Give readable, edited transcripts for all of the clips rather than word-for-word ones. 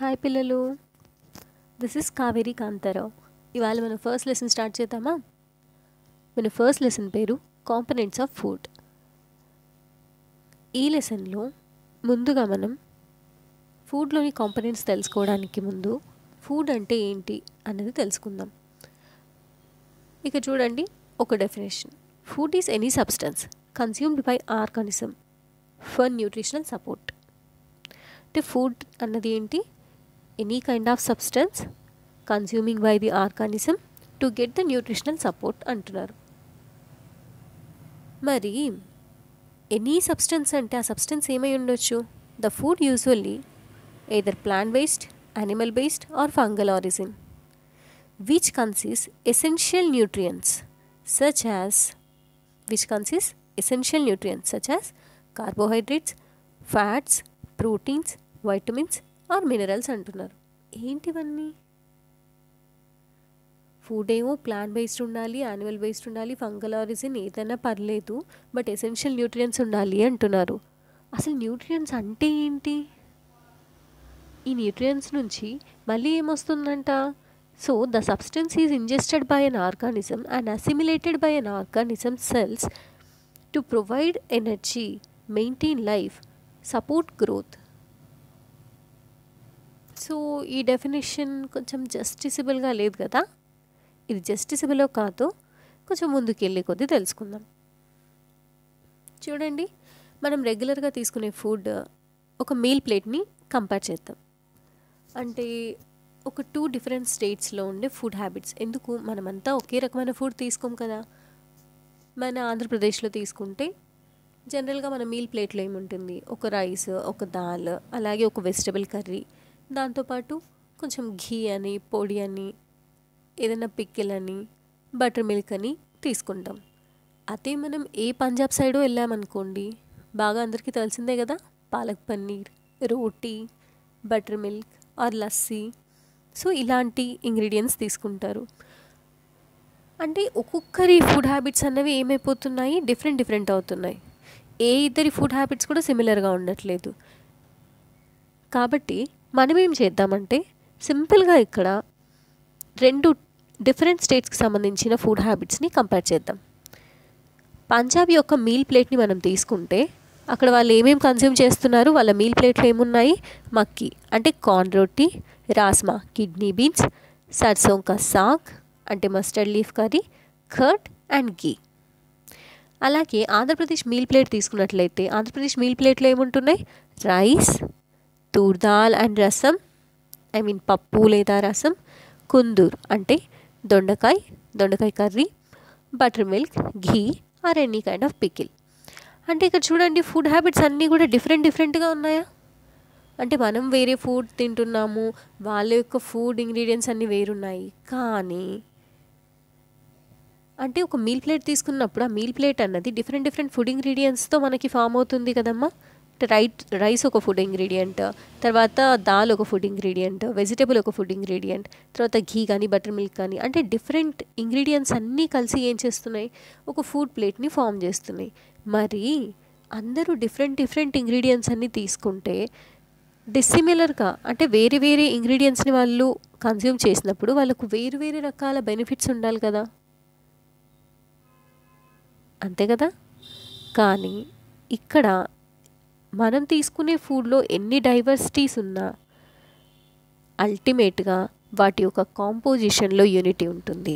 Hi పిల్లలు, this is Kaveri Kantharao. ఇవాళ మనం ఫస్ట్ లెసన్ స్టార్ట్ చేద్దామా? మన ఫస్ట్ లెసన్ పేరు కాంపనెంట్స్ ఆఫ్ ఫుడ్. ఈ లెసన్లో ముందుగా మనం ఫుడ్లోని కాంపనెంట్స్ తెలుసుకోవడానికి ముందు ఫుడ్ అంటే ఏంటి అన్నది తెలుసుకుందాం. ఇక చూడండి, ఒక definition: food is any substance consumed by organism for nutritional support. అంటే ఫుడ్ అన్నది ఏంటి? Any kind of substance consuming by the organism to get the nutritional support అంటున్నారు. మరి ఎనీ సబ్స్టెన్స్ అంటే ఆ సబ్స్టెన్స్ ఏమై ఉండొచ్చు? The food usually either plant based, animal based or fungal origin, which consists essential nutrients such as carbohydrates, fats, proteins, vitamins or minerals అంటున్నారు. ఏంటివన్నీ? Food ఏమో plant based ఉండాలి, animal based ఉండాలి, fungal origin ఏదైనా పర్లేదు, but essential nutrients ఉండాలి అంటున్నారు. అసలు nutrients అంటే ఏంటి? ఈ న్యూట్రియంట్స్ నుంచి మళ్ళీ ఏమొస్తుందంట? So the substance is ingested by an organism and assimilated by an organism cells to provide energy, maintain life, support growth. So ఈ డెఫినేషన్ కొంచెం జస్టిసిబుల్గా లేదు కదా. ఇది జస్టిసిబులో కాదో కొంచెం ముందుకెళ్ళే కొద్దీ తెలుసుకుందాం. చూడండి, మనం రెగ్యులర్గా తీసుకునే ఫుడ్ ఒక మీల్ ప్లేట్ని కంపేర్ చేద్దాం. అంటే ఒక 2 డిఫరెంట్ స్టేట్స్లో ఉండే ఫుడ్ హ్యాబిట్స్. ఎందుకు? మనమంతా ఒకే రకమైన ఫుడ్ తీసుకోం కదా. మన ఆంధ్రప్రదేశ్లో తీసుకుంటే జనరల్గా మన మీల్ ప్లేట్లో ఏముంటుంది? ఒక రైస్, ఒక దాల్, అలాగే ఒక వెజిటబుల్ కర్రీ, దాంతోపాటు కొంచెం ఘీ అని, పొడి అని, ఏదైనా పిక్కిల్ అని, బటర్ మిల్క్ అని తీసుకుంటాం. అదే మనం ఏ పంజాబ్ సైడో వెళ్ళామనుకోండి, బాగా అందరికీ తెలిసిందే కదా, palak paneer, roti, butter milk or lassi. So ఇలాంటి ఇంగ్రీడియంట్స్ తీసుకుంటారు. అంటే ఒక్కొక్కరి ఫుడ్ హ్యాబిట్స్ అన్నవి ఏమైపోతున్నాయి? డిఫరెంట్ అవుతున్నాయి. ఏ ఇద్దరి ఫుడ్ హ్యాబిట్స్ కూడా సిమిలర్గా ఉండట్లేదు. కాబట్టి మనం ఏం చేద్దామంటే సింపుల్గా ఇక్కడ 2 డిఫరెంట్ స్టేట్స్కి సంబంధించిన ఫుడ్ హ్యాబిట్స్ని కంపేర్ చేద్దాం. పంజాబ్ యొక్క మీల్ ప్లేట్ని మనం తీసుకుంటే అక్కడ వాళ్ళు ఏమేమి కన్జ్యూమ్ చేస్తున్నారు? వాళ్ళ మీల్ ప్లేట్లో ఏమున్నాయి? మక్కీ అంటే corn roti, rajma kidney beans, sarson ka saag అంటే mustard leaf curry, curd and ghee. అలాగే ఆంధ్రప్రదేశ్ మీల్ ప్లేట్ తీసుకున్నట్లయితే ఆంధ్రప్రదేశ్ మీల్ ప్లేట్లో ఏముంటున్నాయి? రైస్, తూర్ దాల్ అండ్ రసం, పప్పు లేదా రసం, కుందూర్ అంటే దొండకాయ curry, butter milk, ghee or any kind of pickle. అంటే ఇక్కడ చూడండి, ఫుడ్ హ్యాబిట్స్ అన్నీ కూడా డిఫరెంట్గా ఉన్నాయా? అంటే మనం వేరే ఫుడ్ తింటున్నాము, వాళ్ళ యొక్క ఫుడ్ ఇంగ్రీడియంట్స్ అన్నీ వేరున్నాయి. కానీ అంటే ఒక మీల్ ప్లేట్ తీసుకున్నప్పుడు ఆ మీల్ ప్లేట్ అన్నది డిఫరెంట్ ఫుడ్ ఇంగ్రీడియంట్స్తో మనకి ఫామ్ అవుతుంది కదమ్మా. రైస్ ఒక ఫుడ్ ఇంగ్రీడియంట్, తర్వాత దాల్ ఒక ఫుడ్ ఇంగ్రీడియంట్, వెజిటేబుల్ ఒక ఫుడ్ ఇంగ్రీడియంట్, తర్వాత ఘీ కానీ బటర్ మిల్క్ కానీ, అంటే డిఫరెంట్ ఇంగ్రీడియంట్స్ అన్నీ కలిసి ఏం చేస్తున్నాయి? ఒక ఫుడ్ ప్లేట్ని ఫామ్ చేస్తున్నాయి. మరి అందరూ డిఫరెంట్ ఇంగ్రీడియంట్స్ అన్నీ తీసుకుంటే డిస్సిమిలర్గా, అంటే వేరే ఇంగ్రీడియంట్స్ని వాళ్ళు కన్జ్యూమ్ చేసినప్పుడు వాళ్ళకు వేరు రకాల బెనిఫిట్స్ ఉండాలి కదా, అంతే కదా. కానీ ఇక్కడ మనం తీసుకునే ఫుడ్లో ఎన్ని డైవర్సిటీస్ ఉన్నా అల్టిమేట్గా వాటి యొక్క కాంపోజిషన్లో యూనిటీ ఉంటుంది.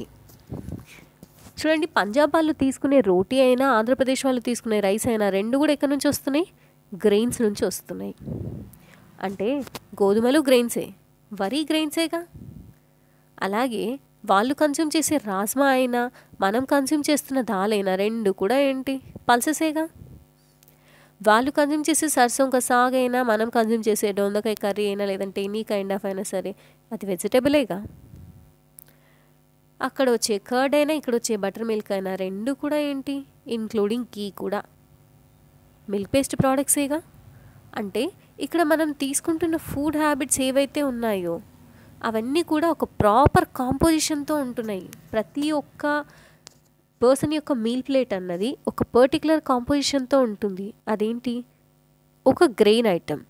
చూడండి, పంజాబ్ వాళ్ళు తీసుకునే రోటీ అయినా, ఆంధ్రప్రదేశ్ వాళ్ళు తీసుకునే రైస్ అయినా, 2 కూడా ఎక్కడి నుంచి వస్తున్నాయి? గ్రెయిన్స్ నుంచి వస్తున్నాయి. అంటే గోధుమలు గ్రెయిన్సే, వరి గ్రెయిన్సేగా. అలాగే వాళ్ళు కన్జ్యూమ్ చేసే రాజ్మా అయినా, మనం కన్జ్యూమ్ చేస్తున్న దాల్ అయినా, 2 కూడా ఏంటి? పల్సెసేగా. వాళ్ళు కన్జ్యూమ్ చేసే సర్సోం కా సాగ్ అయినా, మనం కన్జ్యూమ్ చేసే దొండకాయ కర్రీ అయినా, లేదంటే ఎనీ కైండ్ ఆఫ్ అయినా సరే, అది వెజిటబులేగా. అక్కడ వచ్చే కర్డ్ అయినా, ఇక్కడ వచ్చే బటర్ మిల్క్ అయినా, 2 కూడా ఏంటి? ఇంక్లూడింగ్ ఘీ కూడా మిల్క్ బేస్డ్ ప్రోడక్ట్సేగా. అంటే ఇక్కడ మనం తీసుకుంటున్న ఫుడ్ హ్యాబిట్స్ ఏవైతే ఉన్నాయో అవన్నీ కూడా ఒక ప్రాపర్ కాంపోజిషన్తో ఉంటున్నాయి. ప్రతి ఒక్క పర్సన్ యొక్క మీల్ ప్లేట్ అన్నది ఒక పర్టికులర్ కాంపోజిషన్తో ఉంటుంది. అదేంటి? ఒక గ్రెయిన్ ఐటమ్.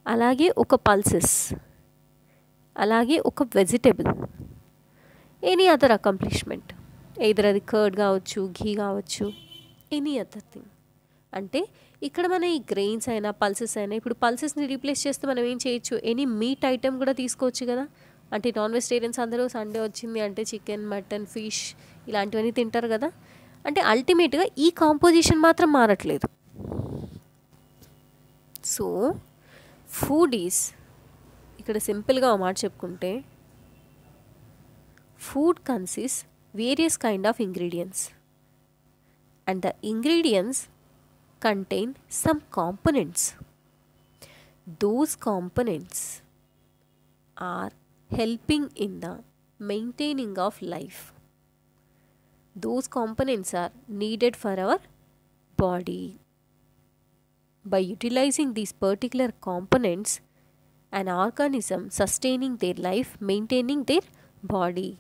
అలాగే ఒక పల్సెస్, అలాగే ఒక vegetable, any other accomplishment, either అది కర్డ్ కావచ్చు, ఘీ కావచ్చు, ఎనీ అదర్ థింగ్. అంటే ఇక్కడ మన ఈ గ్రెయిన్స్ అయినా పల్సెస్ అయినా, ఇప్పుడు పల్సెస్ని రీప్లేస్ చేస్తే మనం ఏం చేయొచ్చు, ఎనీ మీట్ ఐటెం కూడా తీసుకోవచ్చు కదా. అంటే నాన్ వెజిటేరియన్స్ అందరూ సండే వచ్చింది అంటే చికెన్, మటన్, ఫిష్ ఇలాంటివన్నీ తింటారు కదా. అంటే అల్టిమేట్గా ఈ కాంపోజిషన్ మాత్రం మారట్లేదు. సో ఫుడ్ ఈజ్, ఇక్కడ సింపుల్గా ఒక మాట చెప్పుకుంటే, food consist various kind of ingredients and the ingredients contain some components. Those components are helping in the maintaining of life. Those components are needed for our body. By utilizing these particular components, an organism sustaining their life, maintaining their body.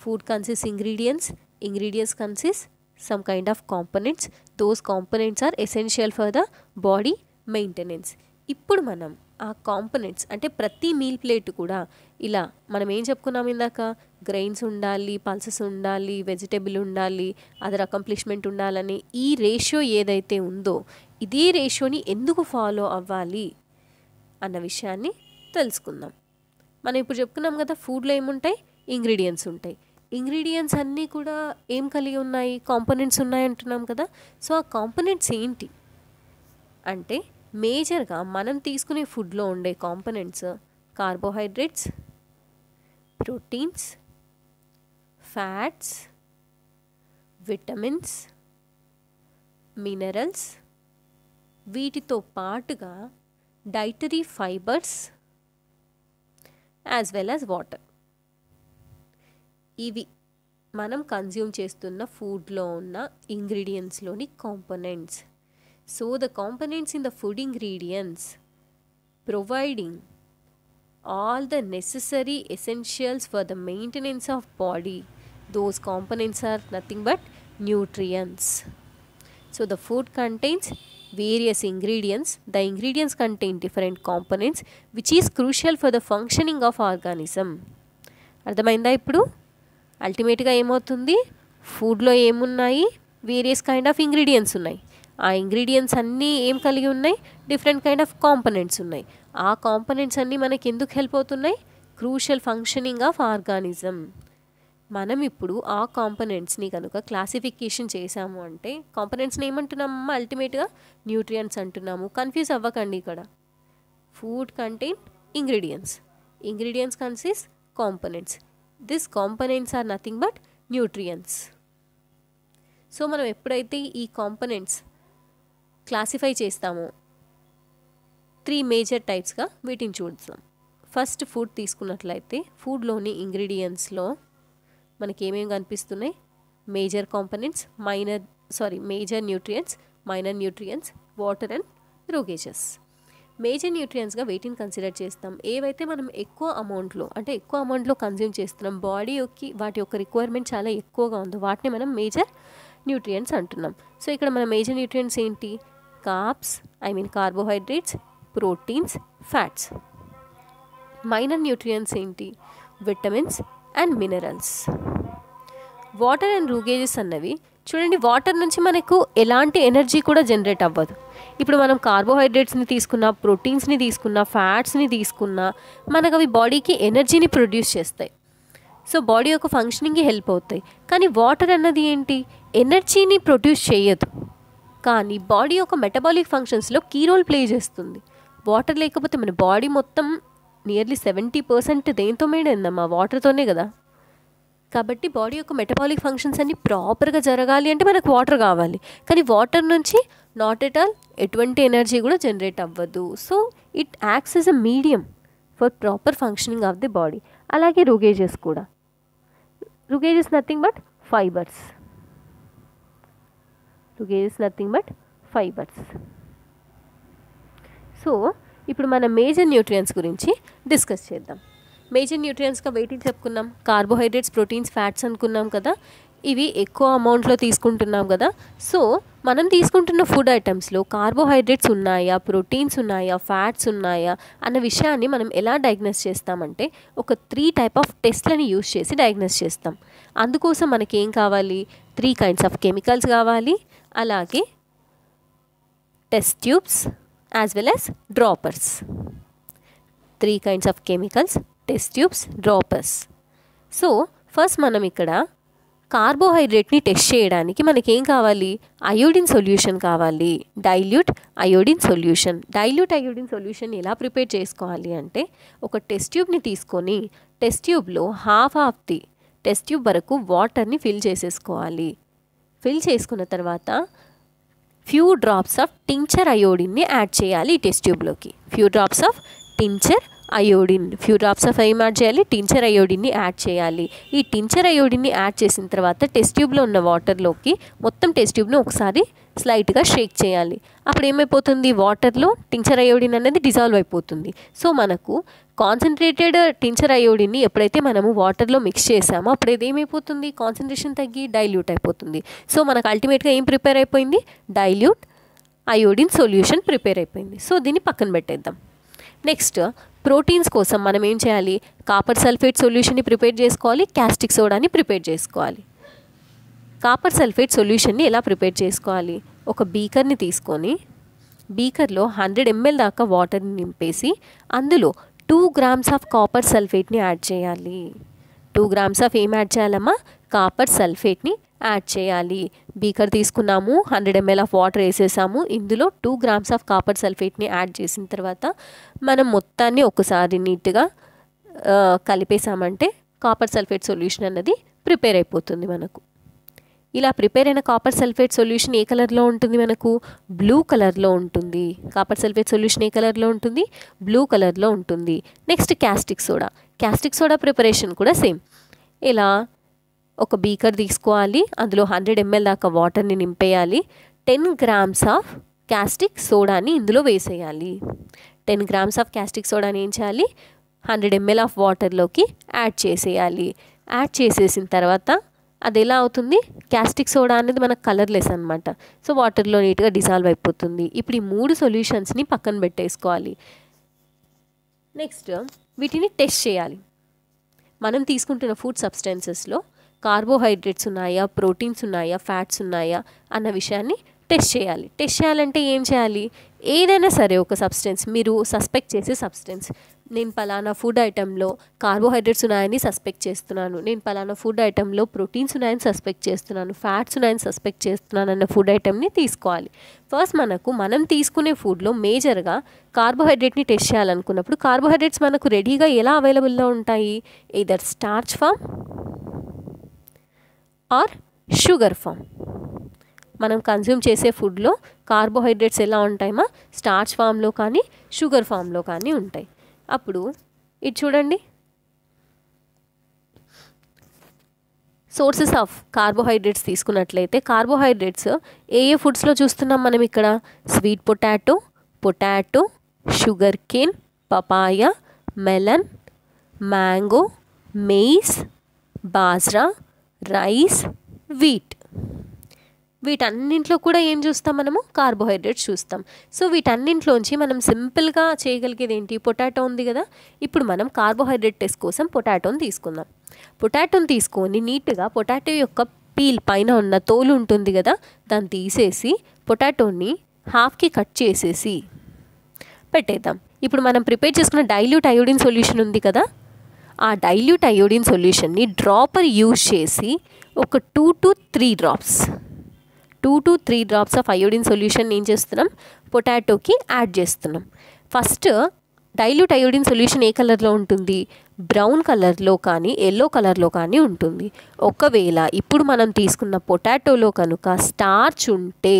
Food consists ingredients, ingredients consist some kind of components. Those components are essential for the body maintenance. ఇప్పుడు మనం ఆ components అంటే ప్రతి meal plate కూడా ఇలా మనం ఏం చెప్పుకున్నాం ఇందాక, గ్రెయిన్స్ ఉండాలి, పల్సెస్ ఉండాలి, వెజిటబుల్ ఉండాలి, అదర్ అకంప్లిష్మెంట్ ఉండాలని ఈ రేషియో ఏదైతే ఉందో ఇదే రేషియోని ఎందుకు ఫాలో అవ్వాలి అన్న విషయాన్ని తెలుసుకుందాం. మనం ఇప్పుడు చెప్పుకున్నాం కదా, ఫుడ్లో ఏముంటాయి, ఇంగ్రీడియంట్స్ ఉంటాయి. ఇంగ్రీడియంట్స్ అన్నీ కూడా ఏం కలిగి ఉన్నాయి, కాంపోనెంట్స్ ఉన్నాయి అంటున్నాం కదా. సో ఆ కాంపోనెంట్స్ ఏంటి అంటే, మేజర్గా మనం తీసుకునే ఫుడ్లో ఉండే components carbohydrates, proteins, fats, vitamins, minerals, వీటితో పాటుగా dietary fibres as well as water. ఇవి మనం కన్జ్యూమ్ చేస్తున్న ఫుడ్లో ఉన్న ఇంగ్రీడియంట్స్లోని components. So the components in the food ingredients providing all the necessary essentials for the maintenance of body. Those components are nothing but nutrients. So the food contains various ingredients. The ingredients contain different components which is crucial for the functioning of organism. అర్థమైందా? ఇప్పుడు అల్టిమేట్గా ఏమవుతుంది, ఫుడ్లో ఏమున్నాయి, various kind of ingredients ఉన్నాయి. ఆ ingredients అన్నీ ఏం కలిగి ఉన్నాయి, డిఫరెంట్ కైండ్ ఆఫ్ కాంపోనెంట్స్ ఉన్నాయి. ఆ కాంపోనెంట్స్ అన్నీ మనకి ఎందుకు హెల్ప్ అవుతున్నాయి, క్రూషియల్ ఫంక్షనింగ్ ఆఫ్ ఆర్గానిజం. మనం ఇప్పుడు ఆ కాంపోనెంట్స్ని కనుక క్లాసిఫికేషన్ చేసాము అంటే, కాంపోనెంట్స్ని ఏమంటున్నామమ్మా, అల్టిమేట్గా న్యూట్రియంట్స్ అంటున్నాము. కన్ఫ్యూజ్ అవ్వకండి. ఇక్కడ food contain ingredients, ingredients consist components. This components are nothing but nutrients. So మనం ఎప్పుడైతే ఈ కాంపోనెంట్స్ క్లాసిఫై చేస్తామో 3 మేజర్ టైప్స్గా వీటిని చూద్దాం. ఫస్ట్ ఫుడ్ తీసుకున్నట్లయితే, ఫుడ్లోని ఇంగ్రీడియంట్స్లో మనకి ఏమేమి కనిపిస్తున్నాయి, major components, major nutrients, minor nutrients, water and roughages. మేజర్ న్యూట్రియంట్స్గా వీటిని కన్సిడర్ చేస్తాం. ఏవైతే మనం ఎక్కువ అమౌంట్లో కన్జ్యూమ్ చేస్తున్నాం, బాడీకి వాటి యొక్క రిక్వైర్మెంట్ చాలా ఎక్కువగా ఉందో వాటిని మనం మేజర్ న్యూట్రియంట్స్ అంటున్నాం. సో ఇక్కడ మన మేజర్ న్యూట్రియంట్స్ ఏంటి, carbohydrates, proteins, fats. Minor nutrients ఏంటి, vitamins and minerals. Water and roughages అన్నవి చూడండి, వాటర్ నుంచి మనకు ఎలాంటి ఎనర్జీ కూడా జనరేట్ అవ్వదు. ఇప్పుడు మనం కార్బోహైడ్రేట్స్ని తీసుకున్నా, ప్రోటీన్స్ని తీసుకున్నా, ఫ్యాట్స్ని తీసుకున్నా, మనకు అవి బాడీకి ఎనర్జీని ప్రొడ్యూస్ చేస్తాయి. సో బాడీ యొక్క ఫంక్షనింగ్కి హెల్ప్ అవుతాయి. కానీ వాటర్ అన్నది ఏంటి, ఎనర్జీని ప్రొడ్యూస్ చేయదు, కానీ బాడీ యొక్క మెటబాలిక్ ఫంక్షన్స్లో కీ రోల్ ప్లే చేస్తుంది. వాటర్ లేకపోతే మన బాడీ మొత్తం నియర్లీ 70% దేంతో మేడ్ అయిందమ్మా, వాటర్తోనే కదా. కాబట్టి బాడీ యొక్క మెటబాలిక్ ఫంక్షన్స్ అన్ని ప్రాపర్గా జరగాలి అంటే మనకు వాటర్ కావాలి. కానీ వాటర్ నుంచి నాట్ ఎట్ ఆల్ ఎటువంటి ఎనర్జీ కూడా జనరేట్ అవ్వదు. So it acts as a medium for proper functioning of the body. అలాగే రూగేజెస్ కూడా. రూగేజెస్ నథింగ్ బట్ ఫైబర్స్. సో ఇప్పుడు మనం మేజర్ న్యూట్రియంట్స్ గురించి డిస్కస్ చేద్దాం. మేజర్ న్యూట్రియంట్స్గా వెయిటింగ్ చెప్పుకున్నాం, కార్బోహైడ్రేట్స్, ప్రోటీన్స్, ఫ్యాట్స్ అనుకున్నాం కదా. ఇవి ఎక్కువ అమౌంట్లో తీసుకుంటున్నాం కదా. సో మనం తీసుకుంటున్న ఫుడ్ ఐటమ్స్లో కార్బోహైడ్రేట్స్ ఉన్నాయా, ప్రోటీన్స్ ఉన్నాయా, ఫ్యాట్స్ ఉన్నాయా అన్న విషయాన్ని మనం ఎలా డయాగ్నోస్ చేస్తామంటే ఒక 3 టైప్ ఆఫ్ టెస్ట్లని యూస్ చేసి డయాగ్నోస్ చేస్తాం. అందుకోసం మనకి ఏం కావాలి, 3 కైండ్స్ ఆఫ్ కెమికల్స్ కావాలి, అలాగే test tubes as well as droppers. 3 kinds of chemicals, test tubes, droppers. So first మనం ఇక్కడ కార్బోహైడ్రేట్ని టెస్ట్ చేయడానికి మనకేం కావాలి, అయోడిన్ సొల్యూషన్ కావాలి, dilute iodine solution. Dilute iodine solution ఎలా ప్రిపేర్ చేసుకోవాలి అంటే ఒక టెస్ట్ ట్యూబ్ని తీసుకొని టెస్ట్ ట్యూబ్లో హాఫ్ ది టెస్ట్ ట్యూబ్ వరకు వాటర్ని ఫిల్ చేసేసుకోవాలి. ఫిల్ చేసుకున్న తర్వాత ఫ్యూ డ్రాప్స్ ఆఫ్ టించర్ అయోడిన్ని యాడ్ చేయాలి ఈ టెస్ట్ ట్యూబ్లోకి. Few drops of tincture iodine, few drops of ఏం యాడ్ చేయాలి, టించర్ అయోడిన్ని యాడ్ చేయాలి. ఈ టించర్ అయోడిన్ని యాడ్ చేసిన తర్వాత టెస్ట్ ట్యూబ్లో ఉన్న వాటర్లోకి మొత్తం టెస్ట్ ట్యూబ్ని ఒకసారి స్లైట్గా షేక్ చేయాలి. అప్పుడు ఏమైపోతుంది, వాటర్లో టించర్ అయోడిన్ అనేది డిజాల్వ్ అయిపోతుంది. సో మనకు కాన్సన్ట్రేటెడ్ టించర్ అయోడిన్ని ఎప్పుడైతే మనము వాటర్లో మిక్స్ చేసామో అప్పుడు ఇది ఏమైపోతుంది, కాన్సన్ట్రేషన్ తగ్గి డైల్యూట్ అయిపోతుంది. సో మనకు అల్టిమేట్గా ఏం ప్రిపేర్ అయిపోయింది, డైల్యూట్ అయోడిన్ సొల్యూషన్ ప్రిపేర్ అయిపోయింది. సో దీన్ని పక్కన పెట్టేద్దాం. నెక్స్ట్ ప్రోటీన్స్ కోసం మనం ఏం చేయాలి, కాపర్ సల్ఫేట్ సొల్యూషన్ని ప్రిపేర్ చేసుకోవాలి, క్యాస్టిక్ సోడాని ప్రిపేర్ చేసుకోవాలి. కాపర్ సల్ఫేట్ సొల్యూషన్ని ఎలా ప్రిపేర్ చేసుకోవాలి, ఒక బీకర్ని తీసుకొని బీకర్లో 100 ml దాకా వాటర్ని నింపేసి అందులో 2 grams ఆఫ్ కాపర్ సల్ఫేట్ని యాడ్ చేయాలి. 2 grams ఆఫ్ ఏం యాడ్ చేయాలమ్మా, కాపర్ సల్ఫేట్ని యాడ్ చేయాలి. బీకర్ తీసుకున్నాము, 100 ml ఆఫ్ వాటర్ వేసేసాము, ఇందులో 2 grams ఆఫ్ కాపర్ సల్ఫేట్ని యాడ్ చేసిన తర్వాత మనం మొత్తాన్ని ఒకసారి నీట్గా కలిపేసామంటే కాపర్ సల్ఫేట్ సొల్యూషన్ అన్నది ప్రిపేర్ అయిపోతుంది మనకు. ఇలా ప్రిపేర్ అయిన కాపర్ సల్ఫేట్ సొల్యూషన్ ఏ కలర్లో ఉంటుంది, మనకు బ్లూ కలర్లో ఉంటుంది. కాపర్ సల్ఫేట్ సొల్యూషన్ ఏ కలర్లో ఉంటుంది, బ్లూ కలర్లో ఉంటుంది. Next caustic soda. Caustic soda preparation కూడా సేమ్. ఇలా ఒక బీకర్ తీసుకోవాలి, అందులో 100 ml దాకా వాటర్ని నింపేయాలి, 10 grams ఆఫ్ క్యాస్టిక్ సోడాని ఇందులో వేసేయాలి. 10 grams ఆఫ్ క్యాస్టిక్ సోడాని ఏం చేయాలి, 100 ml ఆఫ్ వాటర్లోకి యాడ్ చేసేయాలి. యాడ్ చేసేసిన తర్వాత అది ఎలా అవుతుంది, క్యాస్టిక్ సోడా అనేది మనకు కలర్లెస్ అనమాట. సో వాటర్లో నీట్గా డిజాల్వ్ అయిపోతుంది. ఇప్పుడు ఈ 3 సొల్యూషన్స్ని పక్కన పెట్టేసుకోవాలి. నెక్స్ట్ వీటిని టెస్ట్ చేయాలి. మనం తీసుకుంటున్న ఫుడ్ సబ్స్టెన్సెస్లో కార్బోహైడ్రేట్స్ ఉన్నాయా, ప్రోటీన్స్ ఉన్నాయా, ఫ్యాట్స్ ఉన్నాయా అన్న విషయాన్ని టెస్ట్ చేయాలి. టెస్ట్ చేయాలంటే ఏం చేయాలి, ఏదైనా సరే ఒక సబ్స్టెన్స్ మీరు సస్పెక్ట్ చేసే సబ్స్టెన్స్, నేను పలానా ఫుడ్ ఐటెంలో కార్బోహైడ్రేట్స్ ఉన్నాయని సస్పెక్ట్ చేస్తున్నాను, నేను పలానా ఫుడ్ ఐటెంలో ప్రోటీన్స్ ఉన్నాయని సస్పెక్ట్ చేస్తున్నాను, ఫ్యాట్స్ ఉన్నాయని సస్పెక్ట్ చేస్తున్నాను అన్న ఫుడ్ ఐటెంని తీసుకోవాలి. ఫస్ట్ మనం తీసుకునే ఫుడ్లో మేజర్గా కార్బోహైడ్రేట్ని టెస్ట్ చేయాలనుకున్నప్పుడు కార్బోహైడ్రేట్స్ మనకు రెడీగా ఎలా అవైలబుల్లో ఉంటాయి, either starch form or sugar form. మనం కన్జ్యూమ్ చేసే ఫుడ్లో కార్బోహైడ్రేట్స్ ఎలా ఉంటాయమా, స్టార్చ్ ఫామ్లో కానీ షుగర్ ఫామ్లో కానీ ఉంటాయి. అప్పుడు ఇది చూడండి, సోర్సెస్ ఆఫ్ కార్బోహైడ్రేట్స్ తీసుకున్నట్లయితే కార్బోహైడ్రేట్స్ ఏ ఫుడ్స్లో చూస్తున్నాం మనం ఇక్కడ, sweet potato, sugar cane, papaya, melon, mango, maize, bajra, rice, wheat. వీటన్నింటిలో కూడా ఏం చూస్తాం మనము, కార్బోహైడ్రేట్స్ చూస్తాం. సో వీటన్నింటిలోంచి మనం సింపుల్గా చేయగలిగేది ఏంటి, పొటాటో ఉంది కదా. ఇప్పుడు మనం కార్బోహైడ్రేట్ టెస్ట్ కోసం పొటాటోని తీసుకుందాం. పొటాటోని తీసుకొని నీట్గా పొటాటో యొక్క పీల్ పైన ఉన్న తోలు ఉంటుంది కదా, దాన్ని తీసేసి పొటాటోని హాఫ్కి కట్ చేసేసి పెట్టేద్దాం. ఇప్పుడు మనం ప్రిపేర్ చేసుకున్న డైల్యూట్ అయోడిన్ సొల్యూషన్ ఉంది కదా, ఆ డైల్యూట్ అయోడిన్ సొల్యూషన్ని డ్రాపర్ యూజ్ చేసి ఒక 2 to 3 drops of iodine solution ఏం చేస్తున్నాం, పొటాటోకి యాడ్ చేస్తున్నాం. ఫస్ట్ డైల్యూట్ అయోడిన్ సొల్యూషన్ ఏ కలర్లో ఉంటుంది, బ్రౌన్ కలర్లో కానీ ఎల్లో కలర్లో కానీ ఉంటుంది. ఒకవేళ ఇప్పుడు మనం తీసుకున్న పొటాటోలో కనుక స్టార్చ్ ఉంటే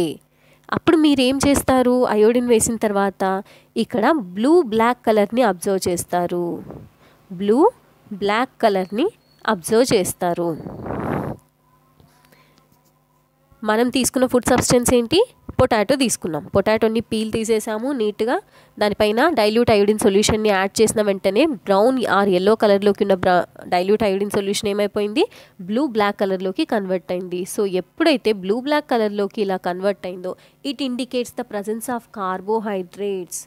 అప్పుడు మీరు ఏం చేస్తారు, అయోడిన్ వేసిన తర్వాత ఇక్కడ బ్లాక్ కలర్ని అబ్జర్వ్ చేస్తారు. బ్లాక్ కలర్ని అబ్జర్వ్ చేస్తారు. మనం తీసుకున్న ఫుడ్ సబ్స్టెన్స్ ఏంటి? పొటాటో తీసుకున్నాం. పొటాటోని పీల్ తీసేసాము నీట్గా. దానిపైన డైల్యూట్ అయోడిన్ సొల్యూషన్ని యాడ్ చేసిన వెంటనే బ్రౌన్ ఆర్ ఎల్లో కలర్లోకి ఉన్న డైల్యూట్ అయోడిన్ సొల్యూషన్ ఏమైపోయింది? బ్లాక్ కలర్లోకి కన్వర్ట్ అయింది. సో ఎప్పుడైతే బ్లాక్ కలర్లోకి ఇలా కన్వర్ట్ అయిందో it indicates the presence of carbohydrates.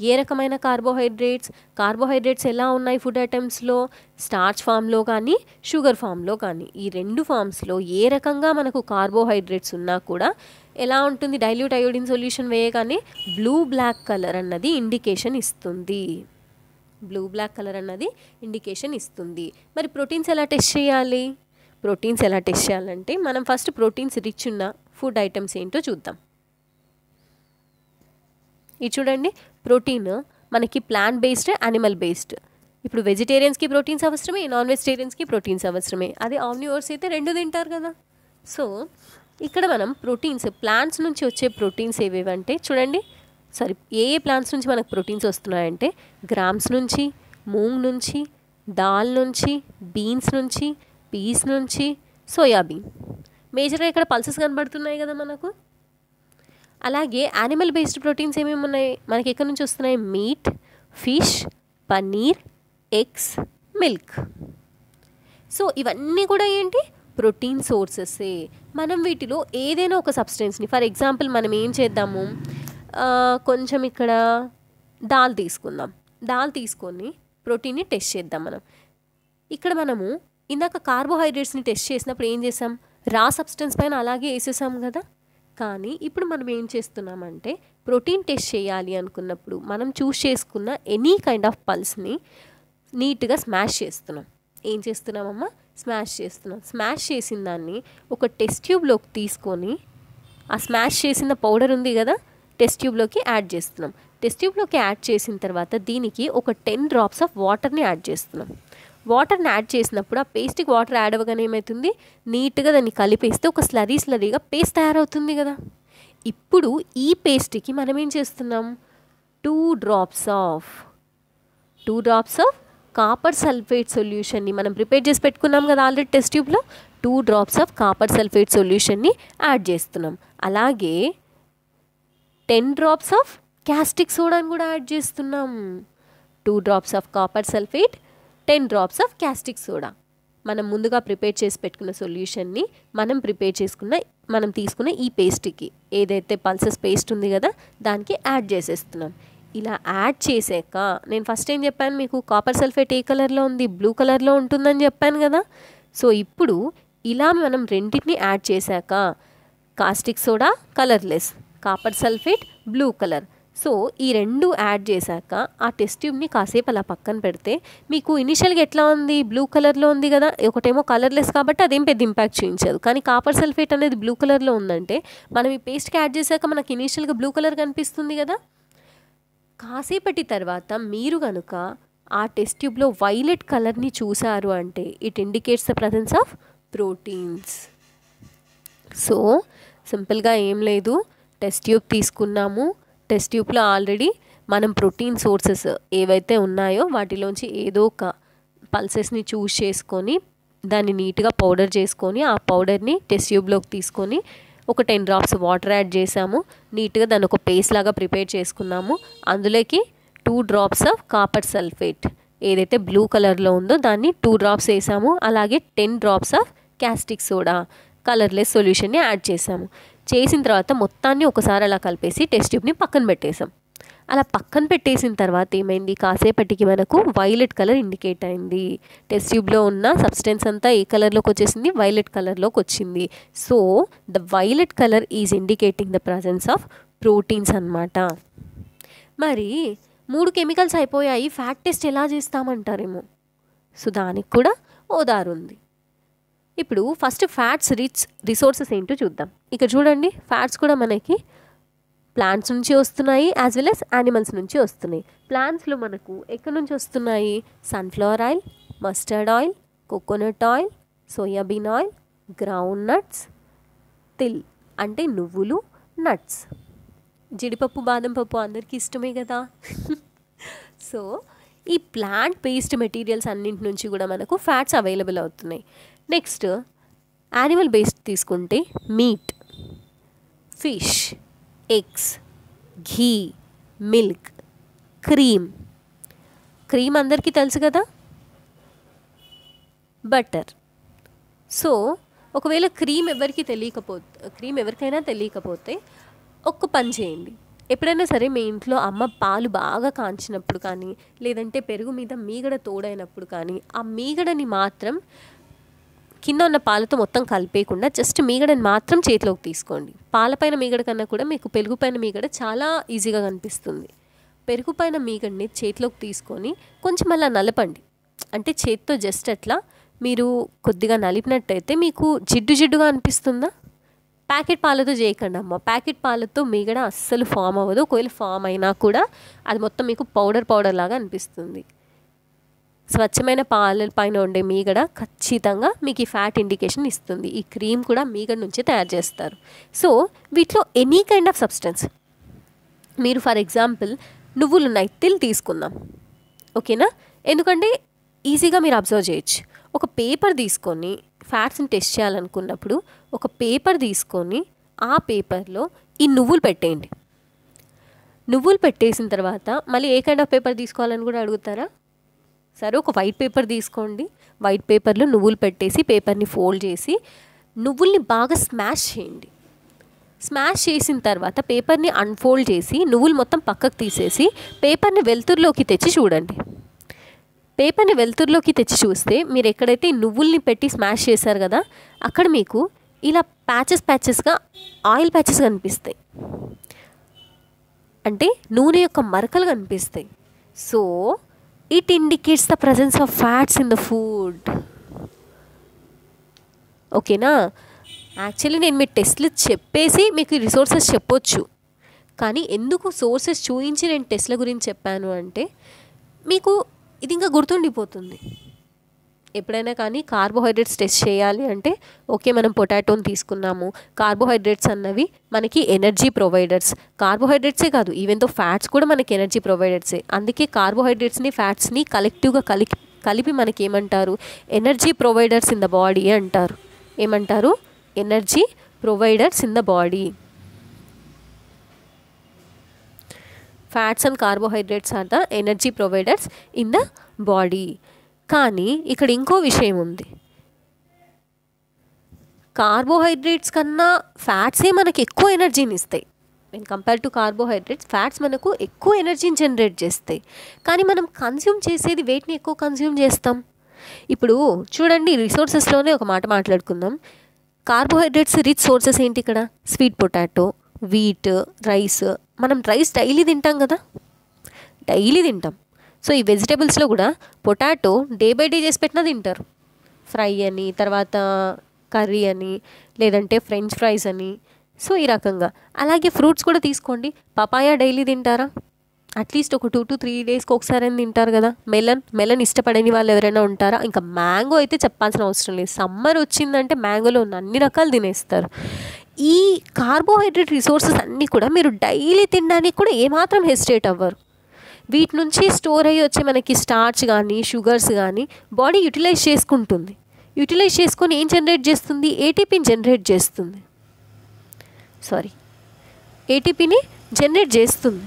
ఏ రకమైన కార్బోహైడ్రేట్స్ ఎలా ఉన్నాయి ఫుడ్ ఐటమ్స్లో? స్టార్చ్ ఫామ్లో కానీ షుగర్ ఫామ్లో కానీ, ఈ రెండు ఫామ్స్లో ఏ రకంగా మనకు కార్బోహైడ్రేట్స్ ఉన్నా కూడా ఎలా ఉంటుంది? డైల్యూట్ అయోడిన్ సొల్యూషన్ వేయగానే బ్లాక్ కలర్ అన్నది ఇండికేషన్ ఇస్తుంది. మరి ప్రోటీన్స్ ఎలా టెస్ట్ చేయాలంటే మనం ఫస్ట్ ప్రోటీన్స్ రిచ్ ఉన్న ఫుడ్ ఐటమ్స్ ఏంటో చూద్దాం. ఇది చూడండి, ప్రోటీన్ మనకి ప్లాంట్ బేస్డ్, యానిమల్ బేస్డ్. ఇప్పుడు వెజిటేరియన్స్కి ప్రోటీన్స్ అవసరమే, నాన్ వెజిటేరియన్స్కి ప్రోటీన్స్ అవసరమే. అదే ఆమ్నివర్స్ అయితే రెండు తింటారు కదా. సో ఇక్కడ మనం ప్రోటీన్స్, ప్లాంట్స్ నుంచి వచ్చే ప్రోటీన్స్ ఏవేవంటే చూడండి, ఏ ప్లాంట్స్ నుంచి మనకు ప్రోటీన్స్ వస్తున్నాయంటే గ్రామ్స్ నుంచి, మూంగ్ నుంచి, దాల్ నుంచి, బీన్స్ నుంచి, పీస్ నుంచి, సోయాబీన్. మేజర్గా ఇక్కడ పల్సెస్ కనబడుతున్నాయి కదా మనకు. అలాగే యానిమల్ బేస్డ్ ప్రోటీన్స్ ఏమేమి ఉన్నాయి మనకి? ఎక్కడి నుంచి వస్తున్నాయి? Meet, fish, paneer, eggs, milk. So ఇవన్నీ కూడా ఏంటి? ప్రోటీన్ సోర్సెసే. మనం వీటిలో ఏదైనా ఒక సబ్స్టెన్స్ని, ఫర్ ఎగ్జాంపుల్ మనం ఏం చేద్దాము, కొంచెం ఇక్కడ దాల్ తీసుకుందాం. దాల్ తీసుకొని ప్రోటీన్ని టెస్ట్ చేద్దాం. ఇక్కడ మనము ఇందాక కార్బోహైడ్రేట్స్ని టెస్ట్ చేసినప్పుడు ఏం చేసాం? రా సబ్స్టెన్స్ పైన అలాగే వేసేసాం కదా. కానీ ఇప్పుడు మనం ఏం చేస్తున్నామంటే ప్రోటీన్ టెస్ట్ చేయాలి అనుకున్నప్పుడు మనం చూస్ చేసుకున్న ఎనీ కైండ్ ఆఫ్ పల్స్ని నీట్గా స్మాష్ చేస్తున్నాం. ఏం చేస్తున్నామమ్మా? స్మాష్ చేసిన దాన్ని ఒక టెస్ట్ ట్యూబ్లోకి తీసుకొని ఆ స్మాష్ చేసిన పౌడర్ ఉంది కదా, టెస్ట్ ట్యూబ్లోకి యాడ్ చేస్తున్నాం. టెస్ట్ ట్యూబ్లోకి యాడ్ చేసిన తర్వాత దీనికి ఒక 10 drops ఆఫ్ వాటర్ని యాడ్ చేస్తున్నాం. వాటర్ని యాడ్ చేసినప్పుడు ఆ పేస్ట్కి వాటర్ యాడ్ అవ్వగానే ఏమవుతుంది? నీట్గా దాన్ని కలిపేస్తే ఒక స్లరీగా పేస్ట్ తయారవుతుంది కదా. ఇప్పుడు ఈ పేస్ట్కి మనం ఏం చేస్తున్నాం? 2 drops ఆఫ్ కాపర్ సల్ఫేట్ సొల్యూషన్ని మనం ప్రిపేర్ చేసి పెట్టుకున్నాం కదా ఆల్రెడీ టెస్ట్ ట్యూబ్లో. 2 drops ఆఫ్ కాపర్ సల్ఫేట్ సొల్యూషన్ని యాడ్ చేస్తున్నాం. అలాగే 10 drops ఆఫ్ క్యాస్టిక్ సోడాని కూడా యాడ్ చేస్తున్నాం. 2 drops of copper sulphate, 10 drops of caustic soda. మనం ముందుగా ప్రిపేర్ చేసి పెట్టుకున్న సొల్యూషన్ని మనం తీసుకున్న ఈ పేస్ట్కి, ఏదైతే పల్సెస్ పేస్ట్ ఉంది కదా దానికి యాడ్ చేసేస్తున్నాం. ఇలా యాడ్ చేసాక నేను ఫస్ట్ ఏం చెప్పాను మీకు? కాపర్ సల్ఫేట్ ఏ కలర్లో ఉంది? బ్లూ కలర్లో ఉంటుందని చెప్పాను కదా. సో ఇప్పుడు ఇలా మనం రెండింటిని యాడ్ చేశాక caustic soda colourless, copper sulphate blue colour. So ఈ రెండు యాడ్ చేశాక ఆ టెస్ట్ ట్యూబ్ని కాసేపు అలా పక్కన పెడితే మీకు ఇనిషియల్గా ఎట్లా ఉంది? బ్లూ కలర్లో ఉంది కదా. ఒకటేమో కలర్లెస్ కాబట్టి అదేం పెద్ద ఇంపాక్ట్ చూపించదు. కానీ కాపర్ సల్ఫేట్ అనేది బ్లూ కలర్లో ఉందంటే మనం ఈ పేస్ట్కి యాడ్ చేశాక మనకి ఇనిషియల్గా బ్లూ కలర్ కనిపిస్తుంది కదా. కాసేపటి తర్వాత మీరు కనుక ఆ టెస్ట్ ట్యూబ్లో వైలెట్ కలర్ని చూసారు అంటే it indicates the presence of proteins. So సింపుల్గా ఏం లేదు, టెస్ట్ ట్యూబ్ తీసుకున్నాము. టెస్ట్ ట్యూబ్లో ఆల్రెడీ మనం ప్రోటీన్ సోర్సెస్ ఏవైతే ఉన్నాయో వాటిలోంచి ఏదో ఒక పల్సెస్ని చూస్ చేసుకొని దాన్ని నీట్గా పౌడర్ చేసుకొని ఆ పౌడర్ని టెస్ట్ ట్యూబ్లోకి తీసుకొని ఒక 10 drops వాటర్ యాడ్ చేసాము. నీట్గా దాన్ని ఒక పేస్ట్ లాగా ప్రిపేర్ చేసుకున్నాము. అందులోకి 2 drops ఆఫ్ కాపర్ సల్ఫేట్ ఏదైతే బ్లూ కలర్లో ఉందో దాన్ని 2 drops వేసాము. అలాగే 10 drops of caustic soda colourless సొల్యూషన్ని యాడ్ చేసాము. చేసిన తర్వాత మొత్తాన్ని ఒకసారి అలా కలిపేసి టెస్ట్ ట్యూబ్ని పక్కన పెట్టేసాం. అలా పక్కన పెట్టేసిన తర్వాత ఏమైంది? కాసేపటికి మనకు వైలెట్ కలర్ ఇండికేట్ అయింది. టెస్ట్ ట్యూబ్లో ఉన్న సబ్స్టెన్స్ అంతా ఏ కలర్లోకి వచ్చేసింది? వైలెట్ కలర్లోకి వచ్చింది. So the violet colour is indicating the presence of proteins అన్నమాట. మరి 3 కెమికల్స్ అయిపోయాయి, ఫ్యాట్ టెస్ట్ ఎలా చేస్తామంటారేమో. సో దానికి కూడా ఓదారు ఉంది. ఇప్పుడు ఫస్ట్ ఫ్యాట్స్ రిచ్ రిసోర్సెస్ ఏంటో చూద్దాం. ఇక్కడ చూడండి, ఫ్యాట్స్ కూడా మనకి ప్లాంట్స్ నుంచి వస్తున్నాయి యాజ్ వెల్ యాజ్ యానిమల్స్ నుంచి వస్తున్నాయి. ప్లాంట్స్లో మనకు ఎక్కడి నుంచి వస్తున్నాయి? Sunflower oil, mustard oil, coconut oil, soybean oil, ground nuts, తిల్ అంటే నువ్వులు, నట్స్, జీడిపప్పు, బాదం పప్పు అందరికీ ఇష్టమే కదా. సో ఈ ప్లాంట్ బేస్డ్ మెటీరియల్స్ అన్నింటి నుంచి కూడా మనకు ఫ్యాట్స్ అవైలబుల్ అవుతున్నాయి. నెక్స్ట్ యానిమల్ బేస్డ్ తీసుకుంటే మీట్, ఫిష్, ఎగ్స్, ఘీ, మిల్క్, క్రీమ్. క్రీమ్ అందరికీ తెలుసు కదా, బటర్. సో ఒకవేళ క్రీమ్ ఎవరికైనా తెలియకపోతే ఒక్క పని చేయండి. ఎప్పుడైనా సరే మీ ఇంట్లో అమ్మ పాలు బాగా కాంచినప్పుడు కానీ, లేదంటే పెరుగు మీద మీగడ తోడైనప్పుడు కానీ, ఆ మీగడని మాత్రం కింద ఉన్న పాలతో మొత్తం కలిపేయకుండా జస్ట్ మీగడని మాత్రం చేతిలోకి తీసుకోండి. పాలపైన మీగడ కన్నా కూడా మీకు పెరుగు పైన మీగడ చాలా ఈజీగా కనిపిస్తుంది. పెరుగు పైన మీగడని చేతిలోకి తీసుకొని కొంచెం అలా నలపండి. అంటే చేతితో జస్ట్ అట్లా మీరు కొద్దిగా నలిపినట్టయితే మీకు జిడ్డుగా అనిపిస్తుందా? ప్యాకెట్ పాలతో చేయకండి అమ్మ. ప్యాకెట్ పాలతో మీగడ అస్సలు ఫామ్ అవ్వదు. ఒకవేళ ఫామ్ అయినా కూడా అది మొత్తం మీకు పౌడర్ లాగా అనిపిస్తుంది. స్వచ్ఛమైన పాల పైన ఉండే మీగడ ఖచ్చితంగా మీకు ఈ ఫ్యాట్ ఇండికేషన్ ఇస్తుంది. ఈ క్రీమ్ కూడా మీగడ నుంచి తయారు చేస్తారు. సో వీటిలో ఎనీ కైండ్ ఆఫ్ సబ్స్టెన్స్, మీరు ఫర్ ఎగ్జాంపుల్ నువ్వులు ఉన్నాయి, తిల్ తీసుకుందాం, ఓకేనా? ఎందుకంటే ఈజీగా మీరు అబ్జర్వ్ చేయొచ్చు. ఒక పేపర్ తీసుకొని ఫ్యాట్స్ని టెస్ట్ చేయాలనుకున్నప్పుడు ఒక పేపర్ తీసుకొని ఆ పేపర్లో ఈ నువ్వులు పెట్టేయండి. నువ్వులు పెట్టేసిన తర్వాత మళ్ళీ ఏ కైండ్ ఆఫ్ పేపర్ తీసుకోవాలని కూడా అడుగుతారా? సరే, ఒక వైట్ పేపర్ తీసుకోండి. వైట్ పేపర్లో నువ్వులు పెట్టేసి పేపర్ని ఫోల్డ్ చేసి నువ్వుల్ని బాగా స్మాష్ చేయండి. స్మాష్ చేసిన తర్వాత పేపర్ని అన్ఫోల్డ్ చేసి నువ్వులు మొత్తం పక్కకు తీసేసి పేపర్ని వెలుతురులోకి తెచ్చి చూడండి. పేపర్ని వెలుతురులోకి తెచ్చి చూస్తే మీరు ఎక్కడైతే నువ్వుల్ని పెట్టి స్మాష్ చేశారు కదా, అక్కడ మీకు ఇలా ప్యాచెస్గా ఆయిల్ ప్యాచెస్ కనిపిస్తాయి. అంటే నూనె యొక్క మరకలు కనిపిస్తాయి. So it indicates the presence of fats in the food. ఓకేనా? యాక్చువల్లీ నేను మీ టెస్ట్లు చెప్పేసి మీకు రిసోర్సెస్ చెప్పొచ్చు, కానీ ఎందుకు సోర్సెస్ చూపించి నేను టెస్ట్ల గురించి చెప్పాను అంటే మీకు ఇది ఇంకా గుర్తుండిపోతుంది. ఎప్పుడైనా కానీ కార్బోహైడ్రేట్స్ టెస్ట్ చేయాలి అంటే ఓకే, మనం పొటాటోని తీసుకున్నాము. కార్బోహైడ్రేట్స్ అన్నవి మనకి ఎనర్జీ ప్రొవైడర్స్. కార్బోహైడ్రేట్సే కాదు, ఈవెన్ దో ఫ్యాట్స్ కూడా మనకి ఎనర్జీ ప్రొవైడర్సే. అందుకే కార్బోహైడ్రేట్స్ని ఫ్యాట్స్ని కలెక్టివ్గా కలిపి మనకి ఏమంటారు? Energy providers in the body అంటారు. ఏమంటారు? Energy providers in the body. Fats and carbohydrates are the energy providers in the body. కానీ ఇక్కడ ఇంకో విషయం ఉంది. కార్బోహైడ్రేట్స్ కన్నా ఫ్యాట్సే మనకి ఎక్కువ ఎనర్జీని ఇస్తాయి. When compare to carbohydrates, fats మనకు ఎక్కువ ఎనర్జీని జనరేట్ చేస్తాయి. కానీ మనం కన్జ్యూమ్ చేసేది వెయిట్ని ఎక్కువ కన్జ్యూమ్ చేస్తాం. ఇప్పుడు చూడండి, రిసోర్సెస్లోనే ఒక మాట మాట్లాడుకుందాం. కార్బోహైడ్రేట్స్ రిచ్ సోర్సెస్ ఏంటి ఇక్కడ? Sweet potato, wheat, rice. మనం రైస్ డైలీ తింటాం కదా, డైలీ తింటాం. సో ఈ వెజిటేబుల్స్లో కూడా పొటాటో డే బై డే చేసి పెట్టినా తింటారు. ఫ్రై అని, తర్వాత కర్రీ అని, లేదంటే ఫ్రెంచ్ ఫ్రైస్ అని. సో ఈ రకంగా. అలాగే ఫ్రూట్స్ కూడా తీసుకోండి. పపాయా డైలీ తింటారా? అట్లీస్ట్ ఒక 2 to 3 డేస్కి ఒకసారి అని తింటారు కదా. మెలన్ ఇష్టపడని వాళ్ళు ఎవరైనా ఉంటారా? ఇంకా మ్యాంగో అయితే చెప్పాల్సిన అవసరం లేదు. సమ్మర్ వచ్చిందంటే మ్యాంగోలో ఉన్న అన్ని రకాలు తినేస్తారు. ఈ కార్బోహైడ్రేట్ రిసోర్సెస్ అన్నీ కూడా మీరు డైలీ తినడానికి కూడా ఏమాత్రం హెసిటేట్ అవ్వరు. వీటి నుంచి స్టోర్ అయ్యి వచ్చే మనకి స్టార్చ్ కానీ, షుగర్స్ కానీ బాడీ యూటిలైజ్ చేసుకుంటుంది. యూటిలైజ్ చేసుకొని ఏం జనరేట్ చేస్తుంది? ఏటీపీని జనరేట్ చేస్తుంది. ఏటీపీని జనరేట్ చేస్తుంది.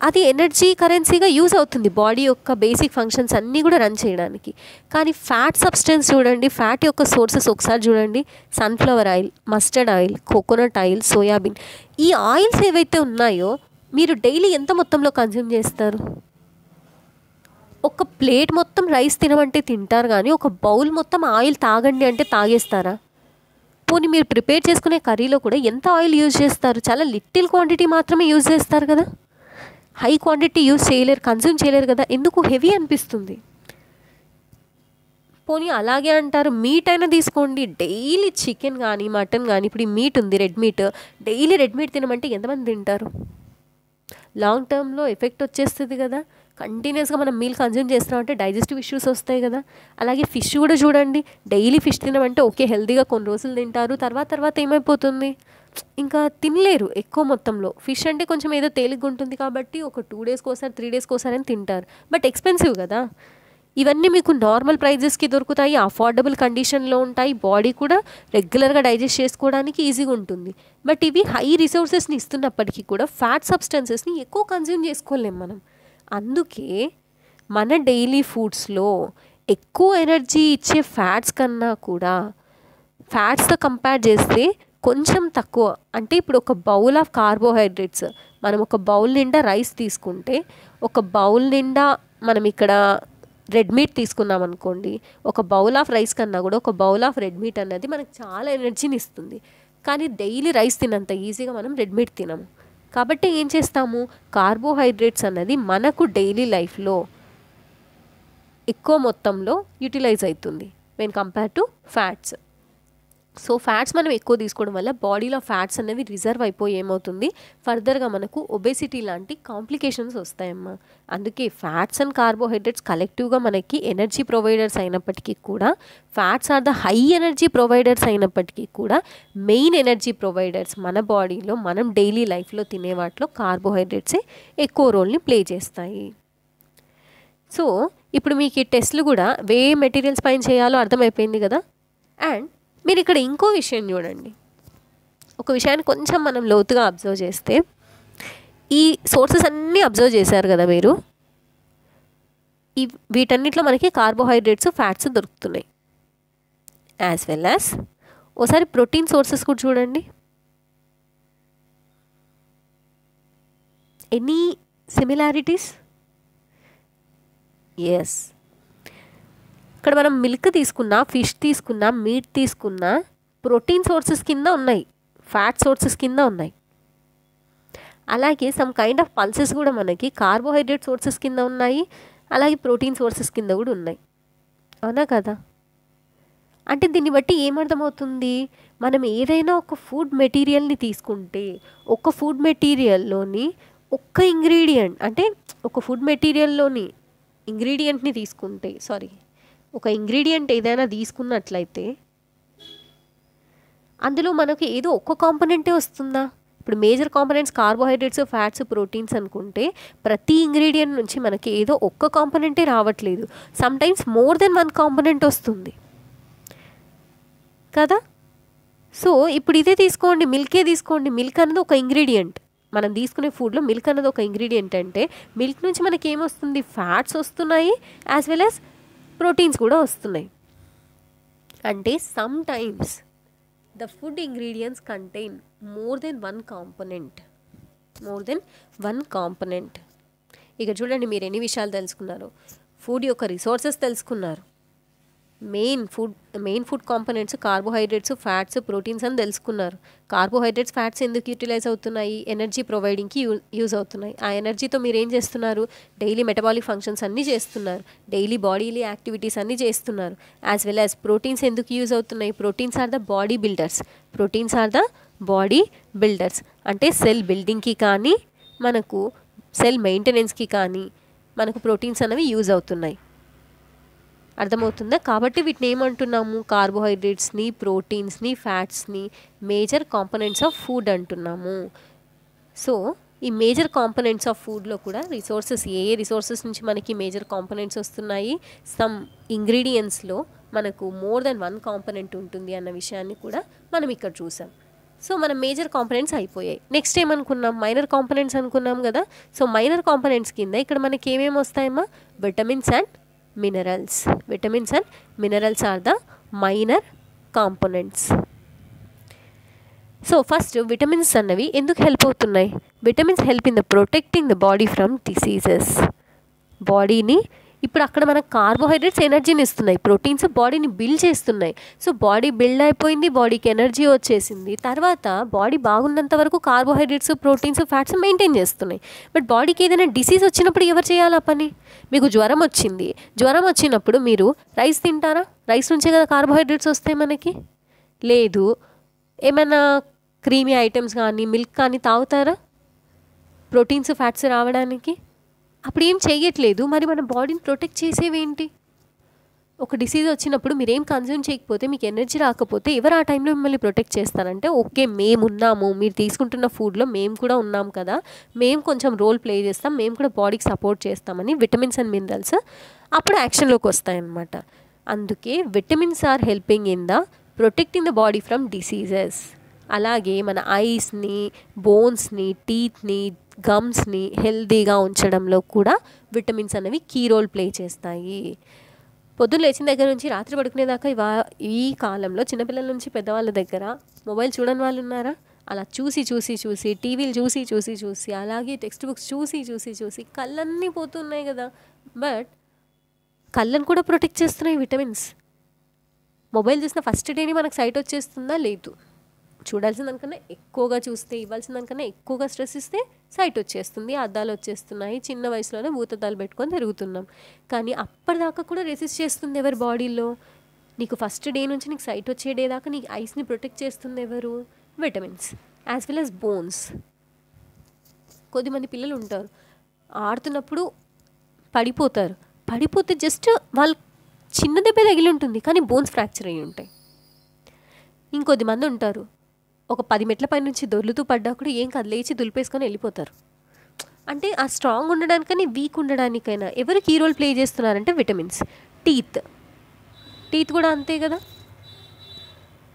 అది ఎనర్జీ కరెన్సీగా యూజ్ అవుతుంది బాడీ యొక్క బేసిక్ ఫంక్షన్స్ అన్నీ కూడా రన్ చేయడానికి. కానీ ఫ్యాట్ సబ్స్టెన్స్ చూడండి, ఫ్యాట్ యొక్క సోర్సెస్ ఒకసారి చూడండి. Sunflower oil, mustard oil, coconut oil, soybean. ఈ ఆయిల్స్ ఏవైతే ఉన్నాయో మీరు డైలీ ఎంత మొత్తంలో కన్జ్యూమ్ చేస్తారు? ఒక ప్లేట్ మొత్తం రైస్ తినమంటే తింటారు, కానీ ఒక బౌల్ మొత్తం ఆయిల్ తాగండి అంటే తాగేస్తారా? పోనీ మీరు ప్రిపేర్ చేసుకునే కర్రీలో కూడా ఎంత ఆయిల్ యూజ్ చేస్తారు? చాలా లిటిల్ క్వాంటిటీ మాత్రమే యూజ్ చేస్తారు కదా. హై క్వాంటిటీ యూజ్ చేయలేరు, కన్జ్యూమ్ చేయలేరు కదా. ఎందుకు? హెవీ అనిపిస్తుంది. పోనీ అలాగే అంటారు, మీట్ అయినా తీసుకోండి. డైలీ చికెన్ కానీ, మటన్ కానీ, ఇప్పుడు ఈ మీట్ ఉంది, red meat. Daily red meat తినమంటే ఎంతమంది తింటారు? లాంగ్ టర్మ్లో ఎఫెక్ట్ వచ్చేస్తుంది కదా. కంటిన్యూస్గా మనం మీల్ కన్జ్యూమ్ చేస్తున్నామంటే డైజెస్టివ్ ఇష్యూస్ వస్తాయి కదా. అలాగే ఫిష్ కూడా చూడండి, డైలీ ఫిష్ తినమంటే ఓకే హెల్తీగా కొన్ని రోజులు తింటారు, తర్వాత ఏమైపోతుంది? ఇంకా తినలేరు ఎక్కువ మొత్తంలో. ఫిష్ అంటే కొంచెం ఏదో తేలిగ్గా ఉంటుంది కాబట్టి ఒక 2 డేస్కి ఒకసారి, 3 డేస్కి ఒకసారి అని తింటారు. బట్ ఎక్స్పెన్సివ్ కదా. ఇవన్నీ మీకు నార్మల్ ప్రైజెస్కి దొరుకుతాయి, అఫోర్డబుల్ కండిషన్లో ఉంటాయి, బాడీ కూడా రెగ్యులర్గా డైజెస్ట్ చేసుకోవడానికి ఈజీగా ఉంటుంది. బట్ ఇవి హై రిసోర్సెస్ని ఇస్తున్నప్పటికీ కూడా ఫ్యాట్ సబ్స్టెన్సెస్ని ఎక్కువ కన్జ్యూమ్ చేసుకోలేం మనం. అందుకే మన డైలీ ఫుడ్స్లో ఎక్కువ ఎనర్జీ ఇచ్చే ఫ్యాట్స్ కన్నా కూడా ఫ్యాట్స్తో కంపేర్ చేస్తే కొంచెం తక్కువ, అంటే ఇప్పుడు ఒక బౌల్ ఆఫ్ కార్బోహైడ్రేట్స్, మనం ఒక బౌల్ నిండా రైస్ తీసుకుంటే ఒక బౌల్ నిండా మనం ఇక్కడ రెడ్ మీట్ తీసుకున్నాం అనుకోండి, ఒక బౌల్ ఆఫ్ రైస్ కన్నా కూడా ఒక బౌల్ ఆఫ్ రెడ్ మీట్ అన్నది మనకు చాలా ఎనర్జీని ఇస్తుంది. కానీ డైలీ రైస్ తినంత ఈజీగా మనం రెడ్ మీట్ తినము. కాబట్టి ఏం చేస్తాము, కార్బోహైడ్రేట్స్ అన్నది మనకు డైలీ లైఫ్లో ఎక్కువ మొత్తంలో యూటిలైజ్ అవుతుంది when compare to fats. So fats మనం ఎక్కువ తీసుకోవడం వల్ల బాడీలో ఫ్యాట్స్ అనేవి రిజర్వ్ అయిపోయి ఏమవుతుంది, ఫర్దర్గా మనకు ఒబేసిటీ లాంటి కాంప్లికేషన్స్ వస్తాయమ్మా. అందుకే ఫ్యాట్స్ అండ్ కార్బోహైడ్రేట్స్ కలెక్టివ్గా మనకి ఎనర్జీ ప్రొవైడర్స్ అయినప్పటికీ కూడా, fats are the high energy providers అయినప్పటికీ కూడా, మెయిన్ ఎనర్జీ ప్రొవైడర్స్ మన బాడీలో మనం డైలీ లైఫ్లో తినే వాటిలో కార్బోహైడ్రేట్సే ఎక్కువ రోల్ని ప్లే చేస్తాయి. సో ఇప్పుడు మీకు ఈ టెస్ట్లు కూడా వే మెటీరియల్స్ పైన చేయాలో అర్థమైపోయింది కదా. అండ్ మీరు ఇక్కడ ఇంకో విషయం చూడండి, ఒక విషయాన్ని కొంచెం మనం లోతుగా అబ్జర్వ్ చేస్తే, ఈ సోర్సెస్ అన్నీ అబ్జర్వ్ చేశారు కదా మీరు, వీటన్నిటిలో మనకి కార్బోహైడ్రేట్స్ ఫ్యాట్స్ దొరుకుతున్నాయి. యాజ్ వెల్ యాజ్ ఓసారి ప్రోటీన్ సోర్సెస్ కూడా చూడండి. Any similarities? ఎస్, ఇక్కడ మనం మిల్క్ తీసుకున్నా, ఫిష్ తీసుకున్నా, మీట్ తీసుకున్నా ప్రోటీన్ సోర్సెస్ కింద ఉన్నాయి, ఫ్యాట్ సోర్సెస్ కింద ఉన్నాయి. అలాగే సమ్ కైండ్ ఆఫ్ పల్సెస్ కూడా మనకి కార్బోహైడ్రేట్ సోర్సెస్ కింద ఉన్నాయి, అలాగే ప్రోటీన్ సోర్సెస్ కింద కూడా ఉన్నాయి. అవునా కదా? అంటే దీన్ని బట్టి ఏమర్థమవుతుంది, మనం ఏదైనా ఒక ఫుడ్ మెటీరియల్ని తీసుకుంటే ఒక ఫుడ్ మెటీరియల్లోని ఒక్క ఇంగ్రీడియంట్, అంటే ఒక ఫుడ్ మెటీరియల్లోని ఇంగ్రీడియంట్ని తీసుకుంటే, ఒక ఇంగ్రీడియంట్ ఏదైనా తీసుకున్నట్లయితే అందులో మనకు ఏదో ఒక్క కాంపోనెంటే వస్తుందా? ఇప్పుడు major components carbohydrates, fats, proteins అనుకుంటే ప్రతి ఇంగ్రీడియంట్ నుంచి మనకి ఏదో ఒక్క కాంపోనెంటే రావట్లేదు, some times more than one component వస్తుంది కదా. సో ఇప్పుడు ఇదే తీసుకోండి, మిల్కే తీసుకోండి, మిల్క్ అనేది ఒక ఇంగ్రీడియంట్, మనం తీసుకునే ఫుడ్లో మిల్క్ అనేది ఒక ఇంగ్రీడియంట్. అంటే మిల్క్ నుంచి మనకి ఏమొస్తుంది, ఫ్యాట్స్ వస్తున్నాయి, యాజ్ వెల్ యాజ్ ప్రోటీన్స్ కూడా వస్తున్నాయి. అంటే some times the food ingredients contain more than one component. ఇక చూడండి మీరు ఎన్ని విషయాలు తెలుసుకున్నారు. ఫుడ్ యొక్క రిసోర్సెస్ తెలుసుకున్నారు, main food components carbohydrates, fats, proteins అని తెలుసుకున్నారు. కార్బోహైడ్రేట్స్, ఫ్యాట్స్ ఎందుకు యూటిలైజ్ అవుతున్నాయి, ఎనర్జీ ప్రొవైడింగ్కి యూజ్ అవుతున్నాయి. ఆ ఎనర్జీతో మీరు ఏం చేస్తున్నారు, డైలీ మెటబాలిక్ ఫంక్షన్స్ అన్నీ చేస్తున్నారు, డైలీ బాడీలీ యాక్టివిటీస్ అన్నీ చేస్తున్నారు. యాజ్ వెల్ యాజ్ ప్రోటీన్స్ ఎందుకు యూజ్ అవుతున్నాయి, proteins are the body builders. అంటే సెల్ బిల్డింగ్కి కానీ మనకు సెల్ మెయింటెనెన్స్కి కానీ మనకు ప్రోటీన్స్ అనేవి యూజ్ అవుతున్నాయి. అర్థమవుతుందా? కాబట్టి వీటిని ఏమంటున్నాము, కార్బోహైడ్రేట్స్ని, ప్రోటీన్స్ని, ఫ్యాట్స్ని మేజర్ కాంపోనెంట్స్ ఆఫ్ ఫుడ్ అంటున్నాము. సో ఈ మేజర్ కాంపోనెంట్స్ ఆఫ్ ఫుడ్లో కూడా రిసోర్సెస్, ఏ రిసోర్సెస్ నుంచి మనకి మేజర్ కాంపోనెంట్స్ వస్తున్నాయి, సమ్ ఇంగ్రీడియంట్స్లో మనకు మోర్ దెన్ వన్ కాంపోనెంట్ ఉంటుంది అన్న విషయాన్ని కూడా మనం ఇక్కడ చూసాం. సో మనం మేజర్ కాంపోనెంట్స్ అయిపోయాయి. నెక్స్ట్ ఏమనుకున్నాం, మైనర్ కాంపోనెంట్స్ అనుకున్నాం కదా. సో మైనర్ కాంపోనెంట్స్ కింద ఇక్కడ మనకి ఏమేమి వస్తాయమ్మా, vitamins and minerals are the minor components. So first vitamins అన్నవి ఎందుకు హెల్ప్ అవుతున్నాయి, vitamins help in the protecting the body from diseases. బాడీని ఇప్పుడు అక్కడ మనకు కార్బోహైడ్రేట్స్ ఎనర్జీని ఇస్తున్నాయి, ప్రోటీన్స్ బాడీని బిల్డ్ చేస్తున్నాయి. సో బాడీ బిల్డ్ అయిపోయింది, బాడీకి ఎనర్జీ వచ్చేసింది, తర్వాత బాడీ బాగున్నంత వరకు కార్బోహైడ్రేట్స్, ప్రోటీన్స్, ఫ్యాట్స్ మెయింటైన్ చేస్తున్నాయి. బట్ బాడీకి ఏదైనా డిసీజ్ వచ్చినప్పుడు ఎవరు చేయాలి ఆ పని? మీకు జ్వరం వచ్చినప్పుడు మీరు రైస్ తింటారా? రైస్ నుంచే కదా కార్బోహైడ్రేట్స్ వస్తాయి మనకి. లేదు, ఏమైనా క్రీమీ ఐటమ్స్ కానీ మిల్క్ కానీ తాగుతారా ప్రోటీన్స్, ఫ్యాట్స్ రావడానికి? అప్పుడు ఏం చేయట్లేదు. మరి మన బాడీని ప్రొటెక్ట్ చేసేవేంటి? ఒక డిసీజ్ వచ్చినప్పుడు మీరేం కన్జ్యూమ్ చేయకపోతే, మీకు ఎనర్జీ రాకపోతే ఎవరు ఆ టైంలో మిమ్మల్ని ప్రొటెక్ట్ చేస్తారంటే, ఓకే మేము ఉన్నాము, మీరు తీసుకుంటున్న ఫుడ్లో మేము కూడా ఉన్నాం కదా, మేము కొంచెం రోల్ ప్లే చేస్తాం, మేము కూడా బాడీకి సపోర్ట్ చేస్తామని విటమిన్స్ అండ్ మినరల్స్ అప్పుడు యాక్షన్లోకి వస్తాయన్నమాట. అందుకే vitamins are helping in the protecting the body from diseases. అలాగే మన ఐస్ని, బోన్స్ని, టీత్ని, గమ్స్ని హెల్తీగా ఉంచడంలో కూడా విటమిన్స్ అనేవి కీ రోల్ ప్లే చేస్తాయి. పొద్దున్న లేచిన దగ్గర నుంచి రాత్రి పడుకునేదాకా ఈ కాలంలో చిన్నపిల్లల నుంచి పెద్దవాళ్ళ దగ్గర మొబైల్ చూడని వాళ్ళు ఉన్నారా? అలా చూసి చూసి చూసి, టీవీలు చూసి చూసి చూసి, అలాగే టెక్స్ట్ బుక్స్ చూసి చూసి చూసి కళ్ళన్నీ పోతున్నాయి కదా. బట్ కళ్ళను కూడా ప్రొటెక్ట్ చేస్తున్నాయి విటమిన్స్. మొబైల్ చూసిన ఫస్ట్ డేని మనకు సైట్ వచ్చేస్తుందా? లేదు. చూడాల్సిన దానికన్నా ఎక్కువగా చూస్తే, ఇవ్వాల్సిన దానికన్నా ఎక్కువగా స్ట్రెస్ ఇస్తే సైట్ వచ్చేస్తుంది, అద్దాలు వచ్చేస్తున్నాయి, చిన్న వయసులోనే భూతద్దాలు పెట్టుకొని తిరుగుతున్నాం. కానీ అప్పటిదాకా కూడా రెసిస్ట్ చేస్తుంది ఎవరు బాడీలో? నీకు ఫస్ట్ డే నుంచి నీకు సైట్ వచ్చే డే దాకా నీకు ఐస్ని ప్రొటెక్ట్ చేస్తుంది ఎవరు? Vitamins as well as bones. కొద్దిమంది పిల్లలు ఉంటారు, ఆడుతున్నప్పుడు పడిపోతే జస్ట్ వాళ్ళు చిన్న దెబ్బ తగిలి ఉంటుంది కానీ బోన్స్ ఫ్రాక్చర్ అయ్యి ఉంటాయి. ఇంకొద్దిమంది ఉంటారు, ఒక 10 మెట్ల పై నుంచి దొర్లుతూ పడ్డా కూడా ఏం కాదు, లేచి దులిపేసుకొని వెళ్ళిపోతారు. అంటే ఆ స్ట్రాంగ్ ఉండడానికైనా వీక్ ఉండడానికైనా ఎవరు కీ రోల్ ప్లే చేస్తున్నారంటే విటమిన్స్. టీత్ కూడా అంతే కదా.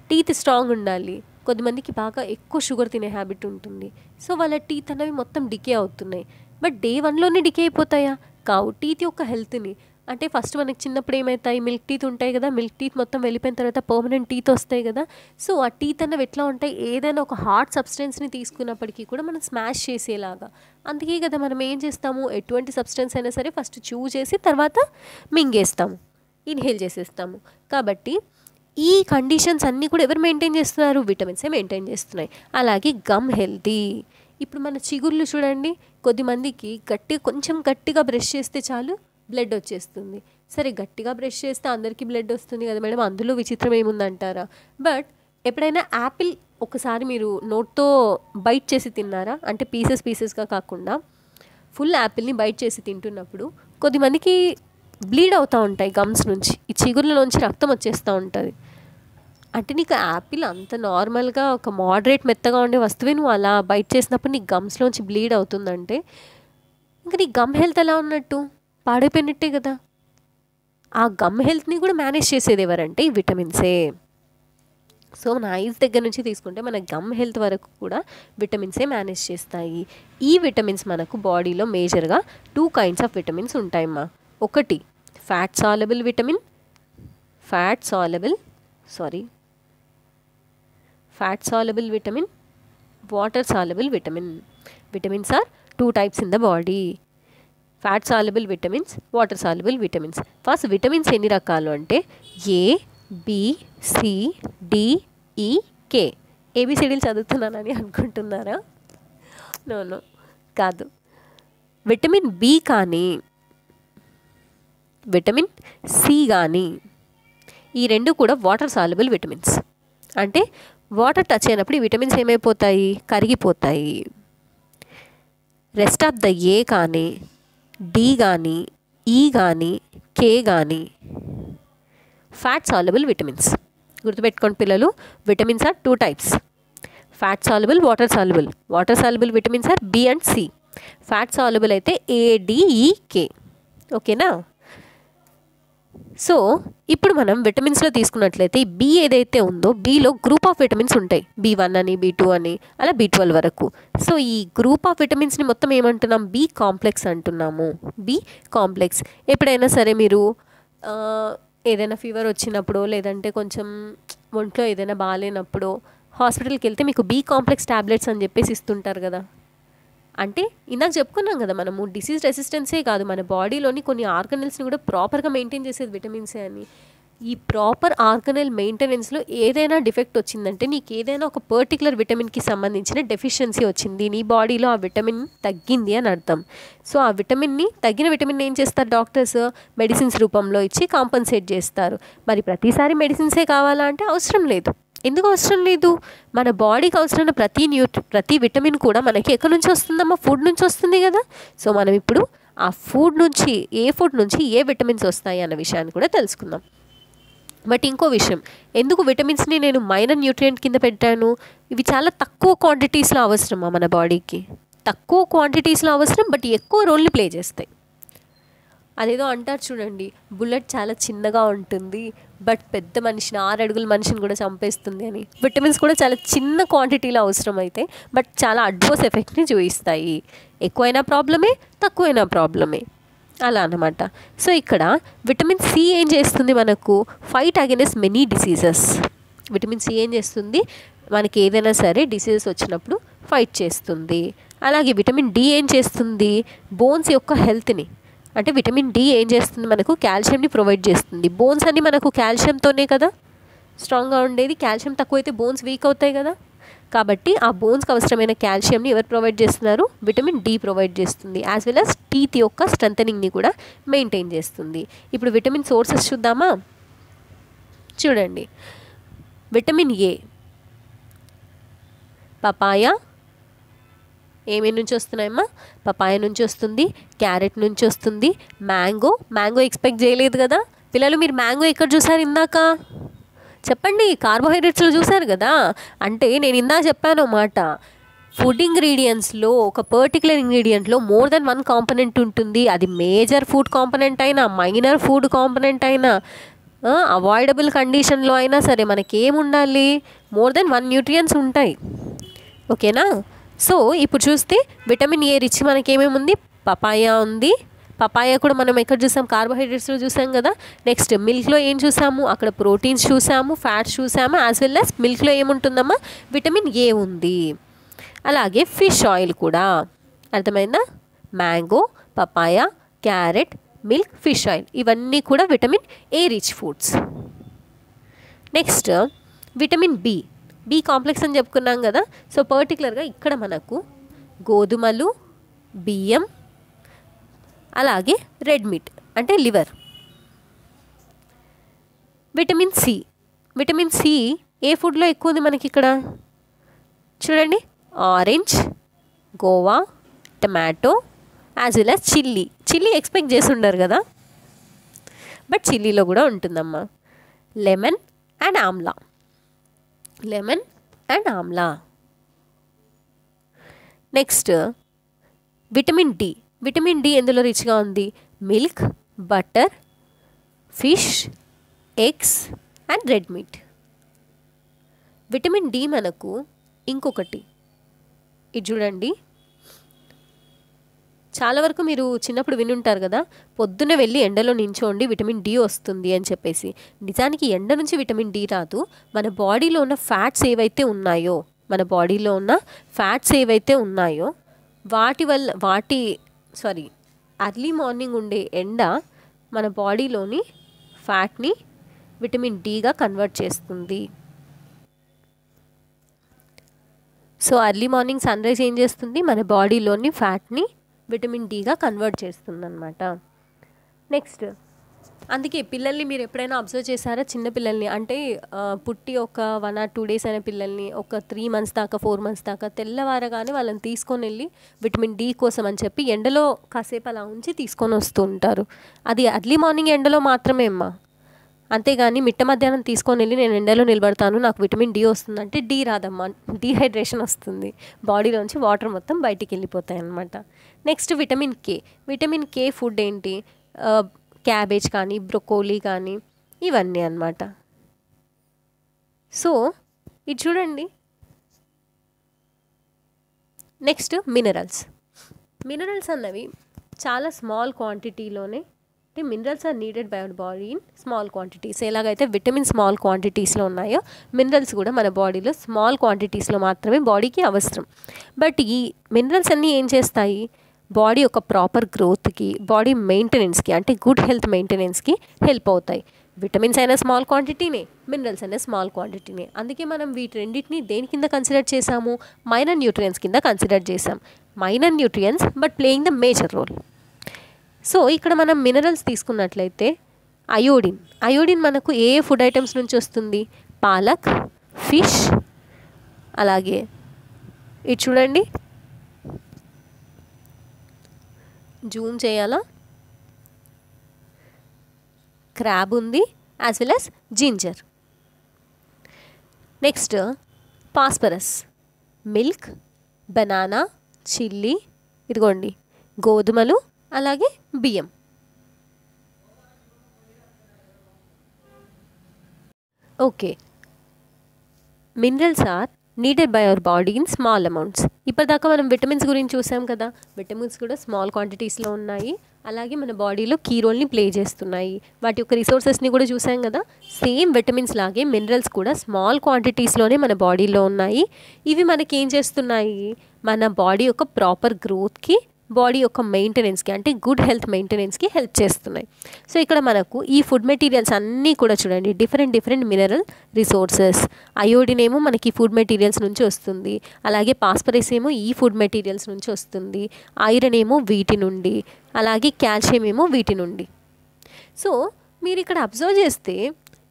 టీత్ స్ట్రాంగ్ ఉండాలి. కొద్దిమందికి బాగా ఎక్కువ షుగర్ తినే హ్యాబిట్ ఉంటుంది, సో వాళ్ళ టీత్ అనేవి మొత్తం డికే అవుతున్నాయి. బట్ డే 1లోనే డికే అయిపోతాయా? కావు. టీత్ యొక్క హెల్త్ని, అంటే ఫస్ట్ మనకి చిన్నప్పుడు ఏమవుతాయి, మిల్క్ టీత్ ఉంటాయి కదా, మిల్క్ టీత్ మొత్తం వెళ్ళిపోయిన తర్వాత పర్మనెంట్ టీత్ వస్తాయి కదా. సో ఆ టీత్ అన్నవి ఎట్లా ఉంటాయి, ఏదైనా ఒక హార్డ్ సబ్స్టెన్స్ని తీసుకున్నప్పటికీ కూడా మనం స్మాష్ చేసేలాగా. అందుకే కదా మనం ఏం చేస్తాము, ఎటువంటి సబ్స్టెన్స్ అయినా సరే ఫస్ట్ చూ చేసి తర్వాత మింగేస్తాము, ఇన్హేల్ చేసేస్తాము. కాబట్టి ఈ కండిషన్స్ అన్నీ కూడా ఎవరు మెయింటైన్ చేస్తున్నారు? విటమిన్సే మెయింటైన్ చేస్తున్నాయి. అలాగే గమ్ హెల్తీ. ఇప్పుడు మన చిగుళ్ళు చూడండి, కొద్దిమందికి కొంచెం గట్టిగా బ్రష్ చేస్తే చాలు బ్లడ్ వచ్చేస్తుంది. సరే, గట్టిగా బ్రష్ చేస్తే అందరికీ బ్లడ్ వస్తుంది కదా మేడం, అందులో విచిత్రం ఏముందంటారా? బట్ ఎప్పుడైనా యాపిల్ ఒకసారి మీరు నోట్తో బైట్ చేసి తిన్నారా? అంటే పీసెస్గా కాకుండా ఫుల్ యాపిల్ని బైట్ చేసి తింటున్నప్పుడు కొద్దిమందికి బ్లీడ్ అవుతూ ఉంటాయి గమ్స్ నుంచి, ఈ చిగుర్లలోంచి రక్తం వచ్చేస్తూ ఉంటుంది. అంటే నీకు యాపిల్ అంత నార్మల్గా ఒక మోడరేట్ మెత్తగా ఉండే వస్తువే నువ్వు అలా బైట్ చేసినప్పుడు నీ గమ్స్లోంచి బ్లీడ్ అవుతుందంటే ఇంకా నీ గమ్ హెల్త్ ఎలా ఉన్నట్టు? పాడైపోయినట్టే కదా. ఆ గమ్ హెల్త్ని కూడా మేనేజ్ చేసేది ఎవరంటే ఈ విటమిన్సే. సో మన ఐస్ దగ్గర నుంచి తీసుకుంటే మన గమ్ హెల్త్ వరకు కూడా విటమిన్సే మేనేజ్ చేస్తాయి. ఈ విటమిన్స్ మనకు బాడీలో మేజర్గా 2 kinds ఆఫ్ విటమిన్స్ ఉంటాయమ్మా. ఒకటి fat soluble vitamin, water soluble vitamin. Vitamins are 2 types in the body. Fat soluble vitamins, water soluble vitamins. First vitamins ఎన్ని రకాలు అంటే ఏ, బి, సి, డి, ఈ, కే. ఏబిసిడీలు చదువుతున్నానని అనుకుంటున్నారా? నో కాదు. విటమిన్ బి కానీ విటమిన్ సి కానీ ఈ రెండు కూడా వాటర్ సాల్యుబుల్ విటమిన్స్. అంటే వాటర్ టచ్ అయినప్పుడు ఈ విటమిన్స్ ఏమైపోతాయి? కరిగిపోతాయి. రెస్ట్ ఆఫ్ ద ఏ కానీ, డి కానీ, ఈ కానీ, కే కానీ ఫ్యాట్ సాల్యుబుల్ విటమిన్స్. గుర్తుపెట్టుకోండి పిల్లలు, vitamins are 2 types. Fat soluble, water soluble. Water soluble vitamins are B and C. Fat soluble అయితే ఏ, డి, ఈ, కే. ఓకేనా? సో ఇప్పుడు మనం విటమిన్స్లో తీసుకున్నట్లయితే బి ఏదైతే ఉందో బీలో గ్రూప్ ఆఫ్ విటమిన్స్ ఉంటాయి. B1 అని, B2 అని, అలా B12 వరకు. సో ఈ గ్రూప్ ఆఫ్ విటమిన్స్ని మొత్తం ఏమంటున్నాం? బి కాంప్లెక్స్ అంటున్నాము. B complex. ఎప్పుడైనా సరే మీరు ఏదైనా ఫీవర్ వచ్చినప్పుడు, లేదంటే కొంచెం ఒంట్లో ఏదైనా బాగాలేనప్పుడు హాస్పిటల్కి వెళ్తే మీకు బి కాంప్లెక్స్ ట్యాబ్లెట్స్ అని చెప్పేసి ఇస్తుంటారు కదా. అంటే ఇందాక చెప్పుకున్నాం కదా మనము, డిసీజ్ రెసిస్టెన్సే కాదు, మన బాడీలోని కొన్ని ఆర్గనల్స్ని కూడా ప్రాపర్గా మెయింటైన్ చేసేది విటమిన్సే అని. ఈ ప్రాపర్ ఆర్గనల్ మెయింటెనెన్స్లో ఏదైనా డిఫెక్ట్ వచ్చిందంటే, నీకు ఏదైనా ఒక పర్టికులర్ విటమిన్కి సంబంధించిన డెఫిషియన్సీ వచ్చింది, నీ బాడీలో ఆ విటమిన్ తగ్గింది అని అర్థం. సో ఆ తగ్గిన విటమిన్ ఏం చేస్తారు డాక్టర్స్? మెడిసిన్స్ రూపంలో ఇచ్చి కాంపన్సేట్ చేస్తారు. మరి ప్రతిసారి మెడిసిన్సే కావాలా అంటే అవసరం లేదు. ఎందుకు అవసరం లేదు? మన బాడీకి అవసరమైన ప్రతి విటమిన్ కూడా మనకి ఎక్కడి నుంచి వస్తుందమ్మా? ఫుడ్ నుంచి వస్తుంది కదా. సో మనం ఇప్పుడు ఆ ఫుడ్ నుంచి ఏ విటమిన్స్ వస్తాయి అన్న విషయాన్ని కూడా తెలుసుకుందాం. బట్ ఇంకో విషయం, ఎందుకు విటమిన్స్ని నేను మైనర్ న్యూట్రియంట్ కింద పెట్టాను? ఇవి చాలా తక్కువ క్వాంటిటీస్లో అవసరమా మన బాడీకి? తక్కువ క్వాంటిటీస్లో అవసరం, బట్ ఎక్కువ రోల్ని ప్లే చేస్తాయి. అదేదో అంటారు చూడండి, బుల్లెట్ చాలా చిన్నగా ఉంటుంది బట్ పెద్ద మనిషిని 6 అడుగుల మనిషిని కూడా చంపేస్తుంది అని. విటమిన్స్ కూడా చాలా చిన్న క్వాంటిటీలో అవసరం అయితే బట్ చాలా అడ్వర్స్ ఎఫెక్ట్ని చూపిస్తాయి. ఎక్కువైనా ప్రాబ్లమే, తక్కువైనా ప్రాబ్లమే, అలా అన్నమాట. సో ఇక్కడ విటమిన్ సి ఏం చేస్తుంది మనకు? Fight against many diseases. Vitamin C ఏం చేస్తుంది? మనకి ఏదైనా సరే డిసీజెస్ వచ్చినప్పుడు ఫైట్ చేస్తుంది. అలాగే విటమిన్ డి ఏం చేస్తుంది? బోన్స్ యొక్క హెల్త్ని, అంటే విటమిన్ డి ఏం చేస్తుంది? మనకు కాల్షియంని ప్రొవైడ్ చేస్తుంది. బోన్స్ అన్ని మనకు కాల్షియంతోనే కదా స్ట్రాంగ్గా ఉండేది. కాల్షియం తక్కువైతే బోన్స్ వీక్ అవుతాయి కదా. కాబట్టి ఆ బోన్స్కి అవసరమైన కాల్షియంని ఎవరు ప్రొవైడ్ చేస్తున్నారు? విటమిన్ డి ప్రొవైడ్ చేస్తుంది. యాజ్ వెల్ యాజ్ టీత్ యొక్క స్ట్రెంథనింగ్ని కూడా మెయింటైన్ చేస్తుంది. ఇప్పుడు విటమిన్ సోర్సెస్ చూద్దామా? చూడండి, విటమిన్ ఏ పపాయ, ఏమేమి నుంచి వస్తున్నాయమ్మా? పపాయ నుంచి వస్తుంది, క్యారెట్ నుంచి వస్తుంది, మ్యాంగో ఎక్స్పెక్ట్ చేయలేదు కదా పిల్లలు. మీరు మ్యాంగో ఎక్కడ చూసారు ఇందాక? చెప్పండి. కార్బోహైడ్రేట్స్లో చూసారు కదా. అంటే నేను ఇందాక చెప్పాను మాట, ఫుడ్ ఇంగ్రీడియంట్స్లో ఒక పర్టికులర్ ఇంగ్రీడియంట్లో మోర్ దెన్ 1 కాంపనెంట్ ఉంటుంది. అది మేజర్ ఫుడ్ కాంపనెంట్ అయినా, మైనర్ ఫుడ్ కాంపనెంట్ అయినా, అవాయిడబుల్ కండిషన్లో అయినా సరే మనకేముండాలి? మోర్ దెన్ 1 న్యూట్రియన్స్ ఉంటాయి. ఓకేనా? సో ఇప్పుడు చూస్తే విటమిన్ ఏ రిచ్ మనకేమేమి ఉంది? పపాయ ఉంది. పపాయ కూడా మనం ఎక్కడ చూసాం? కార్బోహైడ్రేట్స్లో చూసాం కదా. నెక్స్ట్ మిల్క్లో ఏం చూసాము? అక్కడ ప్రోటీన్స్ చూసాము, ఫ్యాట్స్ చూసాము. యాజ్ వెల్ యాజ్ మిల్క్లో ఏముంటుందమ్మా? విటమిన్ ఏ ఉంది. అలాగే ఫిష్ ఆయిల్ కూడా. అర్థమైందా? Mango, papaya, carrot, milk, fish oil ఇవన్నీ కూడా vitamin A rich foods. Next vitamin B complex అని చెప్పుకున్నాం కదా. సో పర్టికులర్గా ఇక్కడ మనకు గోధుమలు, బియ్యం, అలాగే రెడ్ మీట్ అంటే లివర్. విటమిన్ సి ఏ ఫుడ్లో ఎక్కువ ఉంది మనకి ఇక్కడ? చూడండి, orange, guava, tomato, as well as chilli expect చేసి ఉండరు కదా, బట్ చిల్లీలో కూడా ఉంటుందమ్మా. Lemon and amla. Next vitamin D ఎందులో రిచ్గా ఉంది? Milk, butter, fish, eggs and red meat. Vitamin D మనకు ఇంకొకటి ఇది చూడండి, చాలా వరకు మీరు చిన్నప్పుడు వినుంటారు కదా, పొద్దున్న వెళ్ళి ఎండలో నించోండి విటమిన్ డి వస్తుంది అని చెప్పేసి. నిజానికి ఎండ నుంచి విటమిన్ డి రాదు. మన బాడీలో ఉన్న ఫ్యాట్స్ ఏవైతే ఉన్నాయో అర్లీ మార్నింగ్ ఉండే ఎండ మన బాడీలోని ఫ్యాట్ని విటమిన్ డిగా కన్వర్ట్ చేస్తుంది. So early morning sunrise ఏం చేస్తుంది? మన బాడీలోని ఫ్యాట్ని విటమిన్ డిగా కన్వర్ట్ చేస్తుంది అన్నమాట. నెక్స్ట్ అందుకే పిల్లల్ని మీరు ఎప్పుడైనా అబ్జర్వ్ చేశారా? చిన్నపిల్లల్ని అంటే పుట్టి ఒక 1 or 2 days అయిన పిల్లల్ని ఒక 3 months దాకా 4 months దాకా తెల్లవారగానే వాళ్ళని తీసుకొని వెళ్ళి విటమిన్ డి కోసం అని చెప్పి ఎండలో కాసేపు అలా ఉంచి తీసుకొని వస్తూ ఉంటారు. అది అర్లీ మార్నింగ్ ఎండలో మాత్రమే అమ్మా. అంతేగాని మిట్ట మధ్యాహ్నం తీసుకొని వెళ్ళి నేను ఎండలో నిలబడతాను నాకు విటమిన్ డి వస్తుందంటే డి రాదమ్మా, డీహైడ్రేషన్ వస్తుంది. బాడీలోంచి వాటర్ మొత్తం బయటికి వెళ్ళిపోతాయి అన్నమాట. నెక్స్ట్ విటమిన్ కే ఫుడ్ ఏంటి? క్యాబేజ్ కానీ, బ్రొకోలీ కానీ ఇవన్నీ అన్నమాట. సో ఇది చూడండి. నెక్స్ట్ మినరల్స్ అన్నవి చాలా స్మాల్ క్వాంటిటీలోనే, అంటే minerals are needed by our body in small quantities. ఎలాగైతే విటమిన్ స్మాల్ క్వాంటిటీస్లో ఉన్నాయో మినరల్స్ కూడా మన బాడీలో స్మాల్ క్వాంటిటీస్లో మాత్రమే బాడీకి అవసరం. బట్ ఈ మినరల్స్ అన్నీ ఏం చేస్తాయి? బాడీ యొక్క ప్రాపర్ గ్రోత్కి, బాడీ మెయింటెనెన్స్కి, అంటే గుడ్ హెల్త్ మెయింటెనెన్స్కి హెల్ప్ అవుతాయి. విటమిన్స్ అయినా స్మాల్ క్వాంటిటీనే, మినరల్స్ అయినా స్మాల్ క్వాంటిటీనే. అందుకే మనం వీటి రెండింటిని దేని కింద కన్సిడర్ చేసాము? మైనర్ న్యూట్రియన్స్ కింద కన్సిడర్ చేసాం. Minor nutrients but playing the major role. So ఇక్కడ మనం మినరల్స్ తీసుకున్నట్లయితే అయోడిన్ మనకు ఏ ఫుడ్ ఐటమ్స్ నుంచి వస్తుంది? పాలక్, ఫిష్, అలాగే ఇది చూడండి, జూమ్ చేయాలా, క్రాబ్ ఉంది, as well as ginger. Next phosphorus, milk, banana, chilli, ఇదిగోండి గోధుమలు, అలాగే బియ్యం. Okay. Minerals are needed by our body in small amounts. ఇప్పటిదాకా మనం విటమిన్స్ గురించి చూసాం కదా. విటమిన్స్ కూడా స్మాల్ క్వాంటిటీస్లో ఉన్నాయి, అలాగే మన బాడీలో కీ రోల్ని ప్లే చేస్తున్నాయి. వాటి యొక్క రిసోర్సెస్ని కూడా చూసాం కదా. సేమ్ విటమిన్స్ లాగే మినరల్స్ కూడా స్మాల్ క్వాంటిటీస్లోనే మన బాడీలో ఉన్నాయి. ఇవి మనకి ఏం చేస్తున్నాయి, మన బాడీ యొక్క ప్రాపర్ గ్రోత్కి, బాడీ యొక్క మెయింటెనెన్స్కి, అంటే గుడ్ హెల్త్ మెయింటెనెన్స్కి హెల్ప్ చేస్తున్నాయి. సో ఇక్కడ మనకు ఈ ఫుడ్ మెటీరియల్స్ అన్నీ కూడా చూడండి, డిఫరెంట్ మినరల్ రిసోర్సెస్. అయోడిన్ ఏమో మనకి ఫుడ్ మెటీరియల్స్ నుంచి వస్తుంది, అలాగే పాస్పరస్ ఏమో ఈ ఫుడ్ మెటీరియల్స్ నుంచి వస్తుంది, ఐరన్ ఏమో వీటి నుండి, అలాగే కాల్షియం ఏమో వీటి నుండి. సో మీరు ఇక్కడ అబ్జర్వ్ చేస్తే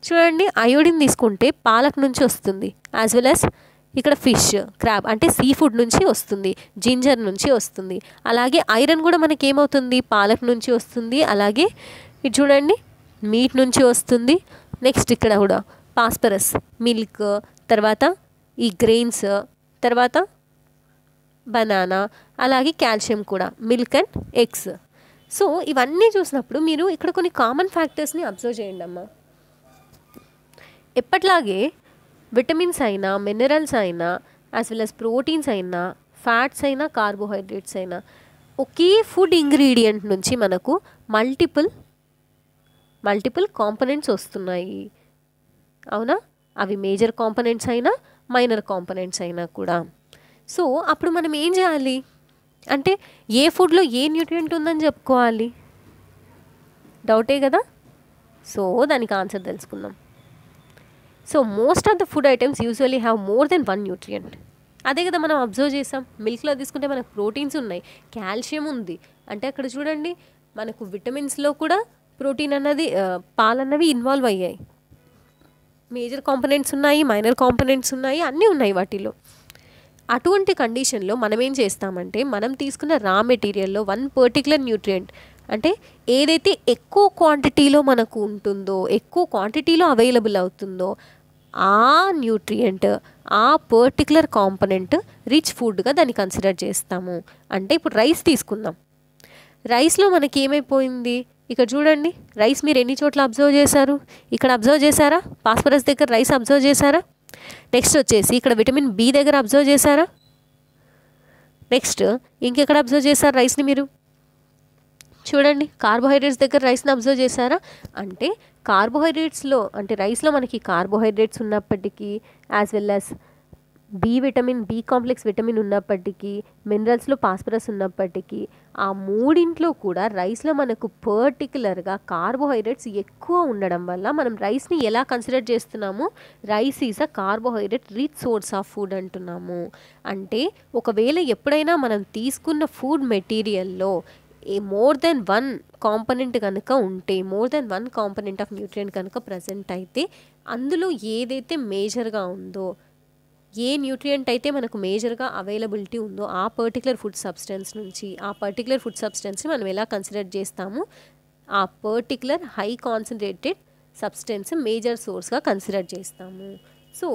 చూడండి, అయోడిన్ తీసుకుంటే పాలక్ నుంచి వస్తుంది, యాజ్ వెల్ యాజ్ ఇక్కడ ఫిష్, క్రాబ్ అంటే సీ ఫుడ్ నుంచి వస్తుంది, జింజర్ నుంచి వస్తుంది. అలాగే ఐరన్ కూడా మనకి ఏమవుతుంది, పాలక్ నుంచి వస్తుంది, అలాగే ఇది చూడండి మీట్ నుంచి వస్తుంది. నెక్స్ట్ ఇక్కడ కూడా పాస్పరస్ మిల్క్, తర్వాత ఈ గ్రెయిన్స్, తర్వాత బనానా, అలాగే కాల్షియం కూడా మిల్క్ అండ్ ఎగ్స్. సో ఇవన్నీ చూసినప్పుడు మీరు ఇక్కడ కొన్ని కామన్ ఫ్యాక్టర్స్ని అబ్జర్వ్ చేయండి అమ్మా. ఎప్పట్లాగే విటమిన్స్ అయినా, మినరల్స్ అయినా, యాజ్ వెల్ యాజ్ ప్రోటీన్స్ అయినా, ఫ్యాట్స్ అయినా, కార్బోహైడ్రేట్స్ అయినా ఒకే ఫుడ్ ఇంగ్రీడియంట్ నుంచి మనకు మల్టిపుల్ కాంపనెంట్స్ వస్తున్నాయి. అవునా? అవి మేజర్ కాంపనెంట్స్ అయినా, మైనర్ కాంపనెంట్స్ అయినా కూడా. సో అప్పుడు మనం ఏం చేయాలి అంటే, ఏ ఫుడ్లో ఏ న్యూట్రియంట్ ఉందని చెప్పుకోవాలి? డౌటే కదా. సో దానికి ఆన్సర్ తెలుసుకుందాం. So most of the food items usually have more than one nutrient. అదే కదా మనం అబ్జర్వ్ చేసాం. మిల్క్లో తీసుకుంటే మనకు ప్రోటీన్స్ ఉన్నాయి, కాల్షియం ఉంది. అంటే అక్కడ చూడండి మనకు విటమిన్స్లో కూడా ప్రోటీన్ అన్నది, పాలన్నవి ఇన్వాల్వ్ అయ్యాయి. మేజర్ కాంపనెంట్స్ ఉన్నాయి, మైనర్ కాంపనెంట్స్ ఉన్నాయి, అన్నీ ఉన్నాయి వాటిలో. అటువంటి కండిషన్లో మనం ఏం చేస్తామంటే, మనం తీసుకున్న రా మెటీరియల్లో వన్ పర్టికులర్ న్యూట్రియంట్, అంటే ఏదైతే ఎక్కువ క్వాంటిటీలో మనకు ఉంటుందో, ఎక్కువ క్వాంటిటీలో అవైలబుల్ అవుతుందో, ఆ న్యూట్రియంట్, ఆ పర్టికులర్ కాంపనెంట్ రిచ్ ఫుడ్గా దాన్ని కన్సిడర్ చేస్తాము. అంటే ఇప్పుడు రైస్ తీసుకుందాం. రైస్లో మనకి ఏమైపోయింది, ఇక్కడ చూడండి రైస్ మీరు ఎన్ని చోట్ల అబ్జర్వ్ చేశారు? ఇక్కడ అబ్జర్వ్ చేశారా? పాస్పరస్ దగ్గర రైస్ అబ్జర్వ్ చేశారా? నెక్స్ట్ వచ్చేసి ఇక్కడ విటమిన్ బి దగ్గర అబ్జర్వ్ చేశారా? నెక్స్ట్ ఇంకెక్కడ అబ్జర్వ్ చేశారు రైస్ని మీరు? చూడండి కార్బోహైడ్రేట్స్ దగ్గర రైస్ని అబ్జర్వ్ చేశారా? అంటే కార్బోహైడ్రేట్స్లో, అంటే రైస్లో మనకి కార్బోహైడ్రేట్స్ ఉన్నప్పటికీ, as well as B vitamin, B complex vitamin ఉన్నప్పటికీ, మినరల్స్లో పాస్పరస్ ఉన్నప్పటికీ, ఆ మూడింట్లో కూడా రైస్లో మనకు పర్టికులర్గా కార్బోహైడ్రేట్స్ ఎక్కువ ఉండడం వల్ల మనం రైస్ని ఎలా కన్సిడర్ చేస్తున్నాము? Rice is a carbohydrate rich source of food అంటున్నాము. అంటే ఒకవేళ ఎప్పుడైనా మనం తీసుకున్న ఫుడ్ మెటీరియల్లో మోర్ దెన్ వన్ కాంపనెంట్ కనుక ఉంటే, more than one component of nutrient కనుక ప్రజెంట్ అయితే, అందులో ఏదైతే మేజర్గా ఉందో, ఏ న్యూట్రియంట్ అయితే మనకు మేజర్గా అవైలబిలిటీ ఉందో ఆ పర్టికులర్ ఫుడ్ సబ్స్టెన్స్ నుంచి, ఆ పర్టికులర్ ఫుడ్ సబ్స్టెన్స్ని మనం ఎలా కన్సిడర్ చేస్తాము? ఆ particular high concentrated substance major సోర్స్గా కన్సిడర్ చేస్తాము. సో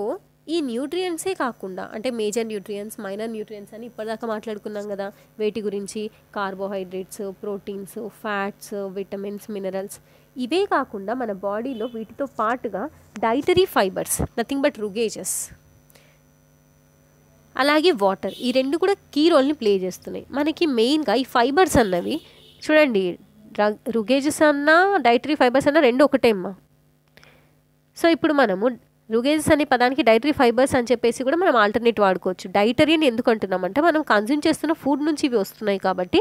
ఈ న్యూట్రియంట్సే కాకుండా, అంటే మేజర్ న్యూట్రియంట్స్, మైనర్ న్యూట్రియంట్స్ అని ఇప్పటిదాకా మాట్లాడుకున్నాం కదా. వేటి గురించి? Carbohydrates, proteins, fats, vitamins, minerals. ఇవే కాకుండా మన బాడీలో వీటితో పాటుగా డైటరీ ఫైబర్స్, నథింగ్ బట్ రుగేజెస్, అలాగే వాటర్, ఈ రెండు కూడా కీ రోల్ని ప్లే చేస్తున్నాయి. మనకి మెయిన్గా ఈ ఫైబర్స్ అన్నవి చూడండి, రుగేజెస్ అన్నా డైటరీ ఫైబర్స్ అన్నా రెండు ఒకటే అమ్మా. సో ఇప్పుడు మనము రుగేజెస్ అనే పదానికి డైటరీ ఫైబర్స్ అని చెప్పేసి కూడా మనం ఆల్టర్నేట్ వాడుకోవచ్చు. డైటరీ అని ఎందుకు అంటున్నామంటే, మనం కన్జ్యూమ్ చేస్తున్న ఫుడ్ నుంచి ఇవి వస్తున్నాయి కాబట్టి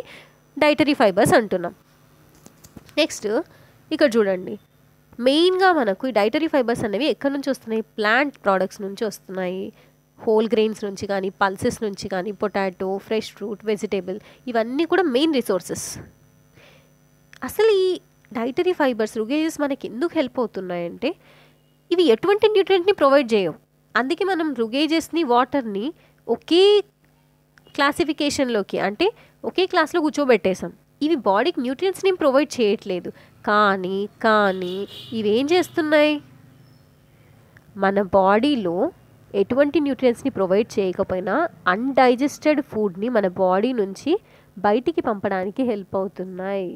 డైటరీ ఫైబర్స్ అంటున్నాం. నెక్స్ట్ ఇక్కడ చూడండి, మెయిన్గా మనకు ఈ డైటరీ ఫైబర్స్ అనేవి ఎక్కడి నుంచి వస్తున్నాయి? ప్లాంట్ ప్రోడక్ట్స్ నుంచి వస్తున్నాయి. హోల్ గ్రెయిన్స్ నుంచి కానీ, పల్సెస్ నుంచి కానీ, పొటాటో, ఫ్రెష్ ఫ్రూట్, వెజిటేబుల్, ఇవన్నీ కూడా మెయిన్ రిసోర్సెస్. అసలు ఈ డైటరీ ఫైబర్స్, రుగేజెస్ మనకి ఎందుకు హెల్ప్ అవుతున్నాయంటే, ఇవి ఎటువంటి న్యూట్రియంట్ని ప్రొవైడ్ చేయవు. అందుకే మనం రుగేజెస్ని, వాటర్ని ఒకే క్లాసిఫికేషన్లోకి, అంటే ఒకే క్లాస్లో కూర్చోబెట్టేసాం. ఇవి బాడీకి న్యూట్రియంట్స్ని ప్రొవైడ్ చేయట్లేదు, కానీ ఇవేం చేస్తున్నాయి? మన బాడీలో ఎటువంటి న్యూట్రియంట్స్ని ప్రొవైడ్ చేయకపోయినా అన్డైజెస్టెడ్ ఫుడ్ని మన బాడీ నుంచి బయటికి పంపడానికి హెల్ప్ అవుతున్నాయి.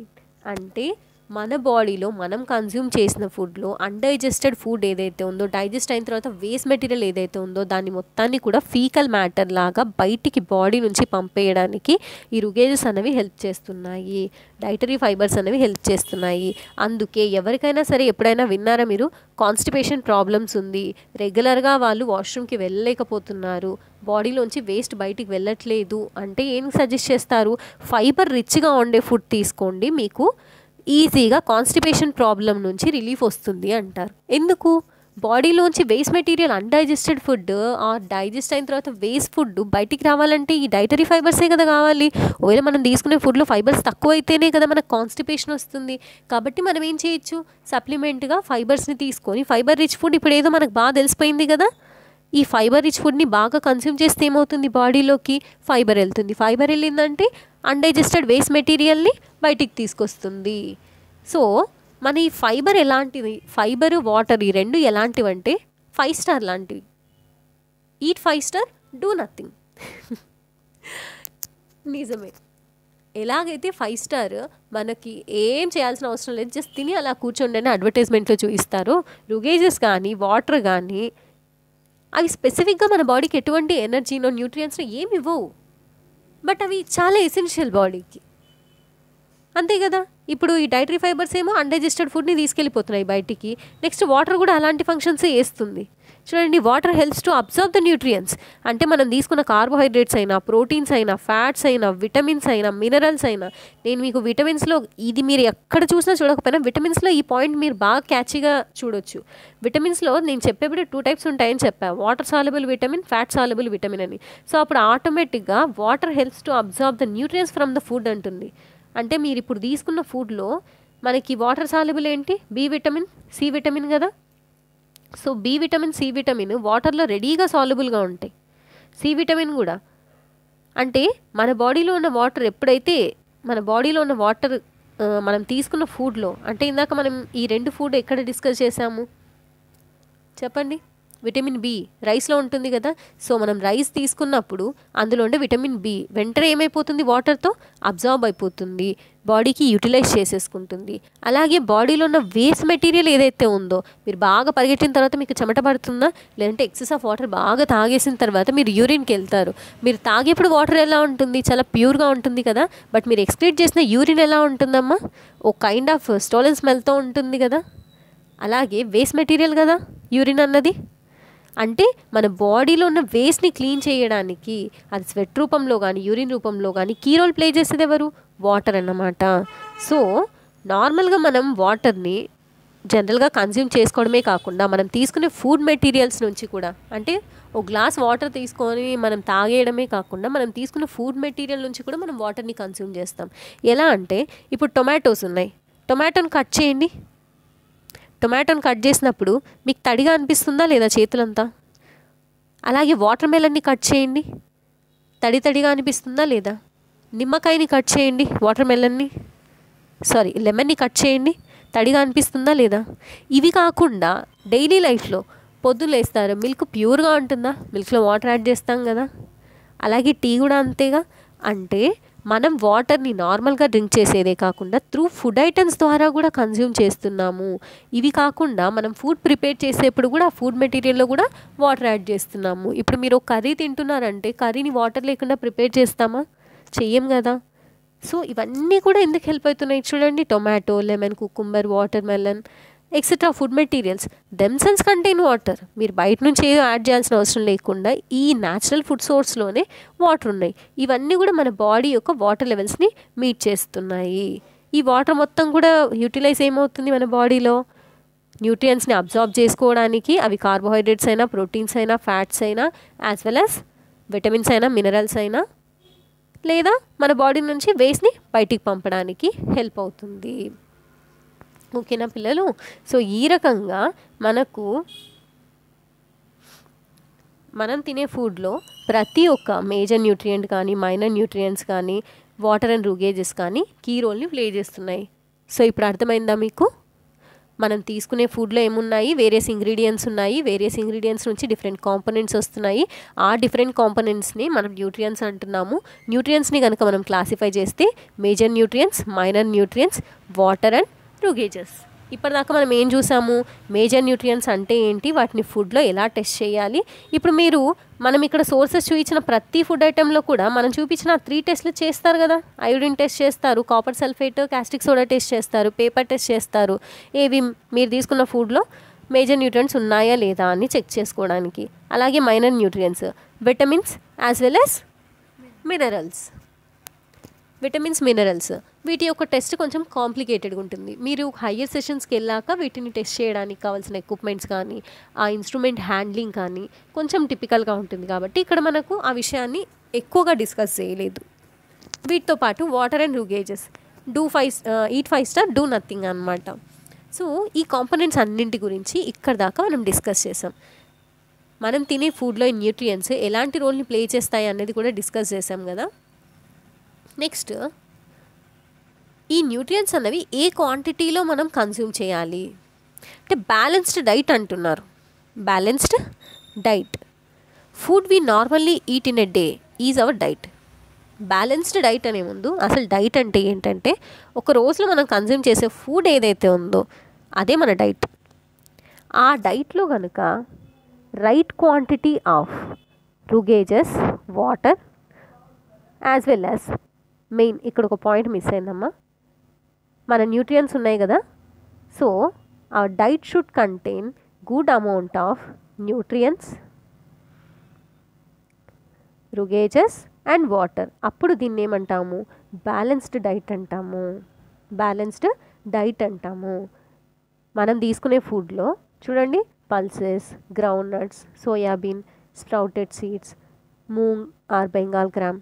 అంటే మన బాడీలో మనం కన్జ్యూమ్ చేసిన ఫుడ్లో అన్డైజెస్టెడ్ ఫుడ్ ఏదైతే ఉందో, డైజెస్ట్ అయిన తర్వాత వేస్ట్ మెటీరియల్ ఏదైతే ఉందో దాన్ని మొత్తాన్ని కూడా ఫీకల్ మ్యాటర్ లాగా బయటికి బాడీ నుంచి పంపేయడానికి ఈ రుగేజెస్ అనేవి హెల్ప్ చేస్తున్నాయి, డైటరీ ఫైబర్స్ అనేవి హెల్ప్ చేస్తున్నాయి. అందుకే ఎవరికైనా సరే ఎప్పుడైనా విన్నారా మీరు, కాన్స్టిపేషన్ ప్రాబ్లమ్స్ ఉంది, రెగ్యులర్గా వాళ్ళు వాష్రూమ్కి వెళ్ళలేకపోతున్నారు, బాడీలోంచి వేస్ట్ బయటికి వెళ్ళట్లేదు అంటే ఏం సజెస్ట్ చేస్తారు? ఫైబర్ రిచ్గా ఉండే ఫుడ్ తీసుకోండి, మీకు ఈజీగా కాన్స్టిపేషన్ ప్రాబ్లం నుంచి రిలీఫ్ వస్తుంది అంటారు. ఎందుకు? బాడీలోంచి waste material undigested food digest అయిన తర్వాత వేస్ట్ ఫుడ్ బయటికి రావాలంటే ఈ డైటరీ ఫైబర్సే కదా కావాలి. ఒకవేళ మనం తీసుకునే ఫుడ్లో ఫైబర్స్ తక్కువ అయితేనే కదా మనకు కాన్స్టిపేషన్ వస్తుంది. కాబట్టి మనం ఏం చేయొచ్చు, సప్లిమెంట్గా ఫైబర్స్ని తీసుకొని, ఫైబర్ రిచ్ ఫుడ్ ఇప్పుడు ఏదో మనకు బాగా తెలిసిపోయింది కదా, ఈ ఫైబర్ రిచ్ ఫుడ్ని బాగా కన్స్యూమ్ చేస్తే ఏమవుతుంది, బాడీలోకి ఫైబర్ వెళ్తుంది. ఫైబర్ వెళ్ళిందంటే అన్డైజెస్టెడ్ వేస్ట్ మెటీరియల్ని బయటికి తీసుకొస్తుంది. సో మన ఈ ఫైబర్ ఎలాంటిది, ఫైబర్ వాటర్ ఈ రెండు ఎలాంటివి అంటే 5 స్టార్ లాంటివి. Eat 5 star, do nothing. నిజమే. ఎలాగైతే 5 స్టార్ మనకి ఏం చేయాల్సిన అవసరం లేదు, జస్ట్ తిని అలా కూర్చోండి అని అడ్వర్టైజ్మెంట్లో చూపిస్తారు, రుగేజెస్ కానీ వాటర్ కానీ అవి స్పెసిఫిక్గా మన బాడీకి ఎటువంటి ఎనర్జీనో న్యూట్రియంట్స్నో ఏమి ఇవ్వవు, బట్ అవి చాలా ఎసెన్షియల్ బాడీకి, అంతే కదా. ఇప్పుడు ఈ డైటరీ ఫైబర్స్ ఏమో అన్డైజెస్టెడ్ ఫుడ్ని తీసుకెళ్ళిపోతున్నాయి బయటికి. నెక్స్ట్ వాటర్ కూడా అలాంటి ఫంక్షన్సే చేస్తుంది. చూడండి, water helps to absorb the nutrients. అంటే మనం తీసుకున్న కార్బోహైడ్రేట్స్ అయినా, ప్రోటీన్స్ అయినా, ఫ్యాట్స్ అయినా, విటమిన్స్ అయినా, మినరల్స్ అయినా, నేను మీకు విటమిన్స్లో ఇది మీరు ఎక్కడ చూసినా చూడకపోయినా విటమిన్స్లో ఈ పాయింట్ మీరు బాగా క్యాచీగా చూడొచ్చు. విటమిన్స్లో నేను చెప్పేప్పుడు 2 టైప్స్ ఉంటాయని చెప్పాను, water soluble vitamin, fat soluble vitamin అని. సో అప్పుడు ఆటోమేటిక్గా water helps to absorb the nutrients from the food అంటుంది. అంటే మీరు ఇప్పుడు తీసుకున్న ఫుడ్లో మనకి వాటర్ సాల్యుబుల్ ఏంటి, బి విటమిన్, సి విటమిన్ కదా. So B vitamin, C vitamin వాటర్లో రెడీగా సాల్యుబుల్గా ఉంటాయి. సి విటమిన్ కూడా అంటే మన బాడీలో ఉన్న వాటర్ ఎప్పుడైతే మన బాడీలో ఉన్న వాటర్ మనం తీసుకున్న ఫుడ్లో, అంటే ఇందాక మనం ఈ 2 ఫుడ్ ఎక్కడ డిస్కస్ చేసాము చెప్పండి, విటమిన్ బి రైస్లో ఉంటుంది కదా. సో మనం రైస్ తీసుకున్నప్పుడు అందులో ఉండే విటమిన్ బి వెంటనే ఏమైపోతుంది, వాటర్తో అబ్జార్బ్ అయిపోతుంది, బాడీకి యూటిలైజ్ చేసేసుకుంటుంది. అలాగే బాడీలో ఉన్న వేస్ట్ మెటీరియల్ ఏదైతే ఉందో, మీరు బాగా పరిగెట్టిన తర్వాత మీకు చెమట పడుతుందా, లేదంటే ఎక్సెస్ ఆఫ్ వాటర్ బాగా తాగేసిన తర్వాత మీరు యూరిన్కి వెళ్తారు, మీరు తాగేప్పుడు వాటర్ ఎలా ఉంటుంది, చాలా ప్యూర్గా ఉంటుంది కదా. బట్ మీరు ఎక్స్క్రీట్ చేసిన యూరిన్ ఎలా ఉంటుందమ్మా, ఓ కైండ్ ఆఫ్ స్టోలన్ స్మెల్తో ఉంటుంది కదా. అలాగే వేస్ట్ మెటీరియల్ కదా యూరిన్ అన్నది. అంటే మన బాడీలో ఉన్న వేస్ట్ని క్లీన్ చేయడానికి అది స్వెట్ రూపంలో కానీ యూరిన్ రూపంలో కానీ కీ రోల్ ప్లే చేసేది ఎవరు, వాటర్ అన్నమాట. సో నార్మల్గా మనం వాటర్ని జనరల్గా కన్జ్యూమ్ చేసుకోవడమే కాకుండా మనం తీసుకునే ఫుడ్ మెటీరియల్స్ నుంచి కూడా, అంటే ఒక గ్లాస్ వాటర్ తీసుకొని మనం తాగేయడమే కాకుండా మనం తీసుకున్న ఫుడ్ మెటీరియల్ నుంచి కూడా మనం వాటర్ని కన్జ్యూమ్ చేస్తాం. ఎలా అంటే ఇప్పుడు టొమాటోస్ ఉన్నాయి, టొమాటోని కట్ చేయండి, టొమాటోని కట్ చేసినప్పుడు మీకు తడిగా అనిపిస్తుందా లేదా చేతులంతా? అలాగే వాటర్ మెలన్ని కట్ చేయండి, తడిగా అనిపిస్తుందా లేదా? నిమ్మకాయని కట్ చేయండి, లెమన్ని కట్ చేయండి, తడిగా అనిపిస్తుందా లేదా? ఇవి కాకుండా డైలీ లైఫ్లో పొద్దున్న లేస్తారు, మిల్క్ ప్యూర్గా ఉంటుందా, మిల్క్లో వాటర్ యాడ్ చేస్తాం కదా. అలాగే టీ కూడా అంతేగా. అంటే మనం వాటర్ని నార్మల్గా డ్రింక్ చేసేదే కాకుండా త్రూ ఫుడ్ ఐటమ్స్ ద్వారా కూడా కన్జ్యూమ్ చేస్తున్నాము. ఇవి కాకుండా మనం ఫుడ్ ప్రిపేర్ చేసేప్పుడు కూడా ఆ ఫుడ్ మెటీరియల్లో కూడా వాటర్ యాడ్ చేస్తున్నాము. ఇప్పుడు మీరు ఒక కర్రీ తింటున్నారంటే కర్రీని వాటర్ లేకుండా ప్రిపేర్ చేస్తామా, చెయ్యం కదా. సో ఇవన్నీ కూడా ఎందుకు హెల్ప్ అవుతున్నాయి చూడండి, tomato, lemon, cucumber, water melon etcetera food materials themselves contain water. మీరు బయట నుంచి ఏదో యాడ్ చేయాల్సిన అవసరం లేకుండా ఈ న్యాచురల్ ఫుడ్ సోర్స్లోనే వాటర్ ఉన్నాయి. ఇవన్నీ కూడా మన బాడీ యొక్క వాటర్ లెవెల్స్ని మీట్ చేస్తున్నాయి. ఈ వాటర్ మొత్తం కూడా యూటిలైజ్ ఏమవుతుంది మన బాడీలో, న్యూట్రియంట్స్ని అబ్జార్బ్ చేసుకోవడానికి. అవి కార్బోహైడ్రేట్స్ అయినా, ప్రోటీన్స్ అయినా, ఫ్యాట్స్ అయినా, యాజ్ వెల్ యాజ్ విటమిన్స్ అయినా, మినరల్స్ అయినా, లేదా మన బాడీ నుంచి వేస్ట్ని బయటికి పంపడానికి హెల్ప్ అవుతుంది. ఓకేనా పిల్లలు? సో ఈ రకంగా మనం తినే ఫుడ్లో ప్రతి ఒక్క మేజర్ న్యూట్రియంట్ కానీ, మైనర్ న్యూట్రియంట్స్ కానీ, వాటర్ అండ్ రుగేజెస్ కానీ కీ రోల్ని ప్లే చేస్తున్నాయి. సో ఇప్పుడు అర్థమైందా మీకు? మనం తీసుకునే ఫుడ్లో ఏమున్నాయి, వేరియస్ ఇంగ్రీడియంట్స్ ఉన్నాయి, వేరియస్ ఇంగ్రీడియంట్స్ నుంచి డిఫరెంట్ కాంపోనెంట్స్ వస్తున్నాయి. ఆ డిఫరెంట్ కాంపోనెంట్స్ని మనం న్యూట్రియంట్స్ అంటున్నాము. న్యూట్రియంట్స్ని కనుక మనం క్లాసిఫై చేస్తే major nutrients, minor nutrients, water and roughages. ఇప్పటిదాకా మనం ఏం చూసాము, మేజర్ న్యూట్రియంట్స్ అంటే ఏంటి, వాటిని ఫుడ్లో ఎలా టెస్ట్ చేయాలి. ఇప్పుడు మనం ఇక్కడ సోర్సెస్ చూపించిన ప్రతి ఫుడ్ ఐటెంలో కూడా మనం చూపించిన 3 టెస్ట్లు చేస్తారు కదా. అయోడిన్ టెస్ట్ చేస్తారు, copper sulphate, caustic soda test చేస్తారు, పేపర్ టెస్ట్ చేస్తారు. ఏవి మీరు తీసుకున్న ఫుడ్లో మేజర్ న్యూట్రియంట్స్ ఉన్నాయా లేదా అని చెక్ చేసుకోవడానికి. అలాగే minor nutrients, vitamins as well as minerals. వీటి యొక్క టెస్ట్ కొంచెం కాంప్లికేటెడ్గా ఉంటుంది. మీరు హయ్యర్ సెషన్స్కి వెళ్ళాక వీటిని టెస్ట్ చేయడానికి కావాల్సిన ఎక్విప్మెంట్స్ కానీ ఆ ఇన్స్ట్రుమెంట్ హ్యాండ్లింగ్ కానీ కొంచెం టిపికల్గా ఉంటుంది. కాబట్టి ఇక్కడ మనకు ఆ విషయాన్ని ఎక్కువగా డిస్కస్ చేయలేదు. వీటితో పాటు water and roughages, eat 5 star, do nothing అన్నమాట. సో ఈ కాంపోనెంట్స్ అన్నింటి గురించి ఇక్కడ దాకా మనం డిస్కస్ చేసాం. మనం తినే ఫుడ్లో ఈ న్యూట్రియంట్స్ ఎలాంటి రోల్ని ప్లే చేస్తాయి అనేది కూడా డిస్కస్ చేసాం కదా. నెక్స్ట్, ఈ న్యూట్రియంట్స్ అన్నవి ఏ క్వాంటిటీలో మనం కన్జ్యూమ్ చేయాలి అంటే బ్యాలెన్స్డ్ డైట్ అంటున్నారు. Balanced diet, food we normally eat in a day is our diet. Balanced diet అనే ముందు అసలు డైట్ అంటే ఏంటంటే ఒక రోజులో మనం కన్జ్యూమ్ చేసే ఫుడ్ ఏదైతే ఉందో అదే మన డైట్. ఆ డైట్లో కనుక right quantity of roughages, water as well as main, ఇక్కడ ఒక పాయింట్ మిస్ అయిందమ్మా, మన న్యూట్రియంట్స్ ఉన్నాయి కదా. సో ఆ diet should contain good amount of nutrients, roughages and water. అప్పుడు దీన్ని ఏమంటాము, బ్యాలెన్స్డ్ డైట్ అంటాము. మనం తీసుకునే ఫుడ్లో చూడండి, pulses, groundnuts, soybean, sprouted seeds, moong or Bengal gram,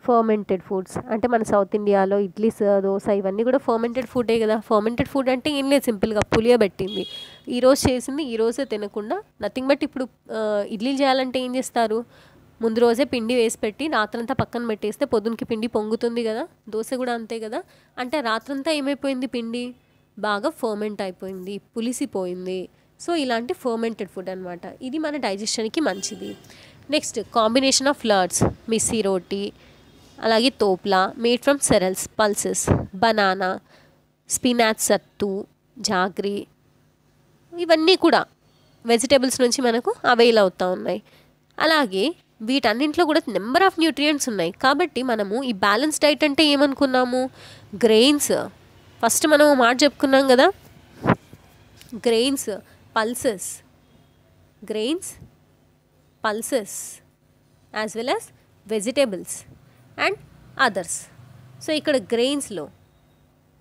fermented foods. అంటే మన సౌత్ ఇండియాలో ఇడ్లీ, దోశ ఇవన్నీ కూడా ఫర్మెంటెడ్ ఫుడ్డే కదా. ఫర్మెంటెడ్ ఫుడ్ అంటే ఏం లేదు, సింపుల్గా పులియబెట్టింది, ఈరోజు చేసింది ఈరోజే తినకుండా నథింగ్. బట్ ఇప్పుడు ఇడ్లీలు చేయాలంటే ఏం చేస్తారు, ముందు రోజే పిండి వేసి పెట్టి రాత్రంతా పక్కన పెట్టేస్తే పొద్దునకి పిండి పొంగుతుంది కదా. దోశ కూడా అంతే కదా. అంటే రాత్రంతా ఏమైపోయింది, పిండి బాగా ఫర్మెంట్ అయిపోయింది, పులిసిపోయింది. సో ఇలాంటి ఫర్మెంటెడ్ ఫుడ్ అనమాట. ఇది మన డైజెషన్కి మంచిది. Next, combination of flours, missi roti, అలాగే thepla, made from cereals, pulses, banana, spinach sattu, jaggery, ఇవన్నీ కూడా వెజిటేబుల్స్ నుంచి మనకు అవైల్ అవుతూ ఉన్నాయి. అలాగే వీటన్నింటిలో కూడా నెంబర్ ఆఫ్ న్యూట్రియంట్స్ ఉన్నాయి. కాబట్టి మనము ఈ బ్యాలెన్స్ డైట్ అంటే ఏమనుకున్నాము, గ్రెయిన్స్ ఫస్ట్ మనం మాట చెప్పుకున్నాం కదా, grains, pulses as well as vegetables and others. So ఇక్కడ గ్రెయిన్స్లో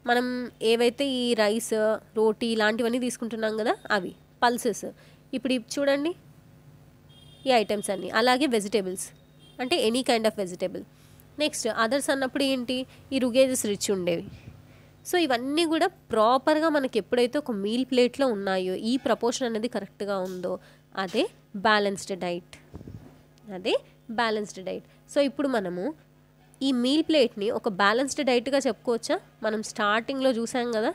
మనం ఏవైతే ఈ రైస్, రోటీ ఇలాంటివన్నీ తీసుకుంటున్నాం కదా అవి పల్సెస్. ఇప్పుడు చూడండి ఈ ఐటమ్స్ అన్నీ. అలాగే వెజిటేబుల్స్ అంటే any kind of vegetable. Next others అన్నప్పుడు ఏంటి, ఈ రుగేజెస్ రిచ్ ఉండేవి. సో ఇవన్నీ కూడా ప్రాపర్గా మనకి ఎప్పుడైతే ఒక మీల్ ప్లేట్లో ఉన్నాయో, ఈ ప్రపోర్షన్ అనేది కరెక్ట్గా ఉందో అదే బ్యాలెన్స్డ్ డైట్. సో ఇప్పుడు మనము ఈ మీల్ ప్లేట్ని ఒక బ్యాలెన్స్డ్ డైట్గా చెప్పుకోవచ్చా. మనం స్టార్టింగ్లో చూసాం కదా,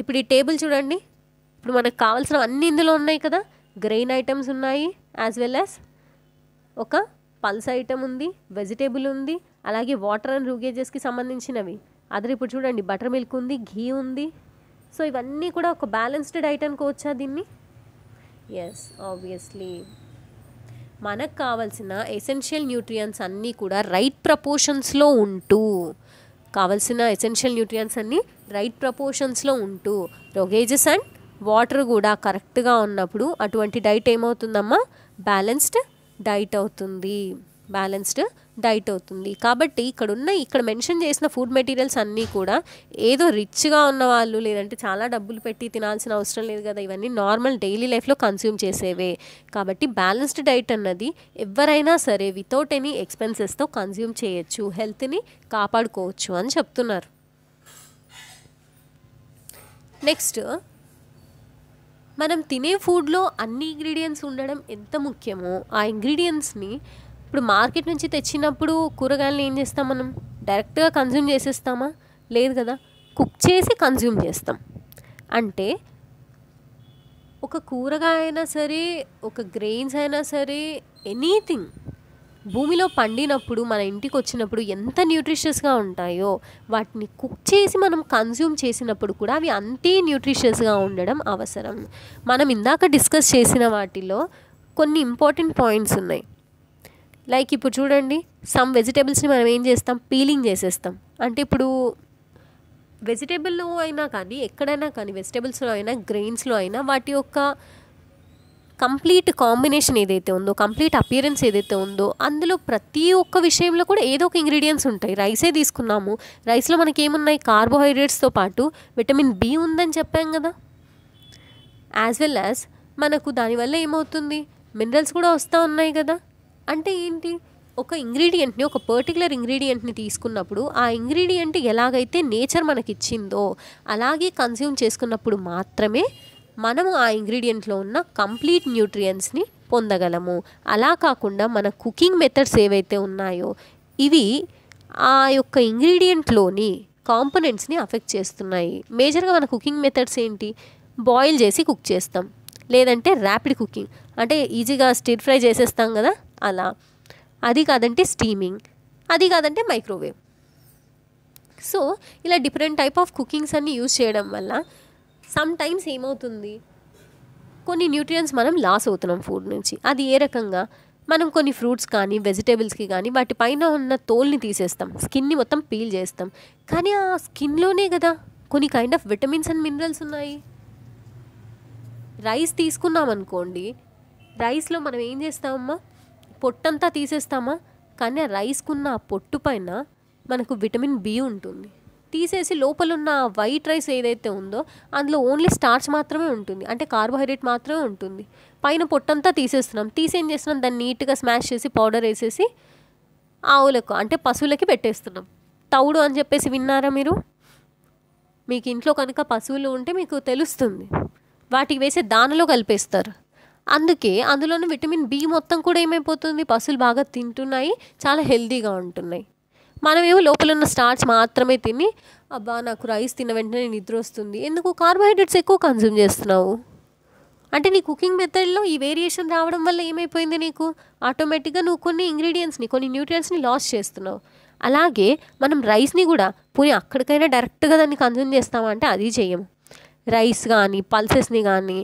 ఇప్పుడు ఈ టేబుల్ చూడండి. ఇప్పుడు మనకు కావాల్సిన అన్ని ఇందులో ఉన్నాయి కదా. గ్రెయిన్ ఐటమ్స్ ఉన్నాయి, యాజ్ వెల్ యాజ్ ఒక పల్స్ ఐటమ్ ఉంది, వెజిటేబుల్ ఉంది, అలాగే వాటర్ అండ్ రుగేజెస్కి సంబంధించినవి. అదే ఇప్పుడు చూడండి, బటర్ మిల్క్ ఉంది, ఘీ ఉంది. సో ఇవన్నీ కూడా ఒక బ్యాలెన్స్డ్ డైట్ అనుకోవచ్చా దీన్ని? Yes, obviously. మనకు కావాల్సిన ఎసెన్షియల్ న్యూట్రియంట్స్ అన్నీ కూడా రైట్ ప్రపోర్షన్స్లో ఉంటూ రుగేజెస్ అండ్ వాటర్ కూడా కరెక్ట్గా ఉన్నప్పుడు అటువంటి డైట్ ఏమవుతుందమ్మా, బ్యాలెన్స్డ్ డైట్ అవుతుంది. కాబట్టి ఇక్కడ మెన్షన్ చేసిన ఫుడ్ మెటీరియల్స్ అన్నీ కూడా ఏదో రిచ్గా ఉన్నవాళ్ళు లేదంటే చాలా డబ్బులు పెట్టి తినాల్సిన అవసరం లేదు కదా. ఇవన్నీ నార్మల్ డైలీ లైఫ్లో కన్స్యూమ్ చేసేవే. కాబట్టి బ్యాలెన్స్డ్ డైట్ అన్నది ఎవరైనా సరే వితౌట్ ఎనీ ఎక్స్పెన్సెస్తో కన్స్యూమ్ చేయొచ్చు, హెల్త్ని కాపాడుకోవచ్చు అని చెప్తున్నారు. నెక్స్ట్, మనం తినే ఫుడ్లో అన్ని ఇంగ్రీడియంట్స్ ఉండడం ఎంత ముఖ్యమో ఆ ఇంగ్రీడియంట్స్ని ఇప్పుడు మార్కెట్ నుంచి తెచ్చినప్పుడు కూరగాయలను ఏం చేస్తాం, మనం డైరెక్ట్గా కన్జ్యూమ్ చేసేస్తామా? లేదు కదా, కుక్ చేసి కన్జ్యూమ్ చేస్తాం. అంటే ఒక కూరగాయ అయినా సరే, ఒక గ్రెయిన్స్ అయినా సరే, ఎనీథింగ్ భూమిలో పండినప్పుడు మన ఇంటికి వచ్చినప్పుడు ఎంత న్యూట్రిషియస్గా ఉంటాయో వాటిని కుక్ చేసి మనం కన్జ్యూమ్ చేసినప్పుడు కూడా అవి అంతే న్యూట్రిషియస్గా ఉండడం అవసరం. మనం ఇందాక డిస్కస్ చేసిన వాటిలో కొన్ని ఇంపార్టెంట్ పాయింట్స్ ఉన్నాయి. లైక్ ఇప్పుడు చూడండి, సమ్ వెజిటేబుల్స్ని మనం ఏం చేస్తాం, పీలింగ్ చేసేస్తాం. అంటే ఇప్పుడు వెజిటేబుల్లో అయినా కానీ ఎక్కడైనా కానీ, వెజిటేబుల్స్లో అయినా గ్రెయిన్స్లో అయినా వాటి యొక్క కంప్లీట్ కాంబినేషన్ ఏదైతే ఉందో, కంప్లీట్ అపియరెన్స్ ఏదైతే ఉందో, అందులో ప్రతి ఒక్క విషయంలో కూడా ఏదో ఒక ఇంగ్రీడియంట్స్ ఉంటాయి. రైసే తీసుకున్నాము, రైస్లో మనకి ఏమున్నాయి, కార్బోహైడ్రేట్స్తో పాటు విటమిన్ బి ఉందని చెప్పాం కదా. యాజ్ వెల్ యాజ్ మనకు దానివల్ల ఏమవుతుంది, మినరల్స్ కూడా వస్తూ ఉన్నాయి కదా. అంటే ఏంటి, ఒక ఇంగ్రీడియంట్ని, ఒక పర్టికులర్ ఇంగ్రీడియంట్ని తీసుకున్నప్పుడు ఆ ఇంగ్రీడియంట్ ఎలాగైతే నేచర్ మనకి ఇచ్చిందో అలాగే కన్జ్యూమ్ చేసుకున్నప్పుడు మాత్రమే మనము ఆ ఇంగ్రీడియంట్లో ఉన్న కంప్లీట్ న్యూట్రియంట్స్ని పొందగలము. అలా కాకుండా మన కుకింగ్ మెథడ్స్ ఏవైతే ఉన్నాయో ఇవి ఆ యొక్క ఇంగ్రీడియంట్లోని కాంపోనెంట్స్ని అఫెక్ట్ చేస్తున్నాయి. మేజర్గా మన కుకింగ్ మెథడ్స్ ఏంటి, బాయిల్ చేసి కుక్ చేస్తాం, లేదంటే ర్యాపిడ్ కుకింగ్ అంటే ఈజీగా స్టిర్ ఫ్రై చేసేస్తాం కదా అలా, అది కాదంటే స్టీమింగ్, అది కాదంటే మైక్రోవేవ్. సో ఇలా డిఫరెంట్ టైప్ ఆఫ్ కుకింగ్స్ అన్నీ యూజ్ చేయడం వల్ల సమ్ టైమ్స్ ఏమవుతుంది, కొన్ని న్యూట్రియంట్స్ మనం లాస్ అవుతున్నాం ఫుడ్ నుంచి. అది ఏ రకంగా, మనం కొన్ని ఫ్రూట్స్ కానీ వెజిటేబుల్స్కి కానీ వాటిపైన ఉన్న తోల్ని తీసేస్తాం, స్కిన్ని మొత్తం పీల్ చేస్తాం. కానీ ఆ స్కిన్లోనే కదా కొన్ని kind of vitamins and minerals ఉన్నాయి. రైస్ తీసుకున్నాం అనుకోండి, రైస్లో మనం ఏం చేస్తామమ్మా, పొట్టంతా తీసేస్తామా, కానీ ఆ రైస్కున్న ఆ పొట్టు పైన మనకు విటమిన్ బి ఉంటుంది. తీసేసి లోపల ఉన్న వైట్ రైస్ ఏదైతే ఉందో అందులో ఓన్లీ స్టార్చ్ మాత్రమే ఉంటుంది, అంటే కార్బోహైడ్రేట్ మాత్రమే ఉంటుంది. పైన పొట్టంతా తీసేస్తున్నాం, ఏం చేస్తున్నాం, దాన్ని నీట్గా స్మాష్ చేసి పౌడర్ వేసేసి ఆవులకు అంటే పశువులకి పెట్టేస్తున్నాం. తౌడు అని చెప్పేసి విన్నారా మీరు? మీకు ఇంట్లో కనుక పశువులు ఉంటే మీకు తెలుస్తుంది, వాటికి వేసే దానలో కలిపేస్తారు. అందుకే అందులోని విటమిన్ బి మొత్తం కూడా ఏమైపోతుంది, పశువులు బాగా తింటున్నాయి, చాలా హెల్తీగా ఉంటున్నాయి. మనమేమో లోపల ఉన్న స్టార్చ్ మాత్రమే తిని, అబ్బా నాకు రైస్ తిన్న వెంటనే నిద్ర వస్తుంది, ఎందుకు, కార్బోహైడ్రేట్స్ ఎక్కువ కన్జ్యూమ్ చేస్తున్నావు. అంటే నీ కుకింగ్ మెథడ్లో ఈ వేరియేషన్ రావడం వల్ల ఏమైపోయింది, నీకు ఆటోమేటిక్గా నువ్వు కొన్ని ఇంగ్రీడియంట్స్ని, కొన్ని న్యూట్రియంట్స్ని లాస్ చేస్తున్నావు. అలాగే మనం రైస్ని కూడా పోనీ అక్కడికైనా డైరెక్ట్గా దాన్ని కన్జ్యూమ్ చేస్తామంటే అది చేయము. రైస్ కానీ పల్సెస్ని కానీ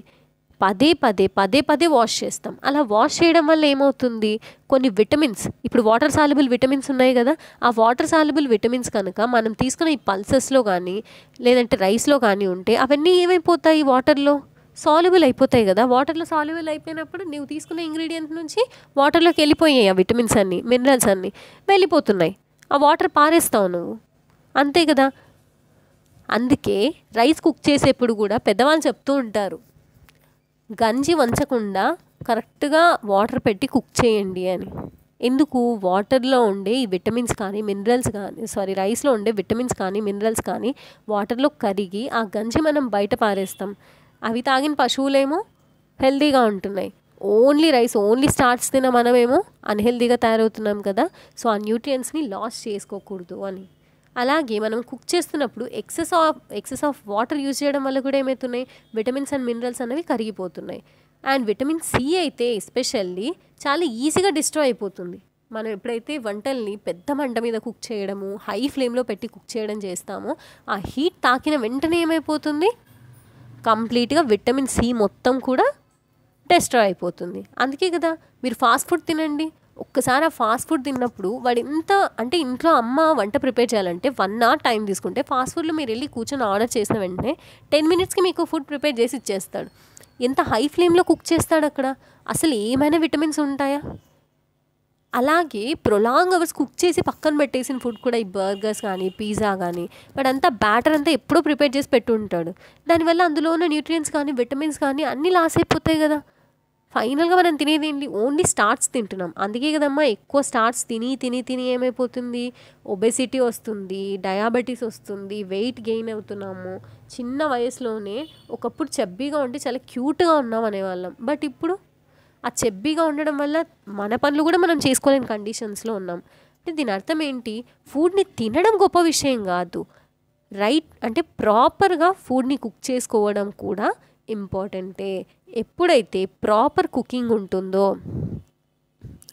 పదే పదే పదే పదే వాష్ చేస్తాం. అలా వాష్ చేయడం వల్ల ఏమవుతుంది, కొన్ని విటమిన్స్, ఇప్పుడు వాటర్ సాల్యుబుల్ విటమిన్స్ ఉన్నాయి కదా, ఆ వాటర్ సాల్యుబుల్ విటమిన్స్ కనుక మనం తీసుకున్న ఈ పల్సెస్లో కానీ లేదంటే రైస్లో కానీ ఉంటే అవన్నీ ఏమైపోతాయి, వాటర్లో సాల్యుబుల్ అయిపోతాయి కదా. వాటర్లో సాల్యుబుల్ అయిపోయినప్పుడు నువ్వు తీసుకున్న ఇంగ్రీడియంట్ నుంచి వాటర్లోకి వెళ్ళిపోయాయి ఆ విటమిన్స్ అన్నీ, మినరల్స్ అన్నీ వెళ్ళిపోతున్నాయి, ఆ వాటర్ పారేస్తావు నువ్వు, అంతే కదా. అందుకే రైస్ కుక్ చేసేప్పుడు కూడా పెద్దవాళ్ళు చెప్తూ ఉంటారు, గంజి వంచకుండా కరెక్ట్గా వాటర్ పెట్టి కుక్ చేయండి అని. ఎందుకు, వాటర్లో ఉండే ఈ విటమిన్స్ కానీ మినరల్స్ కానీ రైస్లో ఉండే విటమిన్స్ కానీ మినరల్స్ కానీ వాటర్లో కరిగి ఆ గంజి మనం బయట పారేస్తాం. అవి తాగిన పశువులేమో హెల్తీగా ఉంటున్నాయి, ఓన్లీ రైస్ ఓన్లీ స్టార్చ్ తిన మనమేమో అన్హెల్తీగా తయారవుతున్నాం కదా. సో ఆ న్యూట్రియంట్స్ని లాస్ చేసుకోకూడదు అని. అలాగే మనం కుక్ చేస్తున్నప్పుడు ఎక్సెస్ ఆఫ్ వాటర్ యూజ్ చేయడం వల్ల కూడా ఏమవుతున్నాయి, విటమిన్స్ అండ్ మినరల్స్ అనేవి కరిగిపోతున్నాయి. అండ్ విటమిన్ సి అయితే ఎస్పెషల్లీ చాలా ఈజీగా డిస్ట్రాయ్ అయిపోతుంది. మనం ఎప్పుడైతే వంటల్ని పెద్ద మంట మీద కుక్ చేయడము, హై ఫ్లేమ్లో పెట్టి కుక్ చేయడం చేస్తామో ఆ హీట్ తాకిన వెంటనే ఏమైపోతుంది, కంప్లీట్గా విటమిన్ సి మొత్తం కూడా డిస్ట్రాయ్ అయిపోతుంది. అందుకే కదా మీరు ఫాస్ట్ ఫుడ్ తినండి, ఒక్కసారి ఆ ఫాస్ట్ ఫుడ్ తిన్నప్పుడు వాడు ఎంత అంటే ఇంట్లో అమ్మ వంట ప్రిపేర్ చేయాలంటే 1 hour టైం తీసుకుంటే, ఫాస్ట్ ఫుడ్లో మీరు వెళ్ళి కూర్చొని ఆర్డర్ చేసిన వెంటనే 10 minutesకి మీకు ఫుడ్ ప్రిపేర్ చేసి ఇచ్చేస్తాడు. ఎంత హై ఫ్లేమ్లో కుక్ చేస్తాడు అక్కడ, అసలు ఏమైనా విటమిన్స్ ఉంటాయా? అలాగే ప్రొలాంగ్ అవర్స్ కుక్ చేసి పక్కన పెట్టేసిన ఫుడ్ కూడా, ఈ బర్గర్స్ కానీ పిజ్జా కానీ వాడంతా బ్యాటర్ అంతా ఎప్పుడో ప్రిపేర్ చేసి పెట్టి ఉంటాడు. దానివల్ల అందులో ఉన్న న్యూట్రియంట్స్ కానీ విటమిన్స్ కానీ అన్నీ లాస్ అయిపోతాయి కదా. ఫైనల్గా మనం తినేది ఏంటి, ఓన్లీ స్టార్చ్ తింటున్నాం. అందుకే కదమ్మా ఎక్కువ స్టార్చ్ తిని తిని తిని ఏమైపోతుంది, ఒబెసిటీ వస్తుంది, డయాబెటీస్ వస్తుంది, వెయిట్ గెయిన్ అవుతున్నాము. చిన్న వయసులోనే ఒకప్పుడు చెబ్బీగా ఉంటే చాలా క్యూట్గా ఉన్నాం అనేవాళ్ళం, బట్ ఇప్పుడు ఆ చెబ్బీగా ఉండడం వల్ల మన పనులు కూడా మనం చేసుకోలేని కండిషన్స్లో ఉన్నాం. అంటే దీని అర్థం ఏంటి, ఫుడ్ని తినడం గొప్ప విషయం కాదు, రైట్ అంటే ప్రాపర్గా ఫుడ్ని కుక్ చేసుకోవడం కూడా ఇంపార్టెంటే. ఎప్పుడైతే ప్రాపర్ కుకింగ్ ఉంటుందో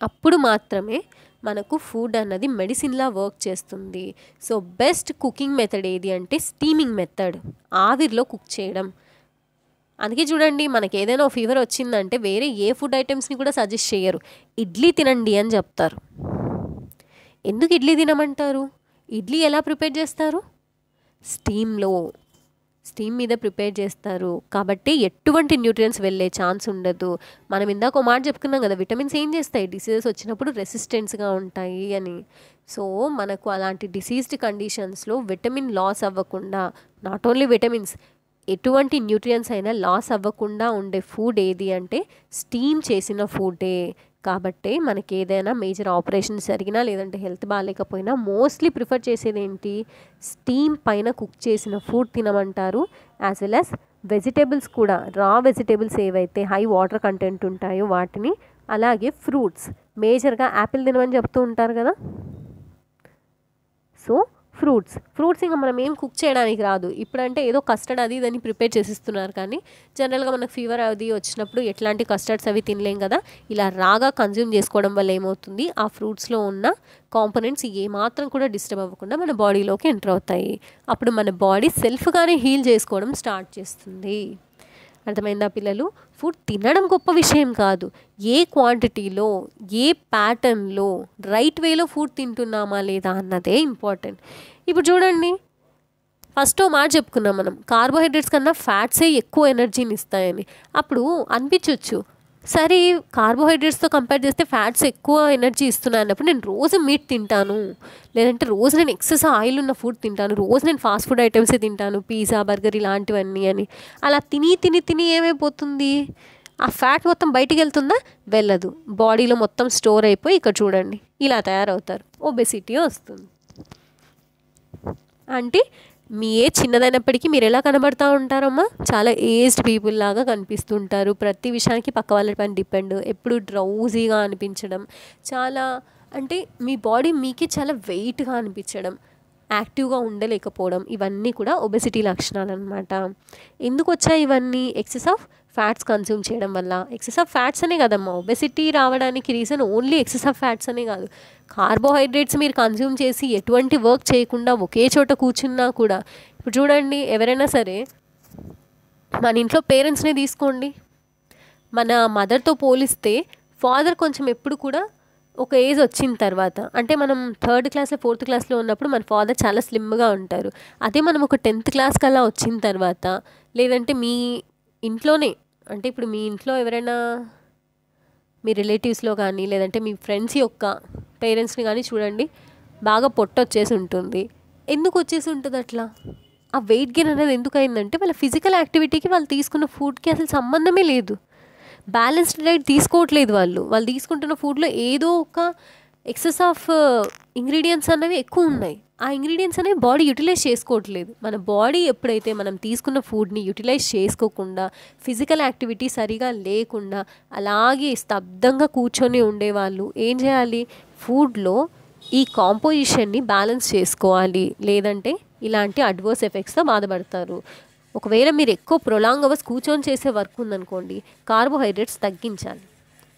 అప్పుడు మాత్రమే మనకు ఫుడ్ అన్నది మెడిసిన్లా వర్క్ చేస్తుంది. సో బెస్ట్ కుకింగ్ మెథడ్ ఏది అంటే స్టీమింగ్ మెథడ్, ఆవిరిలో కుక్ చేయడం. అందుకే చూడండి, మనకి ఏదైనా ఫీవర్ వచ్చిందంటే వేరే ఏ ఫుడ్ ఐటమ్స్ని కూడా సజెస్ట్ చేయరు, ఇడ్లీ తినండి అని చెప్తారు. ఎందుకు ఇడ్లీ తినమంటారు? ఇడ్లీ ఎలా ప్రిపేర్ చేస్తారు? స్టీమ్ మీద ప్రిపేర్ చేస్తారు కాబట్టి ఎటువంటి న్యూట్రియన్స్ వెళ్ళే ఛాన్స్ ఉండదు. మనం ఇందాక ఒక మాట చెప్పుకున్నాం కదా, విటమిన్స్ ఏం చేస్తాయి, డిసీజెస్ వచ్చినప్పుడు రెసిస్టెన్స్గా ఉంటాయి అని. సో మనకు అలాంటి డిసీజ్డ్ కండిషన్స్లో విటమిన్ లాస్ అవ్వకుండా, నాట్ ఓన్లీ విటమిన్స్, ఎటువంటి న్యూట్రియన్స్ అయినా లాస్ అవ్వకుండా ఉండే ఫుడ్ ఏది అంటే స్టీమ్ చేసిన ఫుడే. కాబట్టి మనకి ఏదైనా మేజర్ ఆపరేషన్ జరిగినా లేదంటే హెల్త్ బాగాలేకపోయినా మోస్ట్లీ ప్రిఫర్ చేసేది ఏంటి, స్టీమ్ పైన కుక్ చేసిన ఫుడ్ తినమంటారు. యాజ్ వెల్ యాజ్ వెజిటేబుల్స్ కూడా, రా వెజిటేబుల్స్ ఏవైతే హై వాటర్ కంటెంట్ ఉంటాయో వాటిని, అలాగే ఫ్రూట్స్, మేజర్గా యాపిల్ తినమని చెప్తూ ఉంటారు కదా. సో ఫ్రూట్స్ ఇంకా మనం ఏం కుక్ చేయడానికి రాదు. ఇప్పుడంటే ఏదో కస్టర్డ్ అది ఇదని ప్రిపేర్ చేసిస్తున్నారు, కానీ జనరల్గా మనకు ఫీవర్ అది వచ్చినప్పుడు ఎట్లాంటి కస్టర్డ్స్ అవి తినలేం కదా. ఇలా రాగా కన్జ్యూమ్ చేసుకోవడం వల్ల ఏమవుతుంది, ఆ ఫ్రూట్స్లో ఉన్న కాంపోనెంట్స్ ఏమాత్రం కూడా డిస్టర్బ్ అవ్వకుండా మన బాడీలోకి ఎంటర్ అవుతాయి. అప్పుడు మన బాడీ సెల్ఫ్గానే హీల్ చేసుకోవడం స్టార్ట్ చేస్తుంది. అర్థమైందా పిల్లలు? ఫుడ్ తినడం గొప్ప విషయం కాదు, ఏ క్వాంటిటీలో, ఏ ప్యాటర్న్లో, రైట్ వేలో ఫుడ్ తింటున్నామా లేదా అన్నదే ఇంపార్టెంట్. ఇప్పుడు చూడండి, ఫస్ట్ మాట చెప్పుకున్నాం మనం, కార్బోహైడ్రేట్స్ కన్నా ఫ్యాట్సే ఎక్కువ ఎనర్జీని ఇస్తాయని. అప్పుడు అనిపించవచ్చు, సరే కార్బోహైడ్రేట్స్తో కంపేర్ చేస్తే ఫ్యాట్స్ ఎక్కువ ఎనర్జీ ఇస్తున్నాయి అన్నప్పుడు నేను రోజు మీట్ తింటాను, లేదంటే రోజు నేను ఎక్సెస్ ఆయిల్ ఉన్న ఫుడ్ తింటాను, రోజు నేను ఫాస్ట్ ఫుడ్ ఐటమ్సే తింటాను, పిజ్జా బర్గర్ ఇలాంటివన్నీ అని. అలా తిని ఏమైపోతుంది, ఆ ఫ్యాట్ మొత్తం బయటికి వెళ్తుందా? వెళ్ళదు, బాడీలో మొత్తం స్టోర్ అయిపోయి ఇక్కడ చూడండి ఇలా తయారవుతారు, ఒబెసిటీ వస్తుంది. అంటే మీ ఏజ్ చిన్నదైనప్పటికీ మీరు ఎలా కనబడతా ఉంటారమ్మా, చాలా ఏజ్డ్ పీపుల్ లాగా కనిపిస్తుంటారు. ప్రతి విషయానికి పక్క వాళ్ళ పైన డిపెండ్, ఎప్పుడు డ్రౌజీగా అనిపించడం, చాలా అంటే మీ బాడీ మీకే చాలా వెయిట్గా అనిపించడం, యాక్టివ్గా ఉండలేకపోవడం, ఇవన్నీ కూడా ఒబెసిటీ లక్షణాలు అనమాట. ఎందుకు వచ్చాయి ఇవన్నీ? ఎక్సెస్ ఆఫ్ ఫ్యాట్స్ కన్జ్యూమ్ చేయడం వల్ల. ఎక్సెస్ ఆఫ్ ఫ్యాట్స్ అనే కదమ్మా ఒబెసిటీ రావడానికి reason, only excess of fats అనే కాదు, కార్బోహైడ్రేట్స్ మీరు కన్జ్యూమ్ చేసి ఎటువంటి వర్క్ చేయకుండా ఒకే చోట కూర్చున్నా కూడా. ఇప్పుడు చూడండి, ఎవరైనా సరే మన ఇంట్లో పేరెంట్స్ని తీసుకోండి, మన మదర్తో పోలిస్తే ఫాదర్ కొంచెం ఎప్పుడు కూడా ఒక ఏజ్ వచ్చిన తర్వాత, అంటే మనం 3rd క్లాస్లో 4th క్లాస్లో ఉన్నప్పుడు మన ఫాదర్ చాలా స్లిమ్గా ఉంటారు. అదే మనం ఒక 10th క్లాస్ కల్లా వచ్చిన తర్వాత, లేదంటే మీ ఇంట్లోనే, అంటే ఇప్పుడు మీ ఇంట్లో ఎవరైనా మీ రిలేటివ్స్లో కానీ లేదంటే మీ ఫ్రెండ్స్ యొక్క పేరెంట్స్ని కానీ చూడండి, బాగా పొట్ట వచ్చేసి ఉంటుంది. ఎందుకు వచ్చేసి ఉంటుంది అట్లా? ఆ వెయిట్ గెయిన్ అనేది ఎందుకు అయిందంటే వాళ్ళ ఫిజికల్ యాక్టివిటీకి వాళ్ళు తీసుకున్న ఫుడ్కి అసలు సంబంధమే లేదు, బ్యాలెన్స్డ్ డైట్ తీసుకోవట్లేదు. వాళ్ళు తీసుకుంటున్న ఫుడ్లో ఏదో ఒక ఎక్సెస్ ఆఫ్ ఇంగ్రీడియంట్స్ అనేవి ఎక్కువ ఉన్నాయి. ఆ ఇంగ్రీడియంట్స్ అనేవి బాడీ యూటిలైజ్ చేసుకోవట్లేదు. మన బాడీ ఎప్పుడైతే మనం తీసుకున్న ఫుడ్ని యూటిలైజ్ చేసుకోకుండా, ఫిజికల్ యాక్టివిటీ సరిగా లేకుండా అలాగే స్తబ్దంగా కూర్చొని ఉండేవాళ్ళు ఏం చేయాలి, ఫుడ్లో ఈ కాంపోజిషన్ని బ్యాలెన్స్ చేసుకోవాలి, లేదంటే ఇలాంటి అడ్వర్స్ ఎఫెక్ట్స్తో బాధపడతారు. ఒకవేళ మీరు ఎక్కువ ప్రొలాంగ్ అవర్స్ కూర్చొని చేసే వర్క్ ఉందనుకోండి, కార్బోహైడ్రేట్స్ తగ్గించాలి,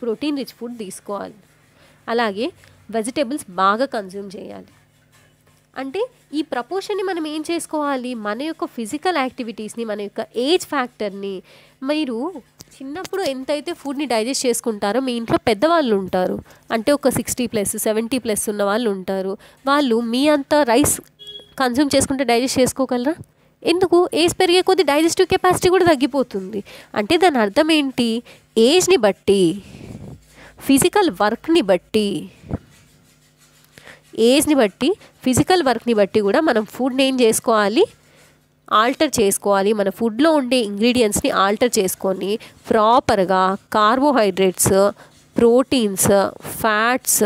ప్రోటీన్ రిచ్ ఫుడ్ తీసుకోవాలి, అలాగే వెజిటేబుల్స్ బాగా కన్జ్యూమ్ చేయాలి. అంటే ఈ ప్రపోర్షన్ని మనం ఏం చేసుకోవాలి, మన యొక్క ఫిజికల్ యాక్టివిటీస్ని, మన యొక్క ఏజ్ ఫ్యాక్టర్ని. మీరు చిన్నప్పుడు ఎంతైతే ఫుడ్ని డైజెస్ట్ చేసుకుంటారో, మీ ఇంట్లో పెద్దవాళ్ళు ఉంటారు, అంటే ఒక 60+ 70+ ఉన్న వాళ్ళు ఉంటారు, వాళ్ళు మీ అంత రైస్ కన్జ్యూమ్ చేసుకుంటే డైజెస్ట్ చేసుకోగలరా? ఎందుకు? ఏజ్ పెరిగే కొద్దీ డైజెస్టివ్ కెపాసిటీ కూడా తగ్గిపోతుంది. అంటే దాని అర్థం ఏంటి, ఏజ్ని బట్టి, ఫిజికల్ వర్క్ని బట్టి, ఏజ్ని బట్టి, ఫిజికల్ వర్క్ని బట్టి కూడా మనం ఫుడ్ని ఏం చేసుకోవాలి, ఆల్టర్ చేసుకోవాలి. మన ఫుడ్లో ఉండే ఇంగ్రీడియంట్స్ని ఆల్టర్ చేసుకొని ప్రాపర్గా carbohydrates, proteins, fats,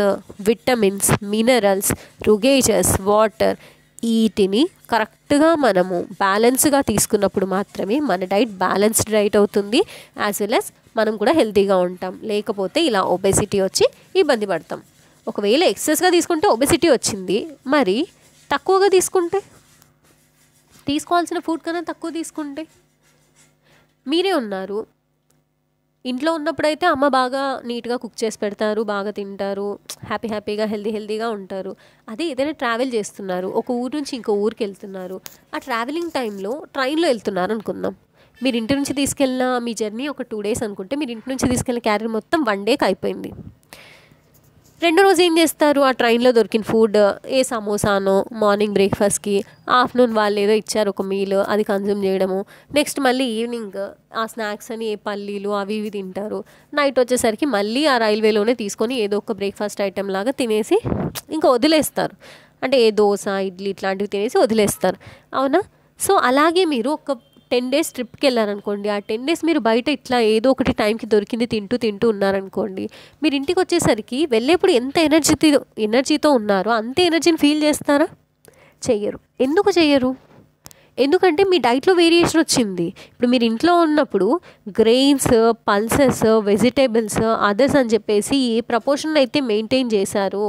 vitamins, minerals, roughages, water, వీటిని కరెక్ట్గా మనము బ్యాలెన్స్గా తీసుకున్నప్పుడు మాత్రమే మన డైట్ బ్యాలెన్స్డ్ డైట్ అవుతుంది. యాజ్ వెల్ యాజ్ మనం కూడా హెల్తీగా ఉంటాం. లేకపోతే ఇలా ఒబెసిటీ వచ్చి ఇబ్బంది పడతాం. ఒకవేళ ఎక్సెస్గా తీసుకుంటే ఒబెసిటీ వచ్చింది, మరి తక్కువగా తీసుకుంటే, తీసుకోవాల్సిన ఫుడ్ కన్నా తక్కువ తీసుకుంటే, మీరే ఉన్నారు ఇంట్లో ఉన్నప్పుడైతే అమ్మ బాగా నీట్గా కుక్ చేసి పెడతారు, బాగా తింటారు, హ్యాపీగా హెల్దీగా ఉంటారు. అదే ఏదైనా ట్రావెల్ చేస్తున్నారు, ఒక ఊరు నుంచి ఇంకో ఊరికి వెళ్తున్నారు, ఆ ట్రావెలింగ్ టైంలో ట్రైన్లో వెళ్తున్నారు అనుకుందాం. మీరు ఇంటి నుంచి తీసుకెళ్ళిన మీ జర్నీ ఒక 2 days అనుకుంటే, మీరు ఇంటి నుంచి తీసుకెళ్ళిన క్యారీ మొత్తం 1 dayకి అయిపోయింది. రెండో రోజు ఏం చేస్తారు? ఆ ట్రైన్లో దొరికిన ఫుడ్, ఏ సమోసానో మార్నింగ్ బ్రేక్ఫాస్ట్కి, ఆఫ్టర్నూన్ వాళ్ళు ఏదో ఇచ్చారు ఒక మీల్, అది కన్జ్యూమ్ చేయడము, నెక్స్ట్ మళ్ళీ ఈవినింగ్ ఆ స్నాక్స్ అని ఏ పల్లీలు అవి ఇవి తింటారు. నైట్ వచ్చేసరికి మళ్ళీ ఆ రైల్వేలోనే తీసుకొని ఏదో ఒక బ్రేక్ఫాస్ట్ ఐటెం లాగా తినేసి ఇంకా వదిలేస్తారు. అంటే ఏ దోశ, ఇడ్లీ ఇట్లాంటివి తినేసి వదిలేస్తారు, అవునా? సో అలాగే మీరు ఒక 10 days ట్రిప్కి వెళ్ళారనుకోండి, ఆ 10 days మీరు బయట ఇట్లా ఏదో ఒకటి టైంకి దొరికింది తింటూ ఉన్నారనుకోండి, మీరు ఇంటికి వచ్చేసరికి వెళ్ళేప్పుడు ఎంత ఎనర్జీతో ఉన్నారో అంతే ఎనర్జీని ఫీల్ చేస్తారా? చెయ్యరు. ఎందుకు చెయ్యరు? ఎందుకంటే మీ డైట్లో వేరియేషన్ వచ్చింది. ఇప్పుడు మీరు ఇంట్లో ఉన్నప్పుడు గ్రెయిన్స్, పల్సెస్, వెజిటేబుల్స్, అదర్స్ అని చెప్పేసి ఏ ప్రపోర్షన్ అయితే మెయింటైన్ చేశారో,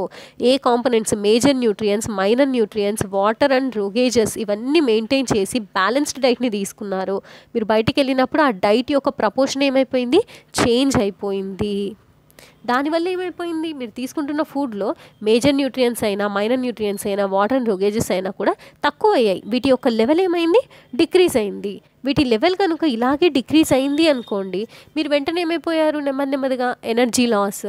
ఏ components, major nutrients, minor nutrients, water and roughages ఇవన్నీ మెయింటైన్ చేసి బ్యాలెన్స్డ్ డైట్ని తీసుకున్నారో, మీరు బయటికి వెళ్ళినప్పుడు ఆ డైట్ యొక్క ప్రపోర్షన్ ఏమైపోయింది? చేంజ్ అయిపోయింది. దానివల్ల ఏమైపోయింది? మీరు తీసుకుంటున్న ఫుడ్లో మేజర్ న్యూట్రియంట్స్ అయినా, మైనర్ న్యూట్రియంట్స్ అయినా, వాటర్ అండ్ రొగేజెస్ అయినా కూడా తక్కువ అయ్యాయి. వీటి యొక్క లెవెల్ ఏమైంది? డిక్రీజ్ అయింది. వీటి లెవెల్ కనుక ఇలాగే డిక్రీజ్ అయింది అనుకోండి, మీరు వెంటనే ఏమైపోయారు? నెమ్మదిగా ఎనర్జీ లాస్,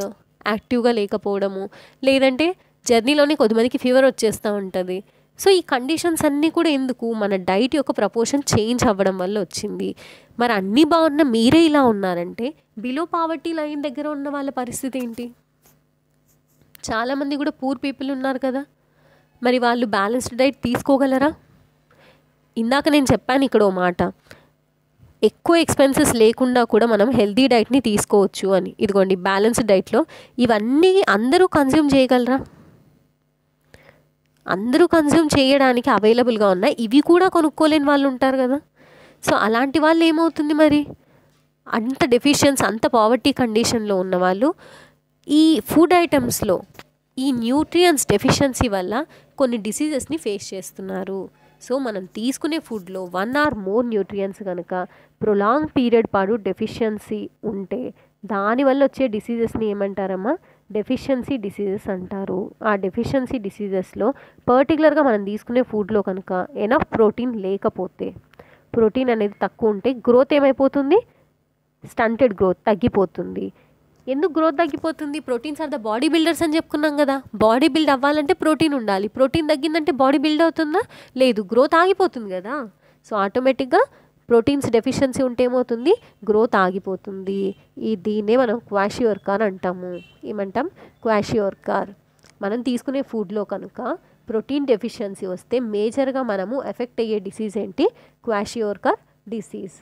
యాక్టివ్గా లేకపోవడము, లేదంటే జర్నీలోనే కొద్దిమందికి ఫీవర్ వచ్చేస్తూ ఉంటుంది. సో ఈ కండిషన్స్ అన్నీ కూడా ఎందుకు? మన డైట్ యొక్క ప్రపోర్షన్ చేంజ్ అవ్వడం వల్ల వచ్చింది. మరి అన్నీ బాగున్న మీరే ఇలా ఉన్నారంటే, బిలో పావర్టీ లైన్ దగ్గర ఉన్న వాళ్ళ పరిస్థితి ఏంటి? చాలామంది కూడా పూర్ పీపుల్ ఉన్నారు కదా, మరి వాళ్ళు బ్యాలెన్స్డ్ డైట్ తీసుకోగలరా? ఇందాక నేను చెప్పాను ఇక్కడ ఓ మాట, ఎక్కువ ఎక్స్పెన్సెస్ లేకుండా కూడా మనం హెల్తీ డైట్ని తీసుకోవచ్చు అని. ఇదిగోండి బ్యాలెన్స్డ్ డైట్లో ఇవన్నీ అందరూ కన్జ్యూమ్ చేయగలరా? అందరూ కన్జ్యూమ్ చేయడానికి అవైలబుల్గా ఉన్నాయి, ఇవి కూడా కొనుక్కోలేని వాళ్ళు ఉంటారు కదా. సో అలాంటి వాళ్ళు ఏమవుతుంది మరి? అంత డెఫిషియన్స్, అంత పావర్టీ కండిషన్లో ఉన్న వాళ్ళు ఈ ఫుడ్ ఐటమ్స్లో ఈ న్యూట్రియంట్స్ డెఫిషియన్సీ వల్ల కొన్ని డిసీజెస్ని ఫేస్ చేస్తున్నారు. సో మనం తీసుకునే ఫుడ్లో 1 or more న్యూట్రియంట్స్ కనుక ప్రొలాంగ్ పీరియడ్ పాటు డెఫిషియన్సీ ఉంటే, దానివల్ల వచ్చే డిసీజెస్ని ఏమంటారమ్మా? డెఫిషియన్సీ డిసీజెస్ అంటారు. ఆ డెఫిషియన్సీ డిసీజెస్లో పర్టికులర్గా మనం తీసుకునే ఫుడ్లో కనుక ఎనఫ్ ప్రోటీన్ లేకపోతే, ప్రోటీన్ అనేది తక్కువ ఉంటే గ్రోత్ ఏమైపోతుంది? స్టంటెడ్ గ్రోత్, తగ్గిపోతుంది. ఎందుకు గ్రోత్ తగ్గిపోతుంది? Proteins are the body builders అని చెప్పుకున్నాం కదా. బాడీ బిల్డ్ అవ్వాలంటే ప్రోటీన్ ఉండాలి. ప్రోటీన్ తగ్గిందంటే బాడీ బిల్డ్ అవుతుందా? లేదు, గ్రోత్ ఆగిపోతుంది కదా. సో ఆటోమేటిక్గా ప్రోటీన్స్ డెఫిషియన్సీ ఉంటే ఏమవుతుంది? గ్రోత్ ఆగిపోతుంది. దీన్నే మనం క్వాషియోర్కార్ అంటాము. ఏమంటాం? క్వాషియోర్కార్. మనం తీసుకునే ఫుడ్లో కనుక ప్రోటీన్ డెఫిషియన్సీ వస్తే మేజర్గా మనము ఎఫెక్ట్ అయ్యే డిసీజ్ ఏంటి? క్వాషియోర్కార్ డిసీజ్.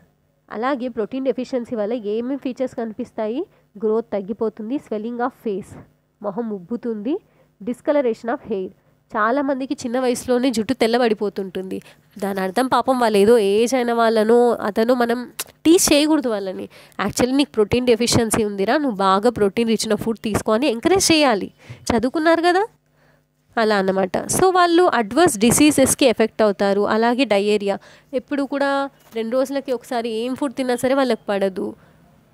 అలాగే ప్రోటీన్ డెఫిషియన్సీ వల్ల ఏమేమి ఫీచర్స్ కనిపిస్తాయి? గ్రోత్ తగ్గిపోతుంది, స్వెల్లింగ్ ఆఫ్ ఫేస్, మొహం ఉబ్బుతుంది, డిస్కలరేషన్ ఆఫ్ హెయిర్. చాలామందికి చిన్న వయసులోనే జుట్టు తెల్లబడిపోతుంటుంది. దాని అర్థం పాపం వాళ్ళు ఏదో ఏజ్ అయిన వాళ్ళను మనం టీచ్ చేయకూడదు వాళ్ళని. యాక్చువల్లీ నీకు ప్రోటీన్ డెఫిషియన్సీ ఉందిరా, నువ్వు బాగా ప్రోటీన్ రిచ్ ఫుడ్ తీసుకో అని ఎంకరేజ్ చేయాలి. చదువుకున్నారు కదా, అలా అన్నమాట. సో వాళ్ళు అడ్వర్స్ డిసీజెస్కి ఎఫెక్ట్ అవుతారు. అలాగే డయేరియా, ఎప్పుడు కూడా 2 రోజులకి ఒకసారి ఏం ఫుడ్ తిన్నా సరే వాళ్ళకి పడదు,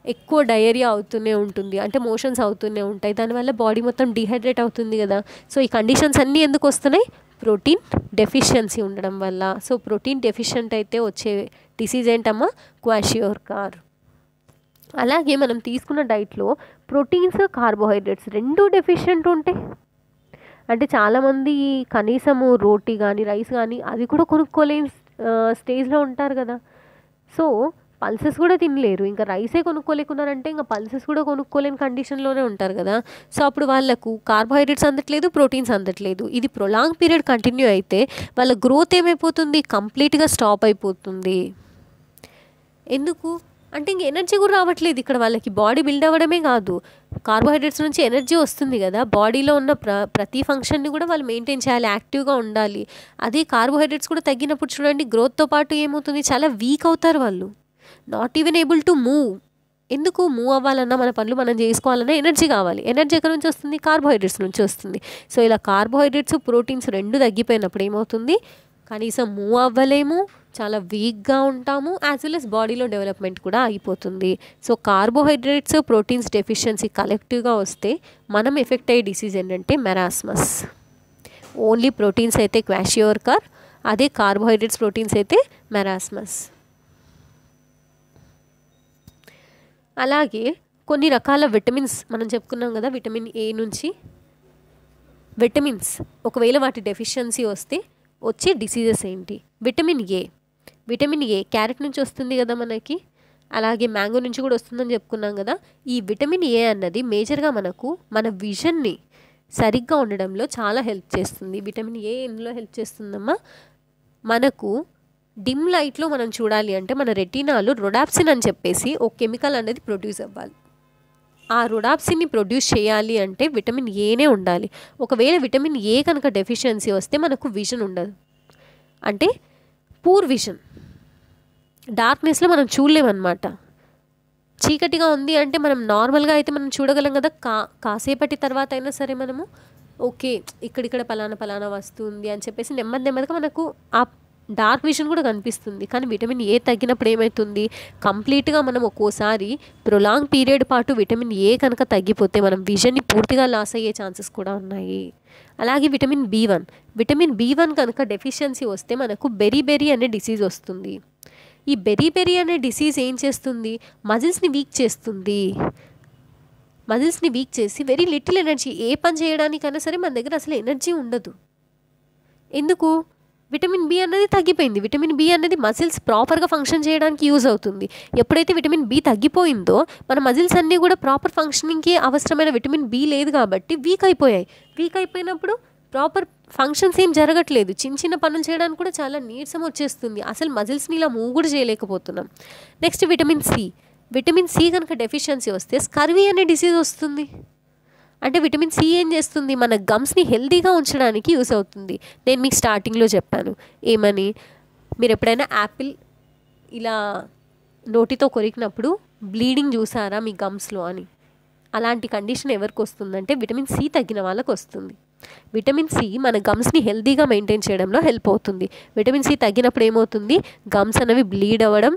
ఎక్కువ డయేరియా అవుతూనే ఉంటుంది, అంటే మోషన్స్ అవుతూనే ఉంటాయి. దానివల్ల బాడీ మొత్తం డిహైడ్రేట్ అవుతుంది కదా. సో ఈ కండిషన్స్ అన్నీ ఎందుకు వస్తున్నాయి? ప్రోటీన్ డెఫిషియన్సీ ఉండడం వల్ల. సో ప్రోటీన్ డెఫిషియంట్ అయితే వచ్చే డిసీజ్ ఏంటమ్మా? క్వాషియోర్కార్. అలాగే మనం తీసుకున్న డైట్లో ప్రోటీన్స్, కార్బోహైడ్రేట్స్ రెండూ డెఫిషియంట్ ఉంటే, అంటే చాలామంది కనీసము రోటీ కానీ రైస్ కానీ అది కూడా కొనుక్కోలేని స్టేజ్లో ఉంటారు కదా. సో పల్సెస్ కూడా తినలేరు, ఇంకా రైసే కొనుక్కోలేకున్నారంటే ఇంకా పల్సెస్ కూడా కొనుక్కోలేని కండిషన్లోనే ఉంటారు కదా. సో అప్పుడు వాళ్ళకు కార్బోహైడ్రేట్స్ అందట్లేదు, ప్రోటీన్స్ అందట్లేదు. ఇది ప్రొలాంగ్ పీరియడ్ కంటిన్యూ అయితే వాళ్ళ గ్రోత్ ఏమైపోతుంది? కంప్లీట్గా స్టాప్ అయిపోతుంది. ఎందుకు అంటే ఇంక ఎనర్జీ కూడా రావట్లేదు ఇక్కడ వాళ్ళకి. బాడీ బిల్డ్ అవ్వడమే కాదు, కార్బోహైడ్రేట్స్ నుంచి ఎనర్జీ వస్తుంది కదా, బాడీలో ఉన్న ప్రతి ఫంక్షన్ని కూడా వాళ్ళు మెయింటైన్ చేయాలి, యాక్టివ్గా ఉండాలి. అదే కార్బోహైడ్రేట్స్ కూడా తగ్గినప్పుడు చూడండి, గ్రోత్తో పాటు ఏమవుతుంది? చాలా వీక్ అవుతారు వాళ్ళు, not even able to move. ఎందుకు? మూవ్ అవ్వాలన్నా, మన పనులు మనం చేసుకోవాలన్నా ఎనర్జీ కావాలి. ఎనర్జీ ఎక్కడి నుంచి వస్తుంది? కార్బోహైడ్రేట్స్ నుంచి వస్తుంది. సో ఇలా కార్బోహైడ్రేట్స్, ప్రోటీన్స్ రెండు తగ్గిపోయినప్పుడు ఏమవుతుంది? కనీసం మూవ్ అవ్వలేము, చాలా వీక్గా ఉంటాము, యాజ్ వెల్ as బాడీలో డెవలప్మెంట్ కూడా అయిపోతుంది. సో కార్బోహైడ్రేట్స్ ప్రోటీన్స్ డెఫిషియన్సీ కలెక్టివ్గా వస్తే మనం ఎఫెక్ట్ అయ్యే డిసీజ్ ఏంటంటే మెరాస్మస్. ఓన్లీ ప్రోటీన్స్ అయితే క్వాషియోర్కర్, అదే కార్బోహైడ్రేట్స్ ప్రోటీన్స్ అయితే మెరాస్మస్. అలాగే కొన్ని రకాల విటమిన్స్ మనం చెప్పుకున్నాం కదా, విటమిన్ ఏ నుంచి విటమిన్స్ ఒకవేళ వాటి డెఫిషియన్సీ వస్తే వచ్చే డిసీజెస్ ఏంటి? విటమిన్ ఏ క్యారెట్ నుంచి వస్తుంది కదా మనకి, అలాగే మ్యాంగో నుంచి కూడా వస్తుందని చెప్పుకున్నాం కదా. ఈ విటమిన్ ఏ అన్నది మేజర్గా మనకు మన విజన్ని సరిగ్గా ఉండడంలో చాలా హెల్ప్ చేస్తుంది. విటమిన్ ఏ ఎందులో హెల్ప్ చేస్తుందమ్మా? మనకు డిమ్ లైట్లో మనం చూడాలి అంటే మన రెటీనాలో రొడాప్సిన్ అని చెప్పేసి ఒక కెమికల్ అనేది ప్రొడ్యూస్ అవ్వాలి. ఆ రొడాప్సిన్ని ప్రొడ్యూస్ చేయాలి అంటే విటమిన్ ఏనే ఉండాలి. ఒకవేళ విటమిన్ ఏ కనుక డెఫిషియన్సీ వస్తే మనకు విజన్ ఉండదు, అంటే పూర్ విజన్, డార్క్నెస్లో మనం చూడలేమన్నమాట. చీకటిగా ఉంది అంటే మనం నార్మల్గా అయితే మనం చూడగలం కదా, కాసేపటి తర్వాత అయినా సరే మనము ఓకే ఇక్కడ పలానా వస్తుంది అని చెప్పేసి నెమ్మదిగా మనకు ఆ డార్క్ విజన్ కూడా కనిపిస్తుంది. కానీ విటమిన్ ఏ తగ్గినప్పుడు ఏమవుతుంది? కంప్లీట్గా మనం ఒక్కోసారి ప్రొలాంగ్ పీరియడ్ పాటు విటమిన్ ఏ కనుక తగ్గిపోతే మనం విజన్ని పూర్తిగా లాస్ అయ్యే ఛాన్సెస్ కూడా ఉన్నాయి. అలాగే విటమిన్ బి1 కనుక డెఫిషియన్సీ వస్తే మనకు బెరీ అనే డిసీజ్ వస్తుంది. ఈ బెరీ అనే డిసీజ్ ఏం చేస్తుంది? మజిల్స్ని వీక్ చేసి వెరీ లిటిల్ ఎనర్జీ, ఏ పని చేయడానికైనా సరే మన దగ్గర అసలు ఎనర్జీ ఉండదు. ఎందుకు? విటమిన్ బి అనేది తగ్గిపోయింది. విటమిన్ బి అనేది మజిల్స్ ప్రాపర్గా ఫంక్షన్ చేయడానికి యూజ్ అవుతుంది. ఎప్పుడైతే విటమిన్ బి తగ్గిపోయిందో మన మజిల్స్ అన్నీ కూడా ప్రాపర్ ఫంక్షనింగ్కి అవసరమైన విటమిన్ బి లేదు కాబట్టి వీక్ అయిపోయినప్పుడు ప్రాపర్ ఫంక్షన్స్ ఏం జరగట్లేదు. చిన్న పనులు చేయడానికి కూడా చాలా నీరసం వచ్చేస్తుంది. అసలు మజిల్స్ని ఇలా మూవ్ కూడా చేయలేకపోతున్నాం. నెక్స్ట్ విటమిన్ సి కనుక డెఫిషియన్సీ వస్తే స్కర్వీ అనే డిసీజ్ వస్తుంది. అంటే విటమిన్ సి ఏం చేస్తుంది? మన గమ్స్ని హెల్తీగా ఉంచడానికి యూస్ అవుతుంది. నేను మీకు స్టార్టింగ్లో చెప్పాను ఏమని, మీరు ఎప్పుడైనా యాపిల్ ఇలా నోటితో కొరికినప్పుడు బ్లీడింగ్ చూసారా మీ గమ్స్లో అని? అలాంటి కండిషన్ ఎవరికి వస్తుందంటే విటమిన్ సి తగ్గిన వాళ్ళకి వస్తుంది. విటమిన్ సి మన గమ్స్ని హెల్తీగా మెయింటైన్ చేయడంలో హెల్ప్ అవుతుంది. విటమిన్ సి తగ్గినప్పుడు ఏమవుతుంది? గమ్స్ అనేవి బ్లీడ్ అవ్వడం,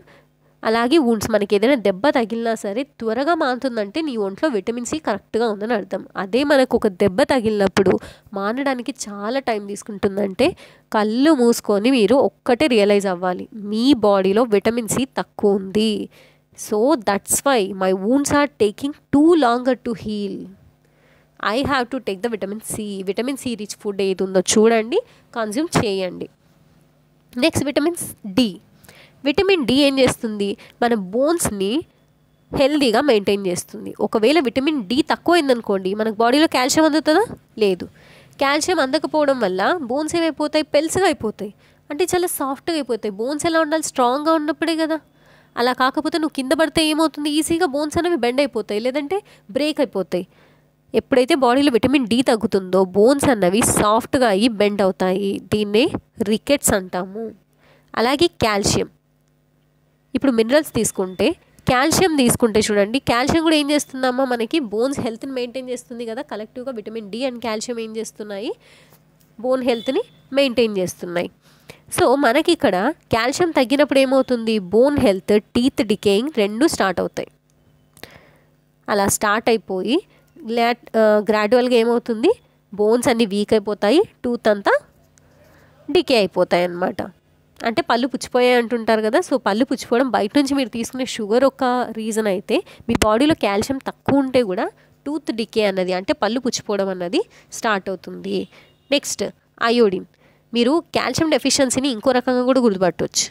అలాగే వూండ్స్, మనకి ఏదైనా దెబ్బ తగిలినా సరే త్వరగా మానుతుందంటే నీ ఒంట్లో విటమిన్ సి కరెక్ట్గా ఉందని అర్థం. అదే మనకు ఒక దెబ్బ తగిలినప్పుడు మానడానికి చాలా టైం తీసుకుంటుందంటే కళ్ళు మూసుకొని మీరు ఒక్కటే రియలైజ్ అవ్వాలి, మీ బాడీలో విటమిన్ సి తక్కువ ఉంది. So that's why my wounds are taking too longer to heal. I have to take the vitamin C rich food ఏది ఉందో చూడండి, కన్జ్యూమ్ చేయండి. నెక్స్ట్ విటమిన్ డి ఏం చేస్తుంది? మన బోన్స్ని హెల్దీగా మెయింటైన్ చేస్తుంది. ఒకవేళ విటమిన్ డి తక్కువైందనుకోండి, మనకు బాడీలో కాల్షియం అందుతుందా? లేదు. కాల్షియం అందకపోవడం వల్ల బోన్స్ ఏమైపోతాయి? పెల్స్గా అయిపోతాయి, అంటే చాలా సాఫ్ట్గా అయిపోతాయి. బోన్స్ ఎలా ఉండాలి? స్ట్రాంగ్గా ఉన్నప్పుడే కదా. అలా కాకపోతే నువ్వు కింద పడితే ఏమవుతుంది? ఈజీగా బోన్స్ అనేవి బెండ్ అయిపోతాయి, లేదంటే బ్రేక్ అయిపోతాయి. ఎప్పుడైతే బాడీలో విటమిన్ డి తగ్గుతుందో బోన్స్ అన్నవి సాఫ్ట్గా అయ్యి బెండ్ అవుతాయి. దీన్నే రికెట్స్ అంటాము. అలాగే కాల్షియం, ఇప్పుడు మినరల్స్ తీసుకుంటే కాల్షియం తీసుకుంటే చూడండి, కాల్షియం కూడా ఏం చేస్తుందమ్మా? మనకి బోన్స్ హెల్త్ని మెయింటైన్ చేస్తుంది కదా. కలెక్టివ్గా విటమిన్ డి అండ్ కాల్షియం ఏం చేస్తున్నాయి? బోన్ హెల్త్ని మెయింటైన్ చేస్తున్నాయి. సో మనకి ఇక్కడ కాల్షియం తగ్గినప్పుడు ఏమవుతుంది? బోన్ హెల్త్, టీత్ డికేయింగ్ రెండు స్టార్ట్ అవుతాయి. అలా స్టార్ట్ అయిపోయి గ్రాడ్యువల్గా ఏమవుతుంది? బోన్స్ అన్నీ వీక్ అయిపోతాయి, టూత్ అంతా డికే అయిపోతాయి అన్నమాట. అంటే పళ్ళు పుచ్చిపోయాయి అంటుంటారు కదా. సో పళ్ళు పుచ్చిపోవడం బయట నుంచి మీరు తీసుకునే షుగర్ ఒక రీజన్ అయితే, మీ బాడీలో కాల్షియం తక్కువ ఉంటే కూడా టూత్ డికే అన్నది, అంటే పళ్ళు పుచ్చిపోవడం అన్నది స్టార్ట్ అవుతుంది. Next iodine. మీరు కాల్షియం డెఫిషియన్సీని ఇంకో రకంగా కూడా గుర్తుపట్టవచ్చు.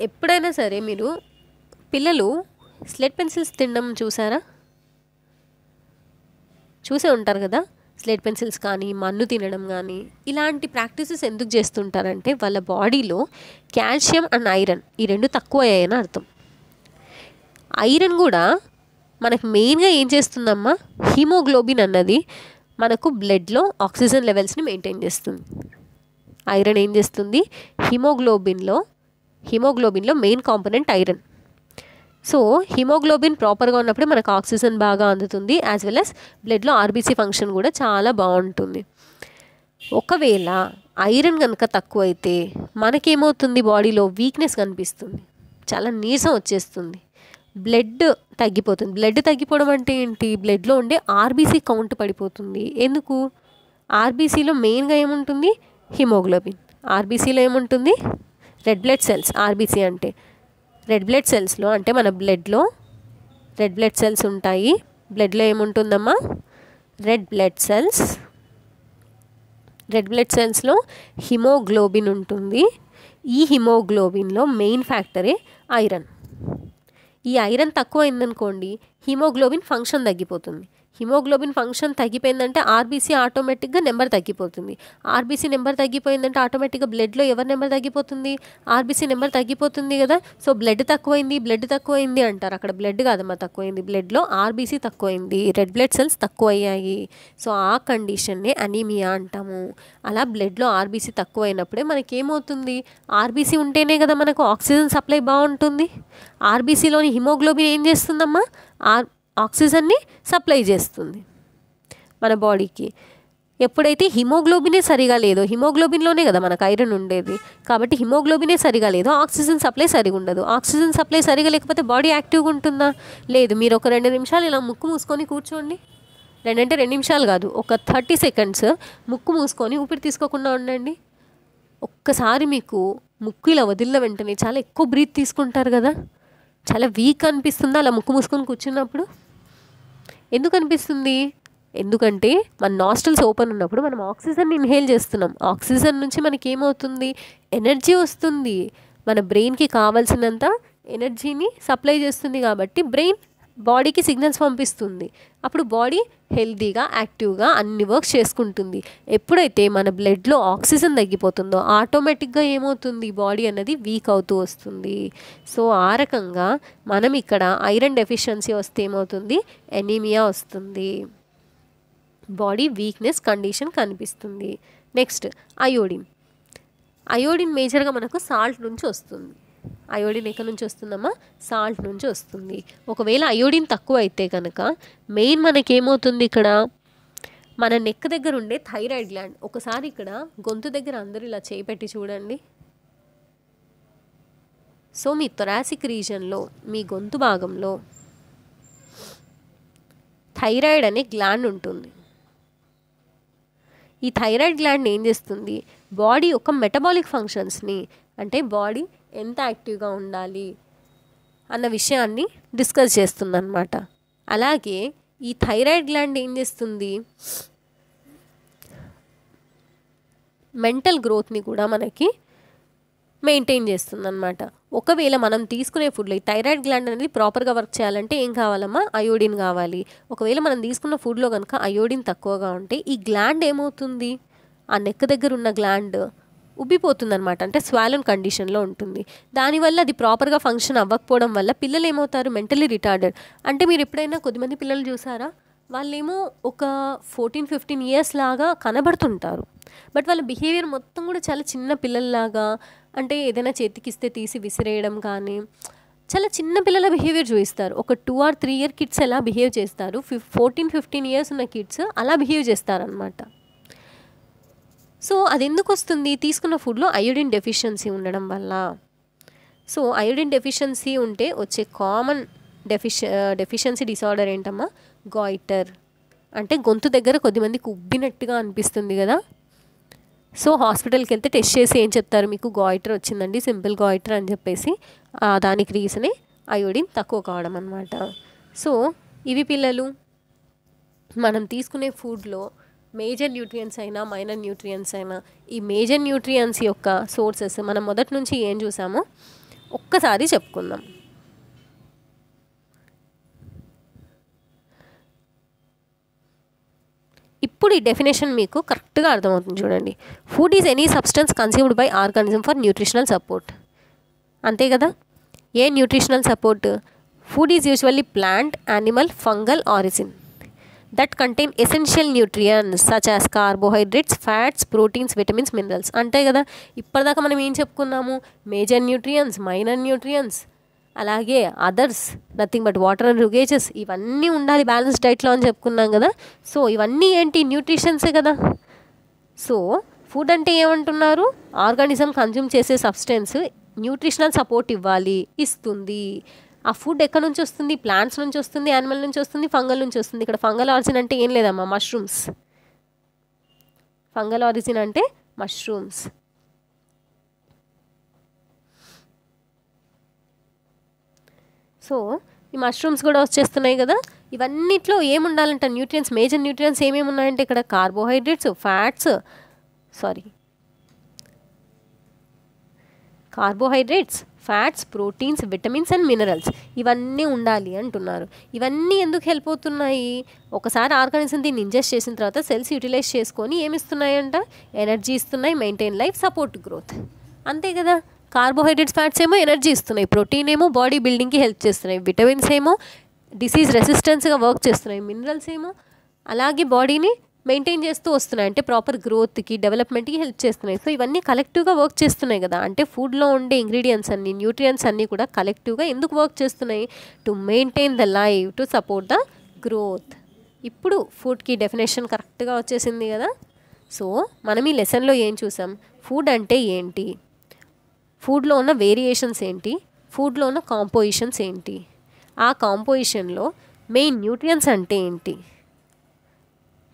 ఎప్పుడైనా సరే మీరు పిల్లలు స్లెట్ పెన్సిల్స్ తినడం చూసే ఉంటారు కదా. స్లేట్ పెన్సిల్స్ కానీ మన్ను తినడం కానీ ఇలాంటి ప్రాక్టీసెస్ ఎందుకు చేస్తుంటారంటే వాళ్ళ బాడీలో కాల్షియం అండ్ ఐరన్ ఈ రెండు తక్కువ అయ్యాయని అర్థం. ఐరన్ కూడా మనకు మెయిన్గా ఏం చేస్తుందమ్మా? హిమోగ్లోబిన్ అన్నది మనకు బ్లడ్లో ఆక్సిజన్ లెవెల్స్ని మెయింటైన్ చేస్తుంది. ఐరన్ ఏం చేస్తుంది? హిమోగ్లోబిన్లో main component iron. So haemoglobin ప్రాపర్గా ఉన్నప్పుడే మనకు ఆక్సిజన్ బాగా అందుతుంది, యాజ్ వెల్ యాజ్ బ్లడ్లో ఆర్బీసీ ఫంక్షన్ కూడా చాలా బాగుంటుంది. ఒకవేళ ఐరన్ కనుక తక్కువైతే మనకేమవుతుంది, బాడీలో వీక్నెస్ కనిపిస్తుంది, చాలా నీరసం వచ్చేస్తుంది, బ్లడ్ తగ్గిపోతుంది. బ్లడ్ తగ్గిపోవడం అంటే ఏంటి, బ్లడ్లో ఉండే ఆర్బీసీ కౌంట్ పడిపోతుంది. ఎందుకు, ఆర్బీసీలో మెయిన్గా ఏముంటుంది, హిమోగ్లోబిన్. ఆర్బీసీలో ఏముంటుంది, రెడ్ బ్లడ్ సెల్స్. ఆర్బీసీ అంటే రెడ్ బ్లడ్ సెల్స్లో, అంటే మన బ్లడ్లో రెడ్ బ్లడ్ సెల్స్ ఉంటాయి. బ్లడ్లో ఏముంటుందమ్మా, red blood cells. Red blood సెల్స్లో హిమోగ్లోబిన్ ఉంటుంది. ఈ హిమోగ్లోబిన్లో మెయిన్ ఫ్యాక్టరే ఐరన్. ఈ ఐరన్ తక్కువ అయిందనుకోండి, హిమోగ్లోబిన్ ఫంక్షన్ తగ్గిపోతుంది. హిమోగ్లోబిన్ ఫంక్షన్ తగ్గిపోయిందంటే ఆర్బీసీ ఆటోమేటిక్గా నెంబర్ తగ్గిపోతుంది. ఆర్బీసీ నెంబర్ తగ్గిపోయిందంటే ఆటోమేటిక్గా బ్లడ్లో ఎవరి నెంబర్ తగ్గిపోతుంది, ఆర్బీసీ నెంబర్ తగ్గిపోతుంది కదా. సో బ్లడ్ తక్కువైంది అంటారు. అక్కడ బ్లడ్ కాదమ్మా తక్కువైంది, బ్లడ్లో ఆర్బీసీ తక్కువైంది, రెడ్ బ్లడ్ సెల్స్ తక్కువ అయ్యాయి. సో ఆ కండిషన్నే అనీమియా అంటాము. అలా బ్లడ్లో ఆర్బీసీ తక్కువైనప్పుడే మనకేమవుతుంది, ఆర్బీసీ ఉంటేనే కదా మనకు ఆక్సిజన్ సప్లై బాగుంటుంది. ఆర్బీసీలోని హిమోగ్లోబిన్ ఏం చేస్తుందమ్మా, ఆక్సిజన్ని సప్లై చేస్తుంది మన బాడీకి. ఎప్పుడైతే హిమోగ్లోబినే సరిగా లేదో, హిమోగ్లోబిన్లోనే కదా మనకు ఐరన్ ఉండేది, కాబట్టి హిమోగ్లోబినే సరిగా లేదో ఆక్సిజన్ సప్లై సరిగా ఉండదు. ఆక్సిజన్ సప్లై సరిగా లేకపోతే బాడీ యాక్టివ్గా ఉంటుందా, లేదు. మీరు ఒక 2 నిమిషాలు ఇలా ముక్కు మూసుకొని కూర్చోండి. 2 నిమిషాలు కాదు, ఒక 30 సెకండ్స్ ముక్కు మూసుకొని ఊపిరి తీసుకోకుండా ఉండండి. ఒక్కసారి మీకు ముక్కు ఇలా వదిలిన వెంటనే చాలా ఎక్కువ బ్రీత్ తీసుకుంటారు కదా, చాలా వీక్ అనిపిస్తుందా అలా ముక్కు మూసుకొని కూర్చున్నప్పుడు? ఎందుకు అనిపిస్తుంది, ఎందుకంటే మన నాస్ట్రిల్స్ ఓపెన్ ఉన్నప్పుడు మనం ఆక్సిజన్ ఇన్హేల్ చేస్తున్నాం. ఆక్సిజన్ నుంచి మనకి ఏమవుతుంది, ఎనర్జీ వస్తుంది, మన బ్రెయిన్కి కావాల్సినంత ఎనర్జీని సప్లై చేస్తుంది. కాబట్టి బ్రెయిన్ బాడీకి సిగ్నల్స్ పంపిస్తుంది. అప్పుడు బాడీ హెల్తీగా యాక్టివ్గా అన్ని వర్క్స్ చేసుకుంటుంది. ఎప్పుడైతే మన బ్లడ్లో ఆక్సిజన్ తగ్గిపోతుందో ఆటోమేటిక్గా ఏమవుతుంది, బాడీ అన్నది వీక్ అవుతూ వస్తుంది. సో ఆ రకంగా మనం ఇక్కడ ఐరన్ డెఫిషియన్సీ వస్తే ఏమవుతుంది, ఎనీమియా వస్తుంది, బాడీ వీక్నెస్ కండిషన్ కనిపిస్తుంది. Next iodine. అయోడిన్ మేజర్గా మనకు సాల్ట్ నుంచి వస్తుంది. అయోడిన్ ఎక్కడి నుంచి వస్తుందమ్మా, సాల్ట్ నుంచి వస్తుంది. ఒకవేళ అయోడిన్ తక్కువ అయితే కనుక మెయిన్ మనకేమవుతుంది, ఇక్కడ మన నెక్ దగ్గర ఉండే థైరాయిడ్ గ్లాండ్. ఒకసారి ఇక్కడ గొంతు దగ్గర అందరూ ఇలా చేపెట్టి చూడండి. సో మీ థొరాసిక్ రీజన్లో, మీ గొంతు భాగంలో థైరాయిడ్ అనే గ్లాండ్ ఉంటుంది. ఈ థైరాయిడ్ గ్లాండ్ ఏం చేస్తుంది, బాడీ యొక్క మెటబాలిక్ ఫంక్షన్స్ని, అంటే బాడీ ఎంత యాక్టివ్గా ఉండాలి అన్న విషయాన్ని డిస్కస్ చేస్తుందన్నమాట. అలాగే ఈ థైరాయిడ్ గ్లాండ్ ఏం చేస్తుంది, మెంటల్ గ్రోత్ని కూడా మనకి మెయింటైన్ చేస్తుందన్నమాట. ఒకవేళ మనం తీసుకునే ఫుడ్లో ఈ థైరాయిడ్ గ్లాండ్ అనేది ప్రాపర్గా వర్క్ చేయాలంటే ఏం కావాలమ్మా, అయోడిన్ కావాలి. ఒకవేళ మనం తీసుకున్న ఫుడ్లో కనుక అయోడిన్ తక్కువగా ఉంటే ఈ గ్లాండ్ ఏమవుతుంది, ఆ నెక్ దగ్గర ఉన్న గ్లాండ్ ఉబ్బిపోతుంది అనమాట, అంటే స్వాలన్ కండిషన్లో ఉంటుంది. దానివల్ల అది ప్రాపర్గా ఫంక్షన్ అవ్వకపోవడం వల్ల పిల్లలు ఏమవుతారు, మెంటలీ రిటార్డెడ్. అంటే మీరు ఎప్పుడైనా కొద్దిమంది పిల్లలు చూసారా, వాళ్ళేమో ఒక 14-15 ఇయర్స్ లాగా కనబడుతుంటారు, బట్ వాళ్ళ బిహేవియర్ మొత్తం కూడా చాలా చిన్న పిల్లల్లాగా, అంటే ఏదైనా చేతికిస్తే తీసి విసిరేయడం కానీ, చాలా చిన్న పిల్లల బిహేవియర్ చూపిస్తారు. ఒక 2 or 3 year కిడ్స్ ఎలా బిహేవ్ చేస్తారు, 14-15 ఇయర్స్ ఉన్న కిడ్స్ అలా బిహేవ్ చేస్తారనమాట. సో అది ఎందుకు వస్తుంది, తీసుకున్న ఫుడ్లో అయోడిన్ డెఫిషియన్సీ ఉండడం వల్ల. సో అయోడిన్ డెఫిషియన్సీ ఉంటే వచ్చే కామన్ డెఫిషియన్సీ డిసార్డర్ ఏంటమ్మా, గాయిటర్. అంటే గొంతు దగ్గర కొద్దిమందికి ఉబ్బినట్టుగా అనిపిస్తుంది కదా. సో హాస్పిటల్కి వెళ్తే టెస్ట్ చేసి ఏం చెప్తారు, మీకు గాయిటర్ వచ్చిందండి, సింపుల్ గాయిటర్ అని చెప్పేసి. దానికి రీజనే అయోడిన్ తక్కువ కావడం అన్నమాట. సో ఇవి పిల్లలు మనం తీసుకునే ఫుడ్లో మేజర్ న్యూట్రియంట్స్ అయినా మైనర్ న్యూట్రియంట్స్ అయినా, ఈ మేజర్ న్యూట్రియంట్స్ యొక్క సోర్సెస్ మనం మొదటి నుంచి ఏం చూసామో ఒక్కసారి చెప్పుకుందాం. ఇప్పుడు ఈ డెఫినేషన్ మీకు కరెక్ట్గా అర్థమవుతుంది చూడండి. Food is any substance consumed by organism for nutritional support. అంతే కదా. A nutritional support, food is usually plant, animal, fungal origin that contain essential nutrients such as carbohydrates, fats, proteins, vitamins, minerals. అంతే కదా. ఇప్పటిదాకా మనం ఏం చెప్పుకున్నాము, major nutrients, minor nutrients, అలాగే others, nothing but water and roughages, ఇవన్నీ ఉండాలి balance డైట్లో అని చెప్పుకున్నాం కదా. సో ఇవన్నీ ఏంటి, న్యూట్రిషన్సే కదా. సో ఫుడ్ అంటే ఏమంటున్నారు? ఆర్గానిజం కన్జ్యూమ్ చేసే సబ్స్టెన్స్ న్యూట్రిషనల్ సపోర్ట్ ఇస్తుంది. ఆ ఫుడ్ ఎక్కడి నుంచి వస్తుంది? ప్లాంట్స్ నుంచి వస్తుంది, యానిమల్ నుంచి వస్తుంది, ఫంగల్ నుంచి వస్తుంది. ఇక్కడ ఫంగల్ ఆరిజిన్ అంటే ఏం లేదమ్మా, మష్రూమ్స్. ఫంగల్ ఆరిజిన్ అంటే మష్రూమ్స్. సో ఈ మష్రూమ్స్ కూడా వచ్చేస్తున్నాయి కదా. ఇవన్నిట్లో ఏముండాలంట న్యూట్రియన్స్, మేజర్ న్యూట్రియన్స్ ఏమేమి ఉన్నాయంటే ఇక్కడ carbohydrates, fats, proteins, vitamins and minerals ఇవన్నీ ఉండాలి అంటున్నారు. ఇవన్నీ ఎందుకు హెల్ప్ అవుతున్నాయి? ఒకసారి ఆర్గానిజం దీన్ని ఇంజెస్ట్ చేసిన తర్వాత సెల్స్ యూటిలైజ్ చేసుకొని ఏమిస్తున్నాయంట? ఎనర్జీ ఇస్తున్నాయి, మెయింటైన్ లైఫ్, సపోర్ట్ గ్రోత్. అంతే కదా. కార్బోహైడ్రేట్స్, ఫ్యాట్స్ ఏమో ఎనర్జీ ఇస్తున్నాయి, ప్రోటీన్ ఏమో బాడీ బిల్డింగ్కి హెల్ప్ చేస్తున్నాయి, విటమిన్స్ ఏమో డిసీజ్ రెసిస్టెన్స్గా వర్క్ చేస్తున్నాయి, మినరల్స్ ఏమో అలాగే బాడీని మెయింటైన్ చేస్తూ వస్తున్నాయి, అంటే ప్రాపర్ గ్రోత్కి, డెవలప్మెంట్కి హెల్ప్ చేస్తున్నాయి. సో ఇవన్నీ కలెక్టివ్గా వర్క్ చేస్తున్నాయి కదా. అంటే ఫుడ్లో ఉండే ఇంగ్రీడియంట్స్ అన్నీ, న్యూట్రియంట్స్ అన్నీ కూడా కలెక్టివ్గా ఎందుకు వర్క్ చేస్తున్నాయి? To maintain the life, to support the growth. ఇప్పుడు ఫుడ్కి డెఫినేషన్ కరెక్ట్గా వచ్చేసింది కదా. సో మనం ఈ లెసన్లో ఏం చూసాం? ఫుడ్ అంటే ఏంటి, ఫుడ్లో ఉన్న వేరియేషన్స్ ఏంటి, ఫుడ్లో ఉన్న కాంపోజిషన్స్ ఏంటి, ఆ కాంపోజిషన్లో మెయిన్ న్యూట్రియంట్స్ అంటే ఏంటి,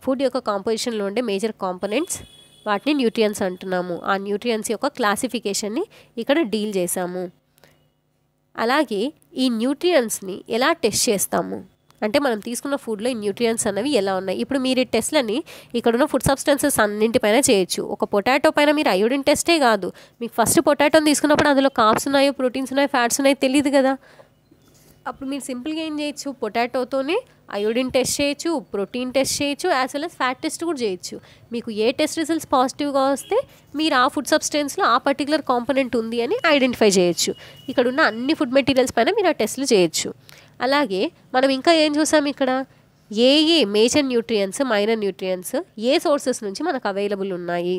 ఫుడ్ యొక్క కాంపోజిషన్లో ఉండే మేజర్ కాంపోనెంట్స్ వాటిని న్యూట్రియంట్స్ అంటున్నాము. ఆ న్యూట్రియంట్స్ యొక్క క్లాసిఫికేషన్ని ఇక్కడ డీల్ చేసాము. అలాగే ఈ న్యూట్రియంట్స్ని ఎలా టెస్ట్ చేస్తాము అంటే మనం తీసుకున్న ఫుడ్లో ఈ న్యూట్రియంట్స్ అనేవి ఎలా ఉన్నాయి. ఇప్పుడు మీరు ఈ టెస్ట్లని ఇక్కడున్న ఫుడ్ సబ్స్టెన్సెస్ అన్నింటిపైన చేయొచ్చు. ఒక పొటాటో పైన మీరు అయోడిన్ టెస్టే కాదు, మీకు ఫస్ట్ పొటాటోని తీసుకున్నప్పుడు అందులో కార్బ్స్ ఉన్నాయో, ప్రోటీన్స్ ఉన్నాయో, ఫ్యాట్స్ ఉన్నాయో తెలియదు కదా. అప్పుడు మీరు సింపుల్గా ఏం చేయొచ్చు? పొటాటోతోనే అయోడిన్ టెస్ట్ చేయొచ్చు, ప్రోటీన్ టెస్ట్ చేయొచ్చు, as well as fat test కూడా చేయొచ్చు. మీకు ఏ టెస్ట్ రిజల్ట్స్ పాజిటివ్గా వస్తే మీరు ఆ ఫుడ్ సబ్స్టెన్స్లో ఆ పర్టికులర్ కాంపోనెంట్ ఉంది అని ఐడెంటిఫై చేయొచ్చు. ఇక్కడ ఉన్న అన్ని ఫుడ్ మెటీరియల్స్ పైన మీరు ఆ టెస్ట్లు చేయొచ్చు. అలాగే మనం ఇంకా ఏం చూసాం ఇక్కడ? A major nutrients, minor nutrients A sources నుంచి మనకు అవైలబుల్ ఉన్నాయి.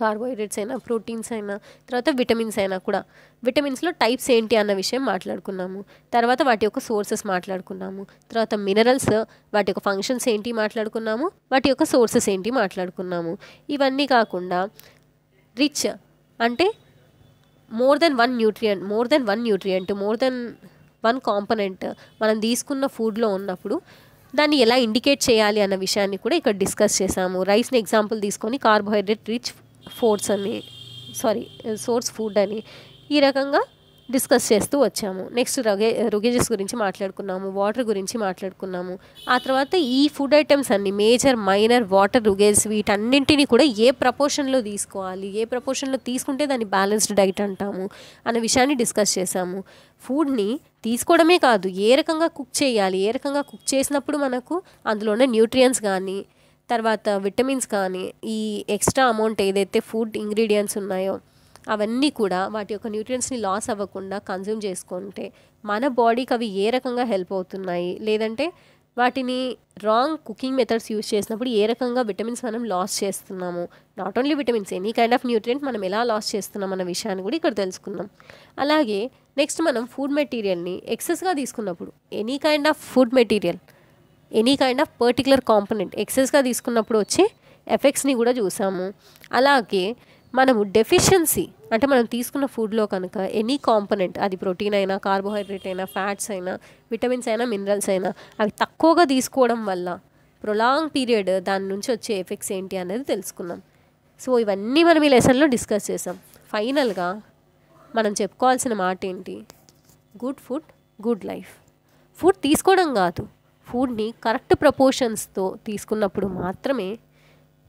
కార్బోహైడ్రేట్స్ అయినా, ప్రోటీన్స్ అయినా, తర్వాత విటమిన్స్ అయినా కూడా. విటమిన్స్లో టైప్స్ ఏంటి అన్న విషయం మాట్లాడుకున్నాము. తర్వాత వాటి యొక్క సోర్సెస్ మాట్లాడుకున్నాము. తర్వాత మినరల్స్, వాటి యొక్క ఫంక్షన్స్ ఏంటి మాట్లాడుకున్నాము. వాటి యొక్క సోర్సెస్ ఏంటి మాట్లాడుకున్నాము. ఇవన్నీ కాకుండా రిచ్ అంటే మోర్ దెన్ వన్ కాంపనెంట్ మనం తీసుకున్న ఫుడ్లో ఉన్నప్పుడు దాన్ని ఎలా ఇండికేట్ చేయాలి అన్న విషయాన్ని కూడా ఇక్కడ డిస్కస్ చేసాము. రైస్ని ఎగ్జాంపుల్ తీసుకొని కార్బోహైడ్రేట్ రిచ్ సోర్స్ ఫుడ్ అని ఈ రకంగా డిస్కస్ చేస్తూ వచ్చాము. నెక్స్ట్ రుగేజెస్ గురించి మాట్లాడుకున్నాము, వాటర్ గురించి మాట్లాడుకున్నాము. ఆ తర్వాత ఈ ఫుడ్ ఐటమ్స్ అన్ని మేజర్, మైనర్, వాటర్, రుగేజ్ వీటన్నింటినీ కూడా ఏ ప్రపోర్షన్లో తీసుకోవాలి, ఏ ప్రపోర్షన్లో తీసుకుంటే దాన్ని బ్యాలెన్స్డ్ డైట్ అంటాము అన్న విషయాన్ని డిస్కస్ చేసాము. ఫుడ్ని తీసుకోవడమే కాదు, ఏ రకంగా కుక్ చేయాలి, ఏ రకంగా కుక్ చేసినప్పుడు మనకు అందులో ఉన్న న్యూట్రియంట్స్ కానీ, తర్వాత విటమిన్స్ కానీ, ఈ ఎక్స్ట్రా అమౌంట్ ఏదైతే ఫుడ్ ఇంగ్రీడియంట్స్ ఉన్నాయో అవన్నీ కూడా వాటి యొక్క న్యూట్రియంట్స్ని లాస్ అవ్వకుండా కన్జ్యూమ్ చేసుకుంటే మన బాడీకి అవి ఏ రకంగా హెల్ప్ అవుతున్నాయి, లేదంటే వాటిని రాంగ్ కుకింగ్ మెథడ్స్ యూజ్ చేసినప్పుడు ఏ రకంగా విటమిన్స్ మనం లాస్ చేస్తున్నాము. Not only vitamins, any kind of nutrient మనం ఎలా లాస్ చేస్తున్నాం అన్న విషయాన్ని కూడా ఇక్కడ తెలుసుకుందాం. అలాగే నెక్స్ట్ మనం ఫుడ్ మెటీరియల్ని ఎక్సెస్గా తీసుకున్నప్పుడు, any kind of food material, any kind of particular component ఎక్సెస్గా తీసుకున్నప్పుడు వచ్చే ఎఫెక్ట్స్ని కూడా చూసాము. అలాగే మనము డెఫిషియన్సీ అంటే మనం తీసుకున్న ఫుడ్లో కనుక ఎనీ కాంపోనెంట్, అది ప్రోటీన్ అయినా, కార్బోహైడ్రేట్ అయినా, ఫ్యాట్స్ అయినా, విటమిన్స్ అయినా, మినరల్స్ అయినా, అవి తక్కువగా తీసుకోవడం వల్ల ప్రొలాంగ్ పీరియడ్ దాని నుంచి వచ్చే ఎఫెక్ట్స్ ఏంటి అనేది తెలుసుకున్నాం. సో ఇవన్నీ మనం ఈ లెసన్లో డిస్కస్ చేసాం. ఫైనల్గా మనం చెప్పుకోవాల్సిన మాట ఏంటి? Good food, good life. Food తీసుకోవడం కాదు, ఫుడ్ని కరెక్ట్ ప్రపోర్షన్స్తో తీసుకున్నప్పుడు మాత్రమే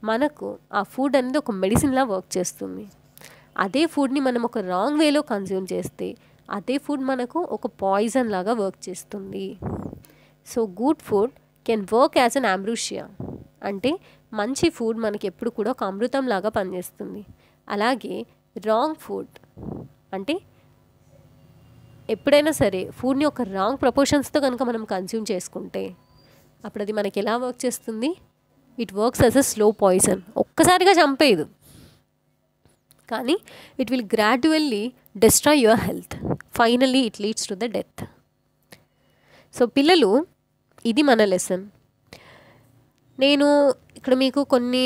మనకు ఆ ఫుడ్ అనేది ఒక మెడిసిన్లా వర్క్ చేస్తుంది. అదే ఫుడ్ని మనం ఒక రాంగ్ వేలో కన్జ్యూమ్ చేస్తే అదే ఫుడ్ మనకు ఒక పాయిజన్ లాగా వర్క్ చేస్తుంది. So good food can work as an ambrosia, అంటే మంచి ఫుడ్ మనకి ఎప్పుడు కూడా ఒక అమృతం లాగా పనిచేస్తుంది. అలాగే రాంగ్ ఫుడ్ అంటే ఎప్పుడైనా సరే ఫుడ్ని ఒక రాంగ్ ప్రపోర్షన్స్తో కనుక మనం కన్జ్యూమ్ చేసుకుంటే అప్పుడు అది మనకి ఎలా వర్క్ చేస్తుంది? It works as a slow poison. ఒక్కసారిగా చంపేయదు, కానీ it will gradually destroy your health. Finally it leads to the death. So పిల్లలు, ఇది మన లెసన్. నేను ఇక్కడ మీకు కొన్ని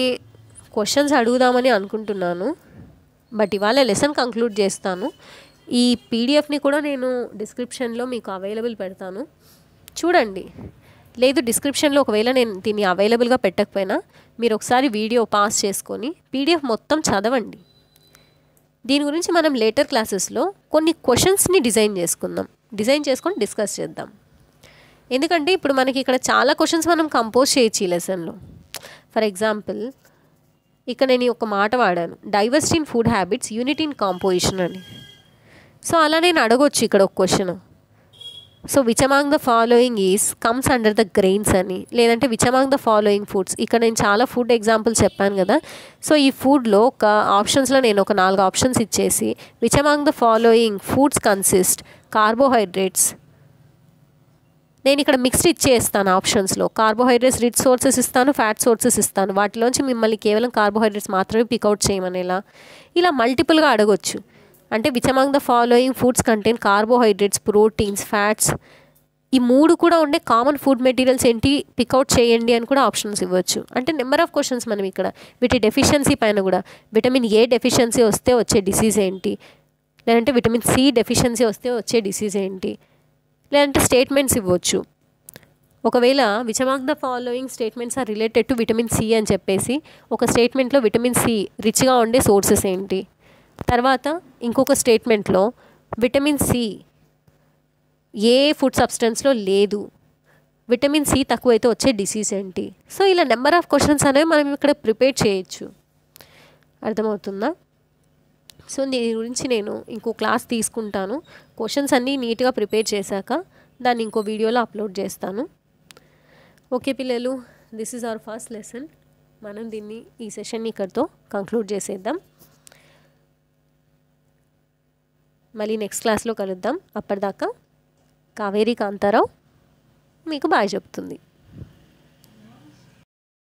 క్వశ్చన్స్ అడుగుదామని అనుకుంటున్నాను. బట్ ఇవాళ లెసన్ కంక్లూడ్ చేస్తాను. ఈ పీడిఎఫ్ని కూడా నేను డిస్క్రిప్షన్లో మీకు అవైలబుల్ పెడతాను, చూడండి. లేదు డిస్క్రిప్షన్లో ఒకవేళ నేను దీన్ని అవైలబుల్గా పెట్టకపోయినా మీరు ఒకసారి వీడియో పాస్ చేసుకొని పీడిఎఫ్ మొత్తం చదవండి. దీని గురించి మనం లేటర్ క్లాసెస్లో కొన్ని క్వశ్చన్స్ని డిజైన్ చేసుకొని డిస్కస్ చేద్దాం. ఎందుకంటే ఇప్పుడు మనకి ఇక్కడ చాలా క్వశ్చన్స్ మనం కంపోజ్ చేయొచ్చు ఈ లెసన్లో. ఫర్ ఎగ్జాంపుల్ ఇక్కడ నేను ఒక మాట వాడాను, diversity in food habits, unity in composition అని. సో అలా నేను అడగొచ్చు ఇక్కడ ఒక question. So which among the following is comes under the grains అని, లేదంటే which among the following foods. ఇక్కడ నేను చాలా ఫుడ్ ఎగ్జాంపుల్స్ చెప్పాను కదా. సో ఈ ఫుడ్లో ఒక ఆప్షన్స్లో నేను ఒక 4 ఆప్షన్స్ ఇచ్చేసి which among the following foods consist carbohydrates, నేను ఇక్కడ మిక్స్డ్ ఇచ్చేస్తాను ఆప్షన్స్లో. కార్బోహైడ్రేట్స్ రిచ్ సోర్సెస్ ఇస్తాను, ఫ్యాట్ సోర్సెస్ ఇస్తాను. వాటిలోంచి మిమ్మల్ని కేవలం కార్బోహైడ్రేట్స్ మాత్రమే పికౌట్ చేయమనేలా ఇలా మల్టిపుల్గా అడగొచ్చు. అంటే which among the following foods contain carbohydrates, proteins, fats, ఈ 3 కూడా ఉండే కామన్ ఫుడ్ మెటీరియల్స్ ఏంటి పికౌట్ చేయండి అని కూడా ఆప్షన్స్ ఇవ్వచ్చు. అంటే నెంబర్ ఆఫ్ క్వశ్చన్స్ మనం ఇక్కడ వీటి డెఫిషియన్సీ పైన కూడా, విటమిన్ ఏ డెఫిషియన్సీ వస్తే వచ్చే డిసీజ్ ఏంటి, లేదంటే విటమిన్ సి డెఫిషియన్సీ వస్తే వచ్చే డిసీజ్ ఏంటి, లేదంటే స్టేట్మెంట్స్ ఇవ్వచ్చు. ఒకవేళ which among the following statements are related to vitamin C అని చెప్పేసి ఒక స్టేట్మెంట్లో విటమిన్ సి రిచ్గా ఉండే సోర్సెస్ ఏంటి, తర్వాత ఇంకొక స్టేట్మెంట్లో విటమిన్ సి ఏ ఫుడ్ సబ్స్టెన్స్లో లేదు, విటమిన్ సి తక్కువైతే వచ్చే డిసీజ్ ఏంటి. సో ఇలా నెంబర్ ఆఫ్ క్వశ్చన్స్ అనేవి మనం ఇక్కడ ప్రిపేర్ చేయొచ్చు. అర్థమవుతుందా? సో దీని గురించి నేను ఇంకో క్లాస్ తీసుకుంటాను. క్వశ్చన్స్ అన్నీ నీట్గా ప్రిపేర్ చేశాక దాన్ని ఇంకో వీడియోలో అప్లోడ్ చేస్తాను. ఓకే పిల్లలు, this is our first lesson. మనం దీన్ని ఈ సెషన్ని ఇక్కడితో కంక్లూడ్ చేసేద్దాం. మళ్ళీ నెక్స్ట్ క్లాస్లో కలుద్దాం. అప్పటిదాకా కావేరి కాంతారావు మీకు బాయ్ చెప్తుంది.